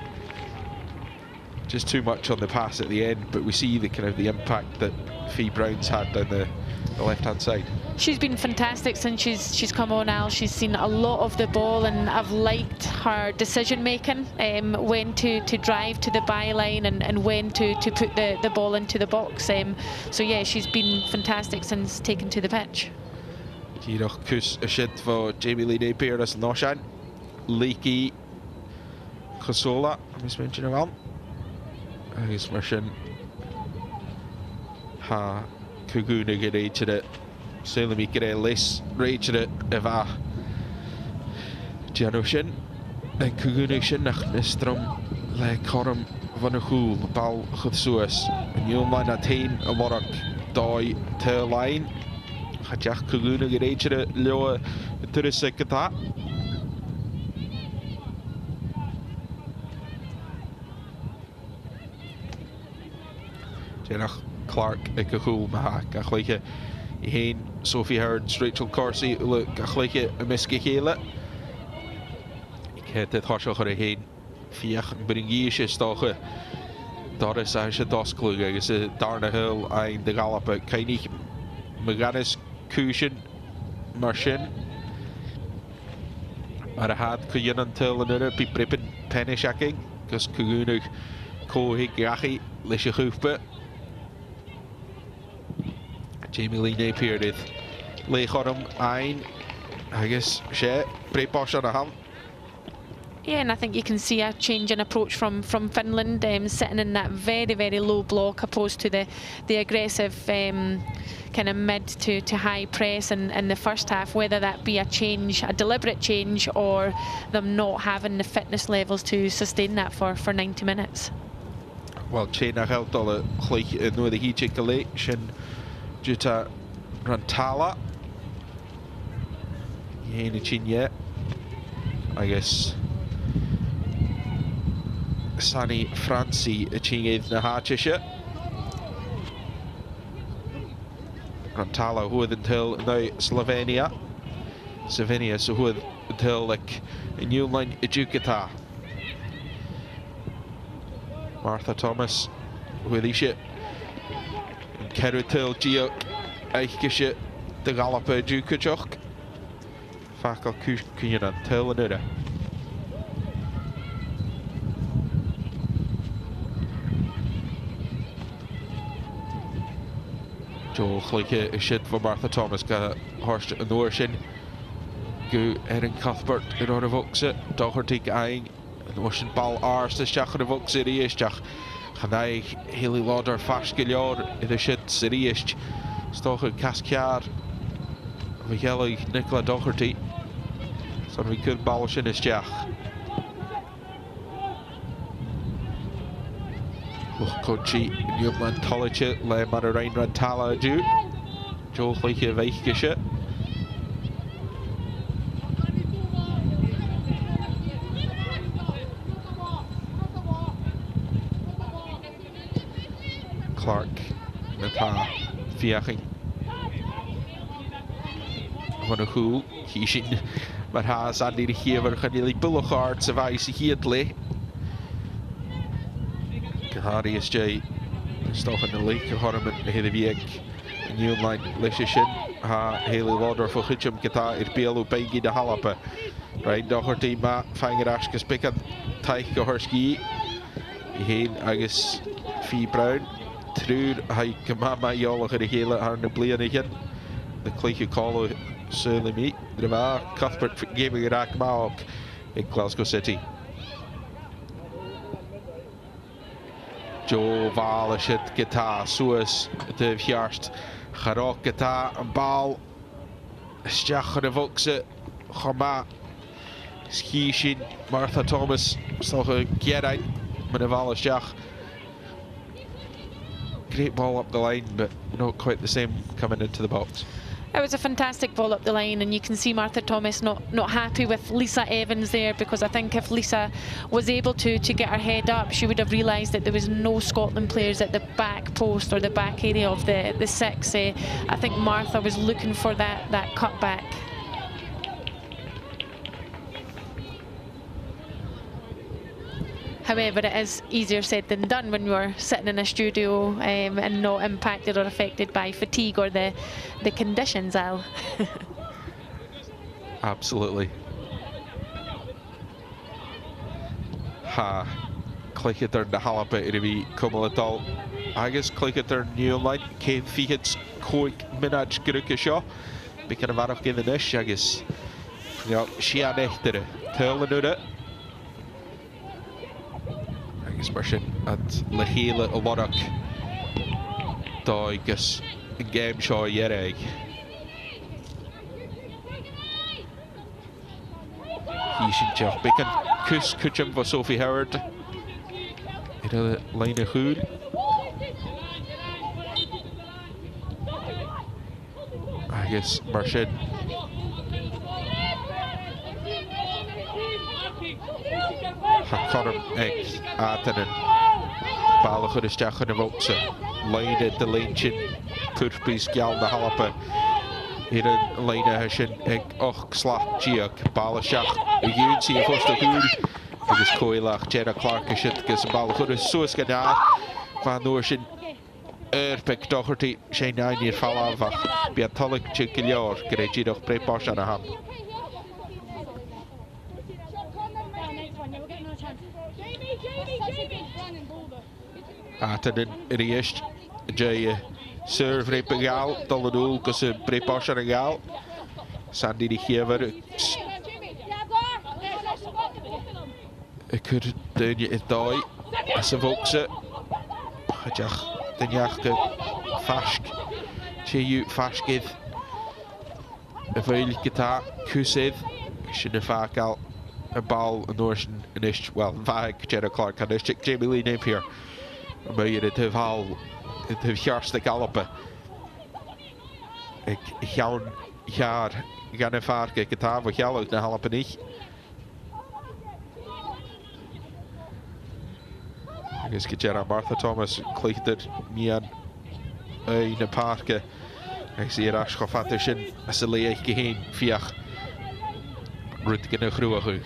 [SPEAKER 1] Just too much on the pass at the end, but we see the kind of the impact that Fee Brown's had down the left-hand side.
[SPEAKER 2] She's been fantastic since she's come on, Al. She's seen a lot of the ball, and I've liked her decision making, when to drive to the byline and when to put the ball into the box. So yeah, she's been fantastic since taking to the pitch.
[SPEAKER 1] Tirach kus a shit for Jamie Lee Napier as Noshan. Leaky Kosola, mis mention wel. Is mission ha Kuguna get to it. Sylwi mi gyda lis reidr y fa. Diano sin, yn cwgwnig sin ach nistrom le corym fan y chwl, bal chwth sŵas. Yn yw'n maen at hyn y morog doi ty lain. Chadiach cwgwnig y reidr y lio y dyrysig gyda. Dianach Clark y cychwl ma ha gachleiche I hyn Sophie Hearns, Rachel Corsi gachleiche y misgi hele. Het horsach ar a hyn fiach yn bringi eisiau stocha Doris a eisiau dosglwg agos y darna hyl ein dy galop a cainig myganus cwysyn mar sin ar a had cwyn yn tyl yn yna by bribyn penis aging gos cwgwnig cohig gachi leis y chwfba Jamie Lee Napier le chorum ein agos se brib bos on a ham.
[SPEAKER 2] Yeah, and I think you can see a change in approach from Finland, sitting in that very low block opposed to the aggressive kind of mid to high press in the first half, whether that be a change, a deliberate change, or them not having the fitness levels to sustain that for 90 minutes.
[SPEAKER 1] Wel, Chain a Heldol chleich yn nhw hi chi'n gael sy'n dwyta Rantala. Hyn y chi'n ie. I guess Sani Franci y chi'n eidd na ha tisio. Rantala hwyd yn tyl neu Slovenia. Slovenia so hwyd yn tyl yn Newline y diw gyda. Martha Thomas hwyd eisiau yn cerw tyl Gio eich gysio dy galop y diw cydioch. Fac o cwyn yn tyl yn yna. Joel chlyge eisiau fo Martha Thomas ga horst yn ddwyr sy'n gw Erin Cuthbert yn o'r fwcsa dochortig aing yn ddwyr sy'n bal ars ysdiach yn y fwcsa yr eistach chanau Hayley Lauder ffasgilior idd eisiau sy'r eist stoch yn casciar fi gelwg Nicola Docherty son fi cwrdd bal sy'n ysdiach Wch Cochi Newman Toliche le mar y Rhain Rantala y diw. Joel chlyche feich gysio. Clark na ta fiaching. Hwn y chwl, hi sy'n mae'r has anni'r hyfr chanili bylwch ard sy faes I hydlu. Harry SJ stoch yn y leik o horym yn hyddi fieg yn Newline leisysyn ha Hayley Lauder fo chydjum gyda i'r bielw beigi da halapa rhaid dochor di ma ffanger asgys bigan taich o hyrski I hyn agos Fi Brown trwy'r hai gymama I olwch yr I hela ar yn y blian I hyn y cleich o colo sylw mi dyma Cuthbert gaming yr ag maog in Glasgow City Joe Val eisiau gyda sŵas y dyf hiarst charog gyda yn bal ysdiach yn y fwcsa choma sgysyn Martha Thomas stoch y Geraint mynd y fal ysdiach great ball up the line but not quite the same coming into the box
[SPEAKER 2] It was a fantastic ball up the line and you can see Martha Thomas not happy with Lisa Evans there because I think if Lisa was able to get her head up she would have realised that there was no Scotland players at the back post or the back area of the six. I think Martha was looking for that cut back. However, it is easier said than done when you're sitting in a studio and not impacted or affected by fatigue or the conditions, Al.
[SPEAKER 1] Absolutely. Ha, clicked ar na halapa I fi cwmwl y dol. Agus clicked ar Newline, ceid fichyd coig minaj gyrwg y sio. Bydd yn farwch gyda nes, agus si anechtyr y. Tyl yn hwnna. Agus mar sy'n at lechile o lorach. Doi gys yn gem sio I ereg. Isintjach Bicken Kus Kutchum for Sophie Howard. Ida Lena Hood. I guess Marshid. Hakorum Egg Atanen. Balachudistach in the Vokse. Lena de Lenchin. Purpis Gal the Halappe. Ida Lena Heshin Egg Och Slach Giak. Balashach. Again, see a first of Hood. Agus Coilach, Jenna Clark is het gus Balachudis Soos Gadar. Van Noorshin. Pick Doherty, Shane 9 year fall af. Be a tolik Chikilior, Greji of Preposh and a ham. Atanen Riest, Jay Serve Repegal, Doladul, cause Preposh and a gal. Sandy de Hever. Ik could do it die as a Vokse. Den jachte Fask, Cheyu Faskid, a veil gita, Kusid, Shin a Fakal, a ball, a Norsen, an ish, well, Vag, Jenna Clark, and Ishik, Jamie Lee Napier, a million at the Hall, at the Hjars the Gallope. Ik Jaun Jaar, Ganne Farke, Gita, wat Jallo, de Halapenich. I guess Gajera Martha Thomas cleated Mian in the park. I see Rash Khofatishin as a lay geheen Fiach Rutgen Gruach.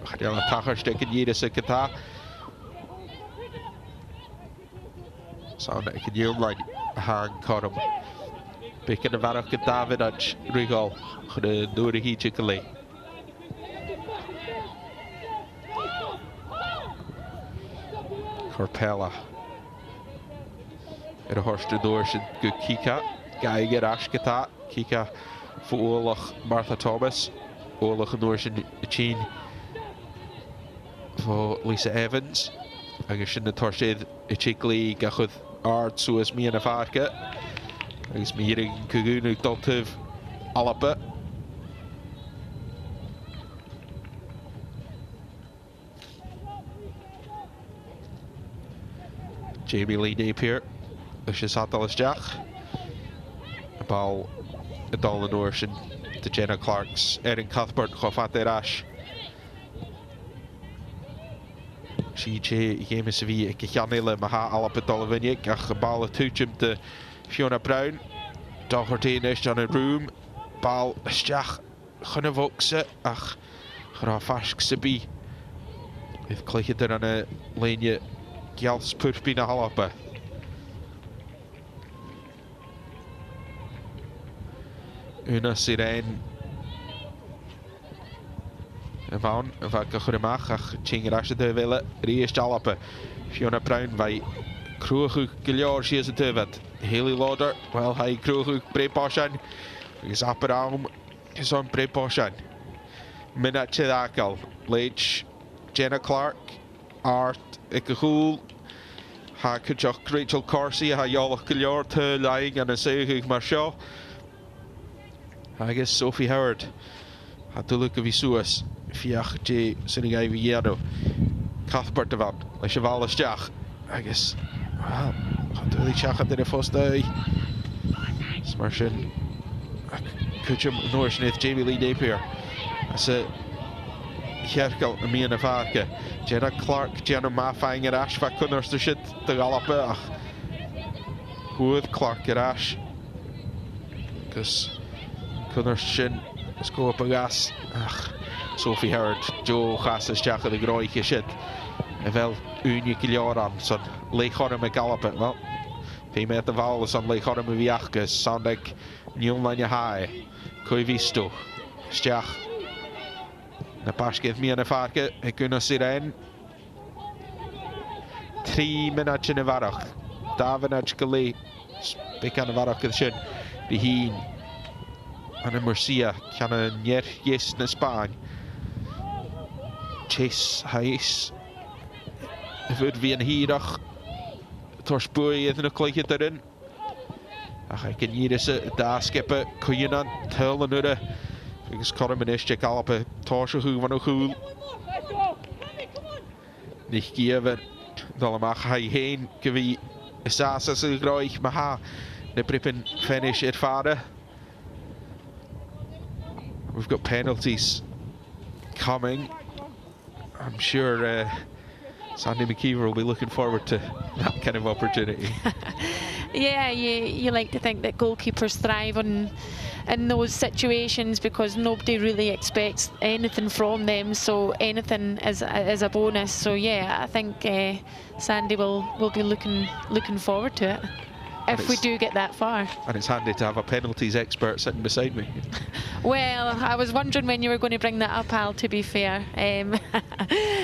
[SPEAKER 1] Gadela Tacher steken jede seketa. Sound like a new line hang Corum. Picking the Varach David at Rigal. The Nuri Hichikali. Corpella. Er horst de doors good Kika. Geiger Ashkata. Kika for Olach Martha Thomas. Olach Norsen Chin for Lisa Evans. I guess in the Torshid Ichikli Gachud Art so as me and a Farka. I guess me hearing Kugunu Doltiv Alapa. Jamie Lee Napier, Lucius Atalis Jack, a ball, a Dolan Orson, to Jenna Clark's, Erin Cuthbert, Khofate Rash. She game is wie ik Janille Maha Alapetolvinik, a ball a tuchum to Fiona Brown, Doherty is on a room, ball a Jack, Gunavokse, ach, Grafask Sibi, with Clicker on a lane. Gjals Purpina Halappe. Una Sirene. Van Goedemag, Chingrasje de Wille, Riest Halappe. Fiona Brown bij Kroeguk Giljar, she is a tuvet. Haley Lauder, well, hij Kroeguk Preposhan. Is Apperam, is on Preposhan. Minatje Dakel, Leach, Jenna Clark, Art. Ik gevoel, ha kujach Rachel Corsi, ha Jolach Giljar te lying and a Seugig Marshall. I guess Sophie Howard had to look of Isuas, Fiach J. Sinigai Villano, Cuthbert de Van, Le Cheval Stach. I guess, well, had to really chach at the first day. Smarshin, Kujum Norsnith, Jamie Lee Napier. I said, Herkel en Mia Navarke. Jenna Clark, Jenna Mafang en Ash van Kunners de shit te galoppen. Goed Clark en Ash. Dus Kunners shin sco op een gas. Sophie Howard, Joe Gas is jagen de grootje shit. En wel unie kiljaar aan. Zo'n leeghoren met galoppen. Wel, 2 meter val zo'n leeghoren met wiachkes. Sound like nieuw van je haai. Kui visto. Stjach. Na pas geeft me een varken, ik kan ons erin. 3 minuten in warach. Davenach gelee. Ik kan de warach gezien. De heen. En een Murcia kan een neer yes naar Spanje. Chase Hayes. Het wordt weer een hierdag. Torspooi is nog gelijk erin. Ach, ik kan hier eens daar skippen. Kun je dan tellen hoe de agus chom in iste galapa táise chu van chuúil. Nich gíomh dal amach ha héin go bhí isasa sa groich ma ha na bripin finish at fada. We've got penalties coming. I'm sure Sandy McKeever will be looking forward to that kind of opportunity.
[SPEAKER 2] Yeah, you like to think that goalkeepers thrive in those situations because nobody really expects anything from them, so anything is a bonus. So yeah, I think Sandy will be looking forward to it if we do get that far. And
[SPEAKER 1] it's handy to have a penalties expert sitting beside me.
[SPEAKER 2] Well, I was wondering when you were going to bring that up, Al, to be fair.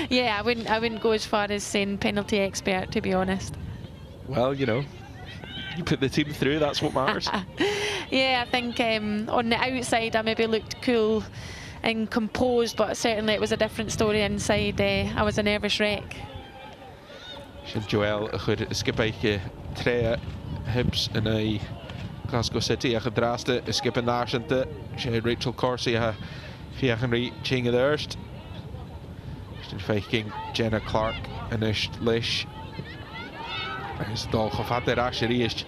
[SPEAKER 2] Yeah, I wouldn't go as far as saying penalty expert, to be honest.
[SPEAKER 1] Well, you know, you put the team through, that's what matters.
[SPEAKER 2] Yeah, I think on the outside I maybe looked cool and composed, but certainly it was a different story inside. I was a nervous wreck.
[SPEAKER 1] Joel, a chud skipaiche tre Hibs in a Glasgow City a gedraaste skippen náisianta sé Rachel Corsi a fiachanrí chinga d'irst. Stin feiking Jenna Clark in ist leis. Agus dal chofad asherí is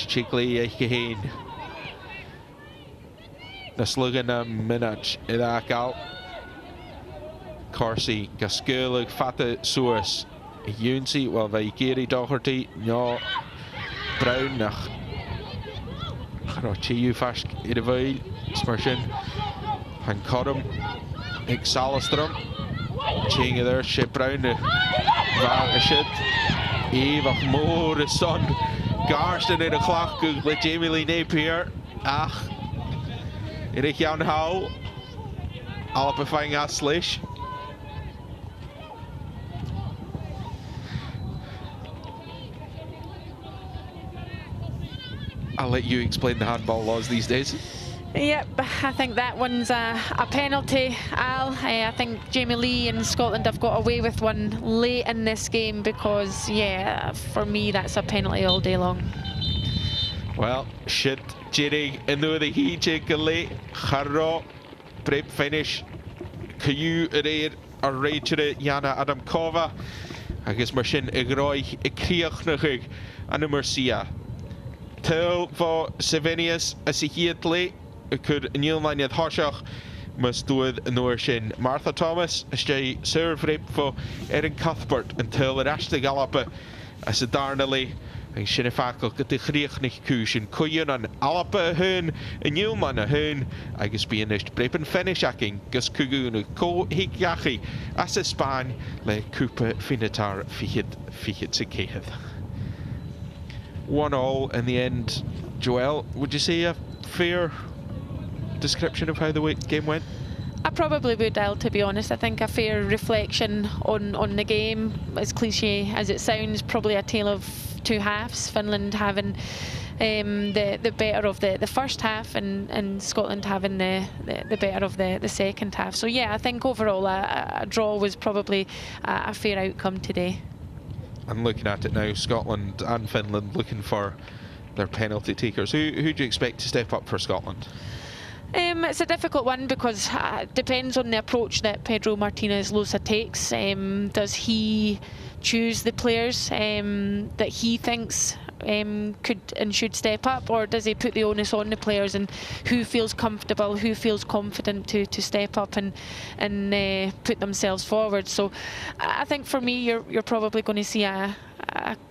[SPEAKER 1] chiclí eich gehéin. Na slugan na minach idda gal. Corsi gasgulig fatte suas. Junsi, wel wij Geri Doherty, ja, Brown nach. Chiu fast in de veil, smarshin. Han Codham, ik Salastrom. Chinga there, shit Brown, waar is shit. Ewig more son. Garsten in de klach, le Jamie Lee Napier. Ach, Erik Jan Hou. Alle bevang aslish. I'll let you explain the handball laws these days.
[SPEAKER 2] Yep, I think that one's a penalty, Al. I think Jamie Lee and Scotland have got away with one late in this game because, yeah, for me that's a penalty all day long.
[SPEAKER 1] Well, shit, Jerry, and though the he check a late, Harro, prep finish, Caillou, Reir, or Rachel, Jana Adamkova, I guess Marcin Igroi, Ikriachnachig, and Mercia. Til for Savinius as he tle could Neilmania Hoshach must do it Norshin Martha Thomas stay serve rip for Erin Cuthbert until the rest of Galapa as a darnally and Shinnefakel get the Griechnig Kushin Kuyan and Alapa Hun and Neilman a Hun I guess being this brepen finish hacking Gus Kugunu Ko Higyachi as a span like Cooper Finitar Fichit Sikehith. 1-1 in the end. Joel, would you say a fair description of how the game went?
[SPEAKER 2] I probably would, Al, to be honest. I think a fair reflection on the game, as cliche as it sounds, probably a tale of two halves. Finland having the better of the first half and Scotland having the better of the second half. So yeah, I think overall a draw was probably a fair outcome today.
[SPEAKER 1] And looking at it now, Scotland and Finland looking for their penalty takers. Who do you expect to step up for Scotland?
[SPEAKER 2] It's a difficult one because it depends on the approach that Pedro Martinez Losa takes. Does he choose the players that he thinks could and should step up, or does he put the onus on the players and who feels comfortable, who feels confident to step up and put themselves forward? So I think for me you're probably going to see a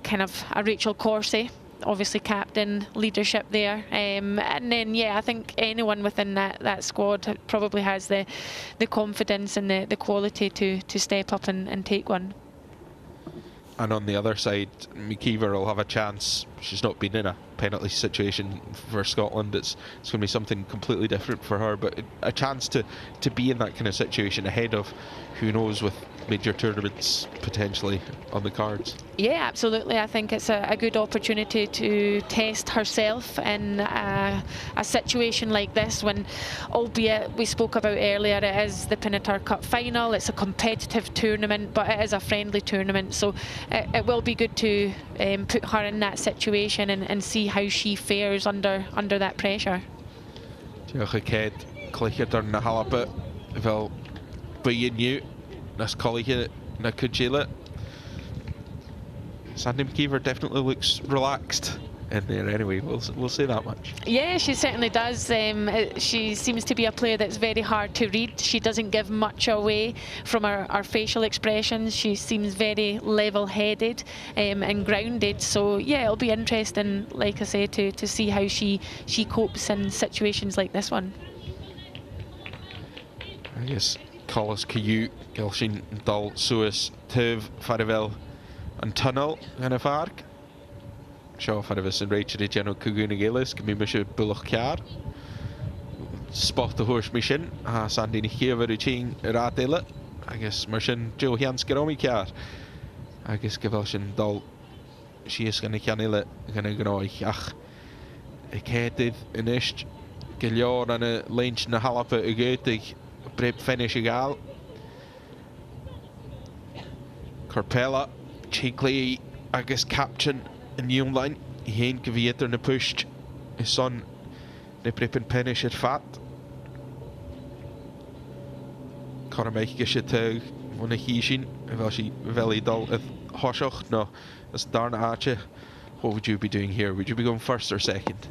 [SPEAKER 2] kind of a Rachel Corsi, obviously captain, leadership there, and then yeah, I think anyone within that squad probably has the confidence and the quality to step up and take one.
[SPEAKER 1] And on the other side, McKeever will have a chance. She's not been in a penalty situation for Scotland. It's going to be something completely different for her, but a chance to be in that kind of situation ahead of, who knows, with major tournaments potentially on the cards.
[SPEAKER 2] Yeah, absolutely. I think it's a good opportunity to test herself in a situation like this when, albeit we spoke about earlier, it is the Pinatar Cup final. It's a competitive tournament, but it is a friendly tournament. So it will be good to put her in that situation and see how she fares under that pressure.
[SPEAKER 1] Diolch Ked. Cleicher ar na Halapa fel byn niw nas colige na Kujila. Sandy McKeever definitely looks relaxed in there anyway, we'll say that much.
[SPEAKER 2] Yeah, she certainly does. She seems to be a player that's very hard to read. She doesn't give much away from her facial expressions. She seems very level-headed and grounded. So yeah, it'll be interesting, like I say, to see how she copes in situations like this one.
[SPEAKER 1] I guess Collis Caillou, Gilshin, Dal, Suis, Tuv, Farivel, and Tunnel in a farg. Seo Farivus and Rachel General Kuguna Gillis, Gimi Misha Bullock Car. Spot the horse mission, Sandy Nikiva Ruching Radilla. I guess Mershin Joe Hans Garomi Car. I guess Gavelshin Dal, she is going to canilla, going to go. Ach, ik headed in Ist, Gillior and a Lynch na Halapa Ugutig, Brip finish egal. Corpella, Chigley, I guess captain. In young line, heen geweter na pushed. His son, ne prippen penish het fat. Kan hem eigenlijk te van een hieshin. Wel she wel dal het hoshach no. As darn aatje. What would you be doing here? Would you be going first or second?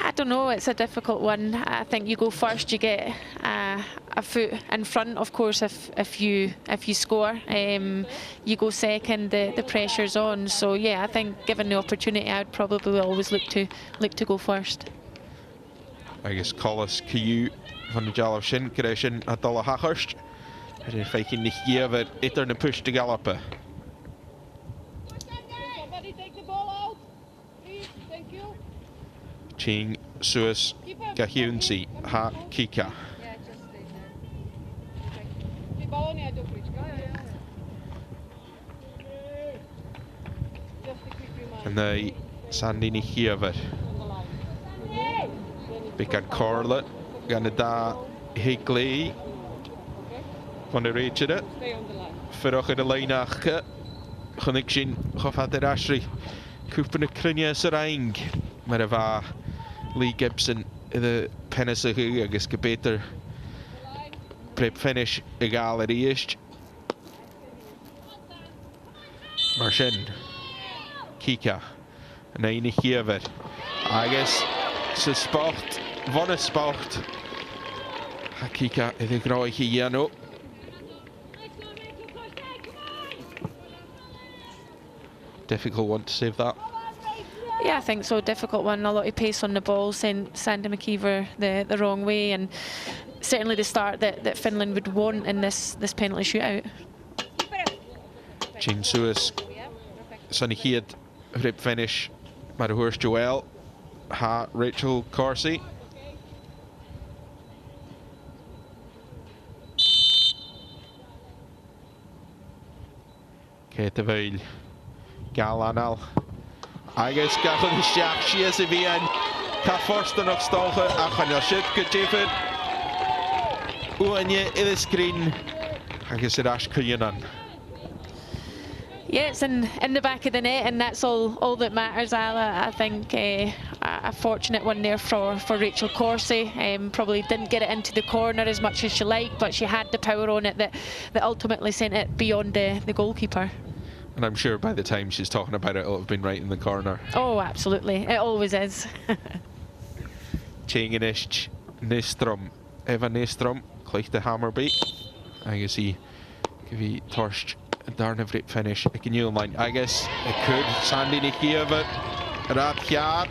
[SPEAKER 2] I don't know, it's a difficult one. I think you go first, you get a foot in front, of course, if you score. You go second, the pressure's on. So yeah, I think given the opportunity, I'd probably always look to go first.
[SPEAKER 1] I guess Collis Caillou van de Jalov Shin Kreshin at Dalla Hachurst. En if I can niet het iter na push te galoppen. Ching, Suis, Gahyunsi, Ha, Kika. En de Sandy niet hier. Bekan Corlet, gaan het daar Higley van de Rachel. Verhoog in de lijn achter. Gaan ik zien, gaat de Ashley. Koepen de Krinje Serang. Maar er was Lee Gibson in de pennisige, I guess, beter prep finish egal er eerst. Marshin, Kika, en een hier weer. I guess, ze sport, van een sport. Kika, in de grote hier nu. Difficult one to save that.
[SPEAKER 2] Yeah, I think so. Difficult one. A lot of pace on the ball, sent Sandy McKeever the wrong way, and certainly the start that Finland would want in this penalty shootout.
[SPEAKER 1] Jane Suis, Sonny Head, rip finish, Marahurst Joel, Ha Rachel Corsi. Kate Veil, Galanal. I guess gafon Jack she is even ka first nog stogen gaan je shit gegeven. Oanje in the screen. I guess it Ash Kuyanan.
[SPEAKER 2] Yeah, it's in the back of the net, and that's all that matters, Ala. I think a fortunate one there for Rachel Corsi. Probably didn't get it into the corner as much as she liked, but she had the power on it that ultimately sent it beyond the goalkeeper.
[SPEAKER 1] And I'm sure by the time she's talking about it, it'll have been right in the corner.
[SPEAKER 2] Oh, absolutely. It always is.
[SPEAKER 1] Changanish, Nistrom, Eva Nistrom, gleich de Hammerby. I guess he give he Torst a darn of it finish. I can line. I guess it could. Sandy Nikieva, Radkjar.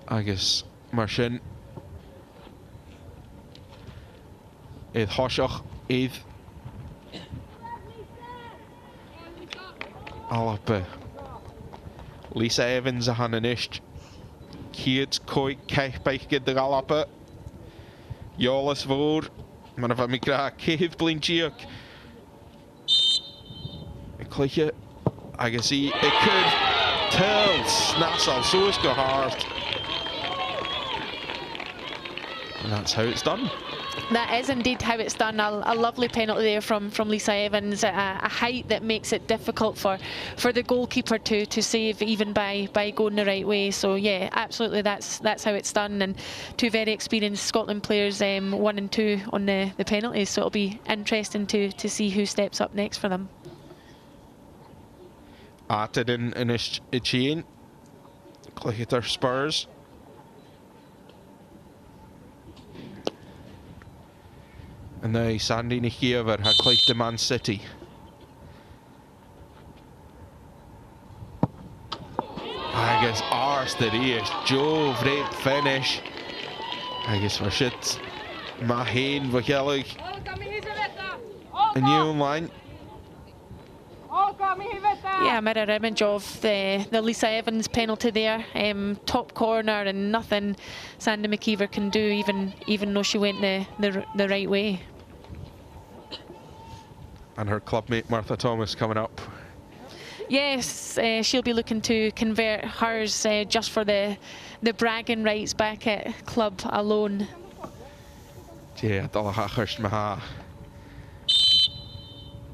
[SPEAKER 1] I guess Marshin. Eith Hoshach, Eith Alape. Lisa Evans a Hananisht. Kids Koi Kechbeich get the Alape. Jolas Voor. Man of a Mikra Keith Blinchiok. Kliche. I can see it could. Tells Nassau so it's go hard. And that's how it's done.
[SPEAKER 2] That is indeed how it's done. A lovely penalty there from Lisa Evans, a height that makes it difficult for the goalkeeper to save even by going the right way. So yeah, absolutely, that's how it's done. And two very experienced Scotland players, 1 and 2 on the penalties. So it'll be interesting to see who steps up next for them.
[SPEAKER 1] Added in a chain. Pinatar Spurs. And now Sandy Nichiever har klikt to Man City. Agus arster is Joe Vreed finish. Agus for shit. Maheen Vagelig. A new line.
[SPEAKER 2] Yeah, mirror image of the Lisa Evans penalty there. Top corner and nothing Sandy McKeever can do, even though she went the right way.
[SPEAKER 1] And her clubmate Martha Thomas coming up.
[SPEAKER 2] Yes, she'll be looking to convert hers just for the bragging rights back at club alone.
[SPEAKER 1] Yeah, Dalahachers Maha.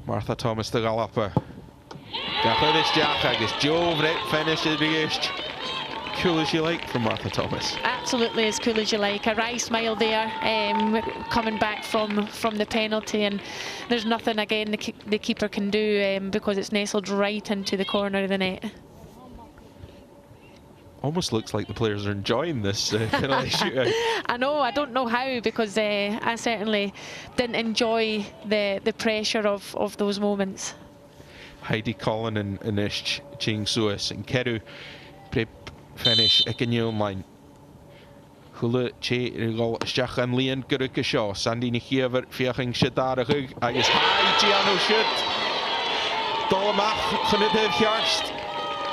[SPEAKER 1] Martha Thomas the Galapa. Gachudis Jack Agus Joe Vreed finish the reached. Cool as you like from Martha Thomas.
[SPEAKER 2] Absolutely as cool as you like. A wry smile there, coming back from the penalty, and there's nothing again the keeper can do because it's nestled right into the corner of the net.
[SPEAKER 1] Almost looks like the players are enjoying this penalty shootout.
[SPEAKER 2] I know, I don't know how, because I certainly didn't enjoy the pressure of those moments.
[SPEAKER 1] Heidi Collin and Ish Ching Suis and Keru prep finish a new line. Hula che rigol Stach and Leon Guruk Shaw, Sandy Nichiever, Fiaching Shidarag, I guess high Giano shoot. Dolmach Knudev Hjarst.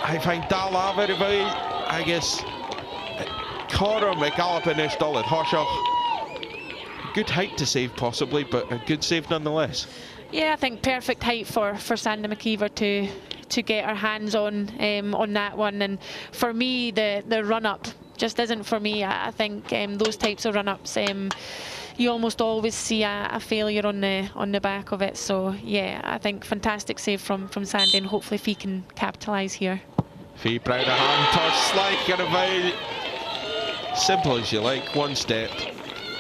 [SPEAKER 1] I find Dalaver about, I guess. Corum a gallop in Ish Dollet, Hoshach. Good height to save possibly, but a good save nonetheless.
[SPEAKER 2] Yeah, I think perfect height for Sandy McKeever to get her hands on that one. And for me, the run-up just isn't for me. I think those types of run-ups, you almost always see a failure on the back of it. So yeah, I think fantastic save from Sandy, and hopefully Fee can capitalise here.
[SPEAKER 1] Fee proud of hand, toss like and about. Simple as you like, one step.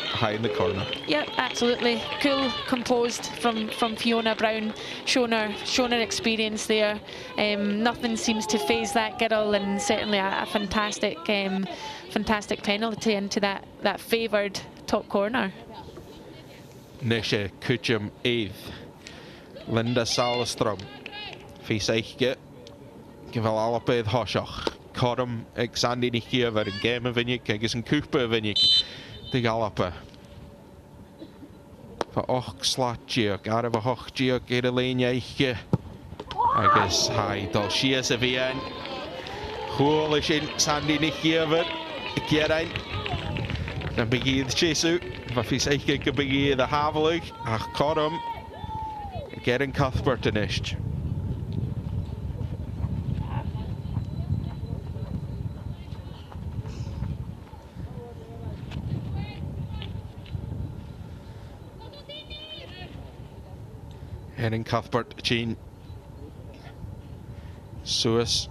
[SPEAKER 1] High in the corner.
[SPEAKER 2] Yep, absolutely. Cool, composed from Fiona Brown, showing her experience there. Nothing seems to phase that girl, and certainly a fantastic penalty into that favoured top corner.
[SPEAKER 1] Nisha Kuchum 8th. Linda Salastrom. Fisaike. Gyfal Alapedd Hoshach. Corum ag Sandy Nichiever yn gem y fynig agus yn cwpa y fynig. The Galapa. For Och Slatjiok, out of a Hochjiok, Edelenia Ike. I guess high Dol Shias of Ian. Hoolish in Sandy Nichiever. Kieran. And Biggie the Chesu. Fafis Ike could Biggie the Havelug. Ach Corum. Getting Cuthbert in Ish. Henning Cuthbert, Jean Suis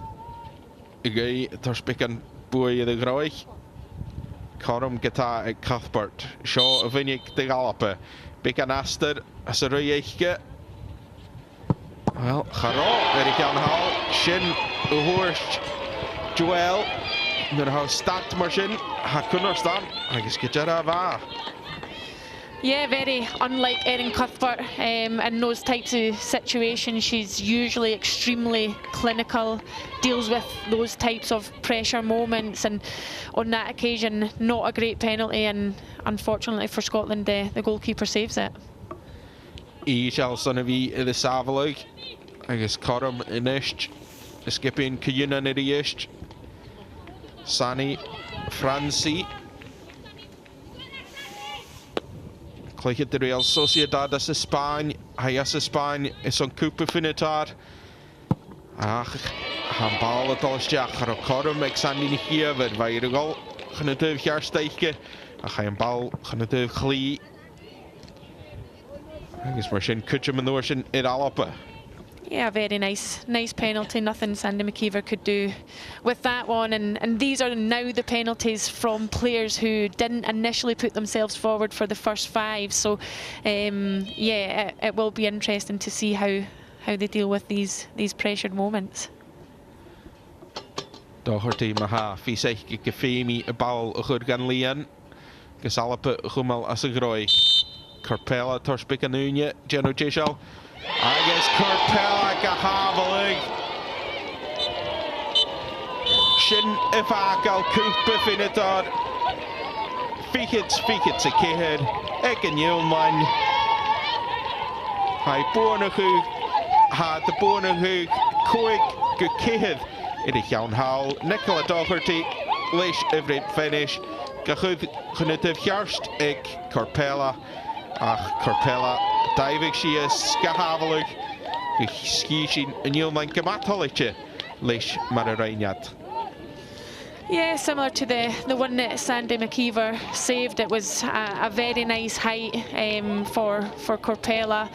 [SPEAKER 1] Igay Terspikan Boy the Groy Corum Gata at Cuthbert Shaw Vinik the Gallapa Bikan Aster Asaruyeke Well, Charo Erikan Hall Shin Uhorst Joel Nurhau Stat Marshin Hakunorstan I guess Gajara Va.
[SPEAKER 2] Yeah, very unlike Erin Cuthbert in those types of situations. She's usually extremely clinical, deals with those types of pressure moments, and on that occasion, not a great penalty, and unfortunately for Scotland, the goalkeeper saves it.
[SPEAKER 1] Sonnevi the Savalug, I guess Corum in Isht, skipping Kuyuna in the Isht, Sani Franci. Click the Real Sociedad as Spain, Hayas Spain is on Cooper Pinatar. Ach, handbal het alles jager op Corum, ik zijn die niet hier, waar je de goal gaan het Jaarsteekje. Ach, handbal gaan het Glee. agus mar sin cuitim an nuair sin in Alapa.
[SPEAKER 2] Yeah, very nice penalty. Nothing Sandy McKeever could do with that one. And these are now the penalties from players who didn't initially put themselves forward for the first 5. So, yeah, it will be interesting to see how they deal with these pressured moments.
[SPEAKER 1] Doherty maha fi seich gefemi y bal y chwyd gan Lian. Gysalapa chwmal as y groi. Carpella torsbig an unia, Geno Jishal. Agus Carpella gahafalig. Sin y fagal cwpa Pinatar. Fichid y cehyd. Eg yn Ylman. Hai bwyn y chwg. Ha dy bwyn y chwg. Cwig gycehyd. I'r iawn hawl. Nicola Doherty. Leis y fryd finish. Gachwyd chwnydydd hiarst ag Carpella. Ach, Carpella. Daifig sias gahafalig. Sgysyn yn Ylman gymatolitio. Leis mar y reiniad.
[SPEAKER 2] Yeah, similar to the one that Sandy McKeever saved. It was a very nice height for Carpella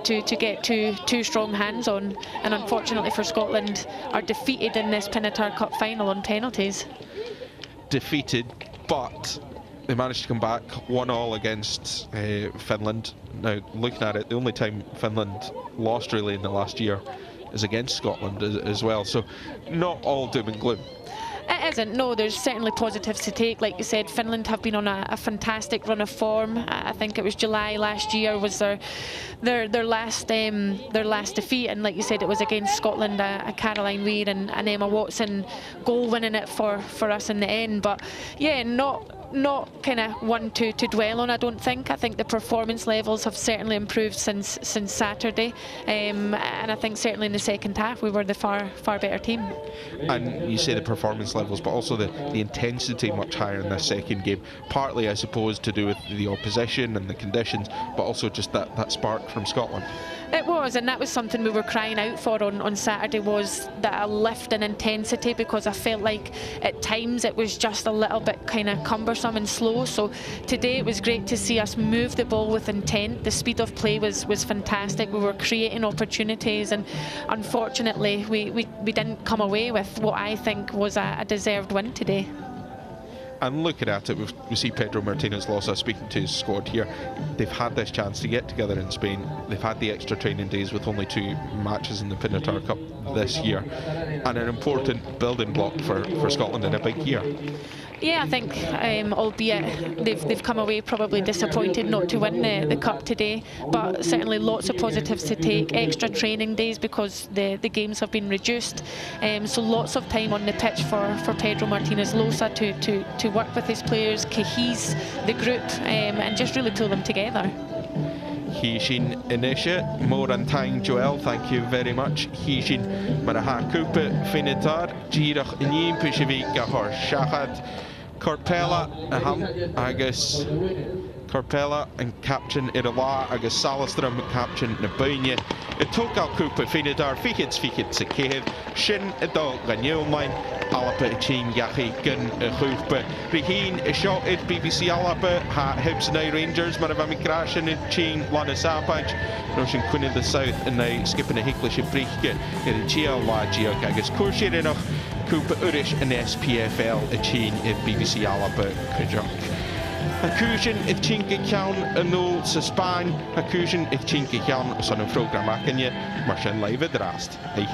[SPEAKER 2] to get two strong hands on, and unfortunately for Scotland are defeated in this Pinatar Cup final on penalties.
[SPEAKER 1] Defeated, but they managed to come back 1-1 against Finland. Now, looking at it, the only time Finland lost really in the last year is against Scotland as well, so not all doom and gloom.
[SPEAKER 2] It isn't, no, there's certainly positives to take. Like you said, Finland have been on a fantastic run of form. I think it was July last year was their last defeat, and like you said, it was against Scotland, a Caroline Weir and Emma Watson goal winning it for us in the end. But yeah, not kind of one to dwell on, I don't think. I think the performance levels have certainly improved since Saturday, and I think certainly in the second half we were the far better team.
[SPEAKER 1] And you say the performance levels, but also the intensity much higher in this second game, partly I suppose to do with the opposition and the conditions, but also just that spark from Scotland.
[SPEAKER 2] It was, and that was something we were crying out for on Saturday, was that a lift in intensity, because I felt like at times it was just a little bit kind of cumbersome and slow. So today it was great to see us move the ball with intent. The speed of play was fantastic. We were creating opportunities, and unfortunately we didn't come away with what I think was a deserved win today.
[SPEAKER 1] And looking at it, we see Pedro Martinez-Losa speaking to his squad here. They've had this chance to get together in Spain. They've had the extra training days with only 2 matches in the Pinatar Cup this year, and an important building block for Scotland in a big year.
[SPEAKER 2] Yeah, I think, albeit they've come away probably disappointed not to win the Cup today, but certainly lots of positives to take. Extra training days because the games have been reduced, so lots of time on the pitch for Pedro Martinez-Losa to work with his players, cohese the group, and just really pull them together.
[SPEAKER 1] Hishin Inisha, Morantang Joel, thank you very much. Hishin Maraha Kupa Finitar, Girach Inim Pishavika Hor Shahad, Carpella, Agus Carpella and Captain Irala, Agus Salastrom, Captain Nabunya. It took out Kupa Finitar, Fichits Sakev, Shin Adol Ganulmine, Alapa Chin Yahi Gun Kupa. Rihin is shot at BBC Alapa, Hibs and Rangers, Maravami Crash and Chin Lana Sapage, Russian Queen in the South, and now skipping a Hicklish and Brike in Chia Lagia, Agus Kurshir enough, Kupa Urish and SPFL, a chain at BBC Alapa Kajak. Accusation if Chinka Kyan and no Span, accusation if Chinka Kyan, son of program Akanya, Martian Live at Rast. Hey,